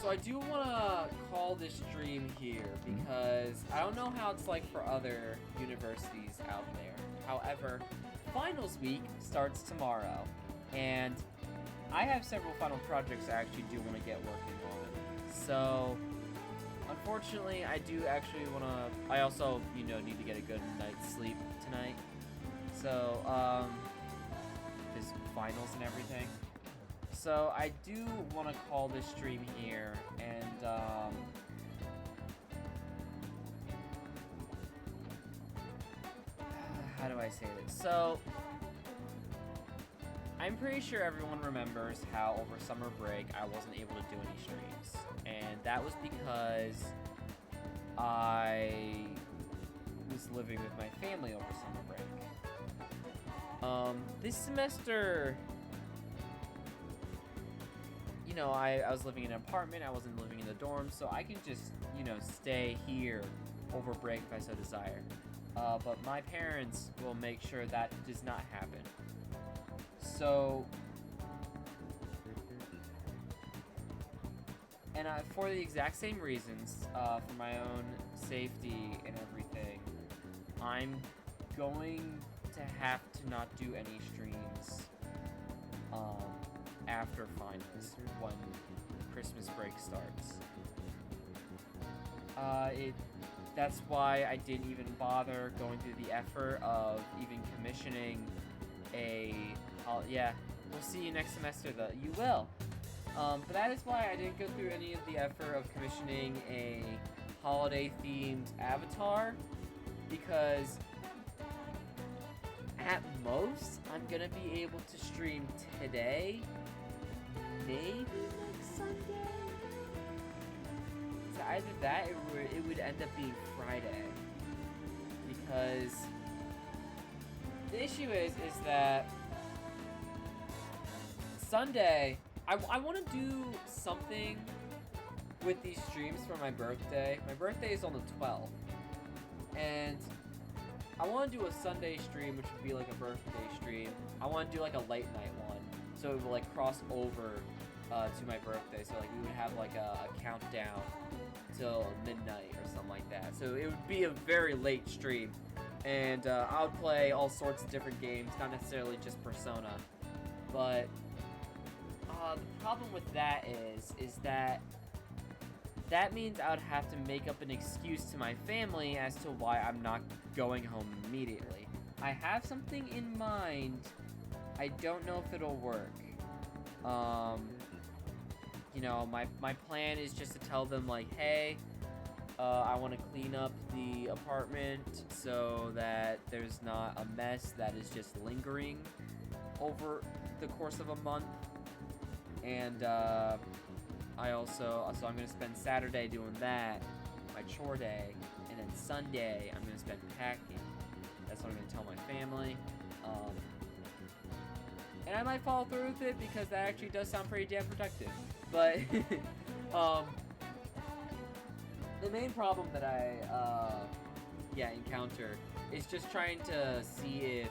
so I do want to call this stream here because I don't know how it's like for other universities out there. However, finals week starts tomorrow, and I have several final projects I actually do want to get working on. So, unfortunately, I do actually want to... I also, you know, need to get a good night's sleep tonight. So, there's finals and everything. So I do want to call this stream here, and how do I say this? So I'm pretty sure everyone remembers how over summer break I wasn't able to do any streams, and that was because I was living with my family over summer break. This semester, you know, I was living in an apartment, I wasn't living in the dorm, so I can just, you know, stay here over break if I so desire. But my parents will make sure that does not happen. So, and for the exact same reasons, for my own safety and everything, I'm going to have to not do any streams, after finals, when Christmas break starts. That's why I didn't even bother going through the effort of even commissioning a... yeah, we'll see you next semester, though. You will! But that is why I didn't go through any of the effort of commissioning a holiday-themed avatar, because at most, I'm gonna be able to stream today, maybe next Sunday? So either that, or it would end up being Friday. Because the issue is that Sunday, I want to do something with these streams for my birthday. My birthday is on the 12th. And I want to do a Sunday stream, which would be like a birthday stream. I want to do like a late night one, so it would like cross over to my birthday. So like we would have like a countdown till midnight or something like that. So it would be a very late stream, and I would play all sorts of different games, not necessarily just Persona. But the problem with that is that means I would have to make up an excuse to my family as to why I'm not going home immediately. I have something in mind. I don't know if it'll work. You know, my plan is just to tell them, like, hey, I want to clean up the apartment so that there's not a mess that is just lingering over the course of a month. And, so I'm going to spend Saturday doing that, my chore day, and then Sunday I'm going to spend packing. That's what I'm going to tell my family. And I might follow through with it because that actually does sound pretty damn productive. But, the main problem that I, encounter is just trying to see if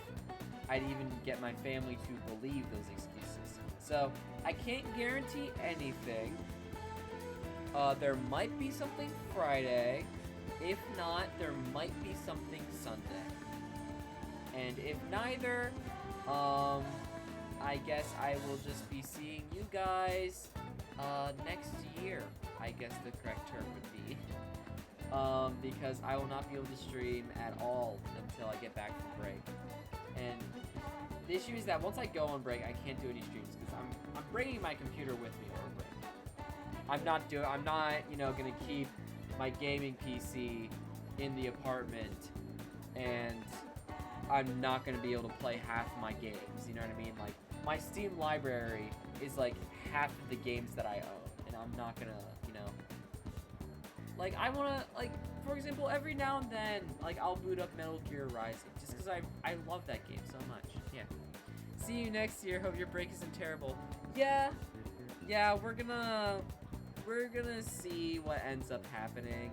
I'd even get my family to believe those excuses. So, I can't guarantee anything. There might be something Friday. If not, there might be something Sunday. And if neither, I guess I will just be seeing you guys next year, I guess the correct term would be. Because I will not be able to stream at all until I get back from break. And the issue is that once I go on break, I can't do any streams because I'm bringing my computer with me on break. I'm not, you know, gonna keep my gaming PC in the apartment, and I'm not gonna be able to play half of my games. You know what I mean? Like, my Steam library is like half of the games that I own, and I'm not gonna, you know, like, I wanna, like, for example, every now and then, like, I'll boot up Metal Gear Rising, just because I love that game so much. Yeah. See you next year. Hope your break isn't terrible. Yeah, we're gonna see what ends up happening.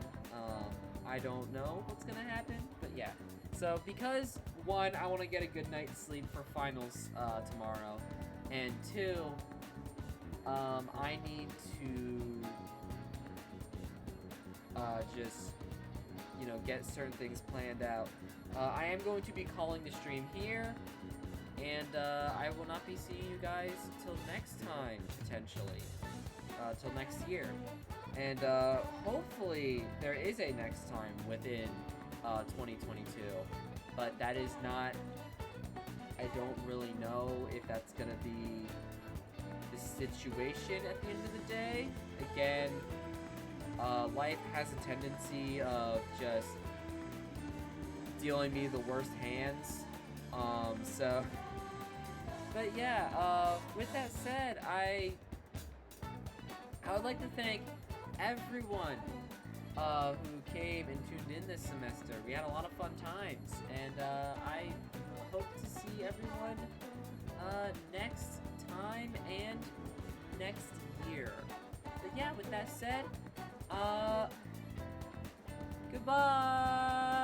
I don't know what's gonna happen, but yeah. So, because, one, I want to get a good night's sleep for finals tomorrow, and two, I need to just, you know, get certain things planned out. I am going to be calling the stream here, and I will not be seeing you guys till next time, potentially. Till next year. And hopefully there is a next time within 2022. But that is not, I don't really know if that's gonna be the situation at the end of the day. Again, life has a tendency of just dealing me the worst hands. But yeah, with that said, I would like to thank everyone who came and tuned in this semester. We had a lot of fun times, and I hope to see everyone next time and next year. But yeah, with that said, goodbye!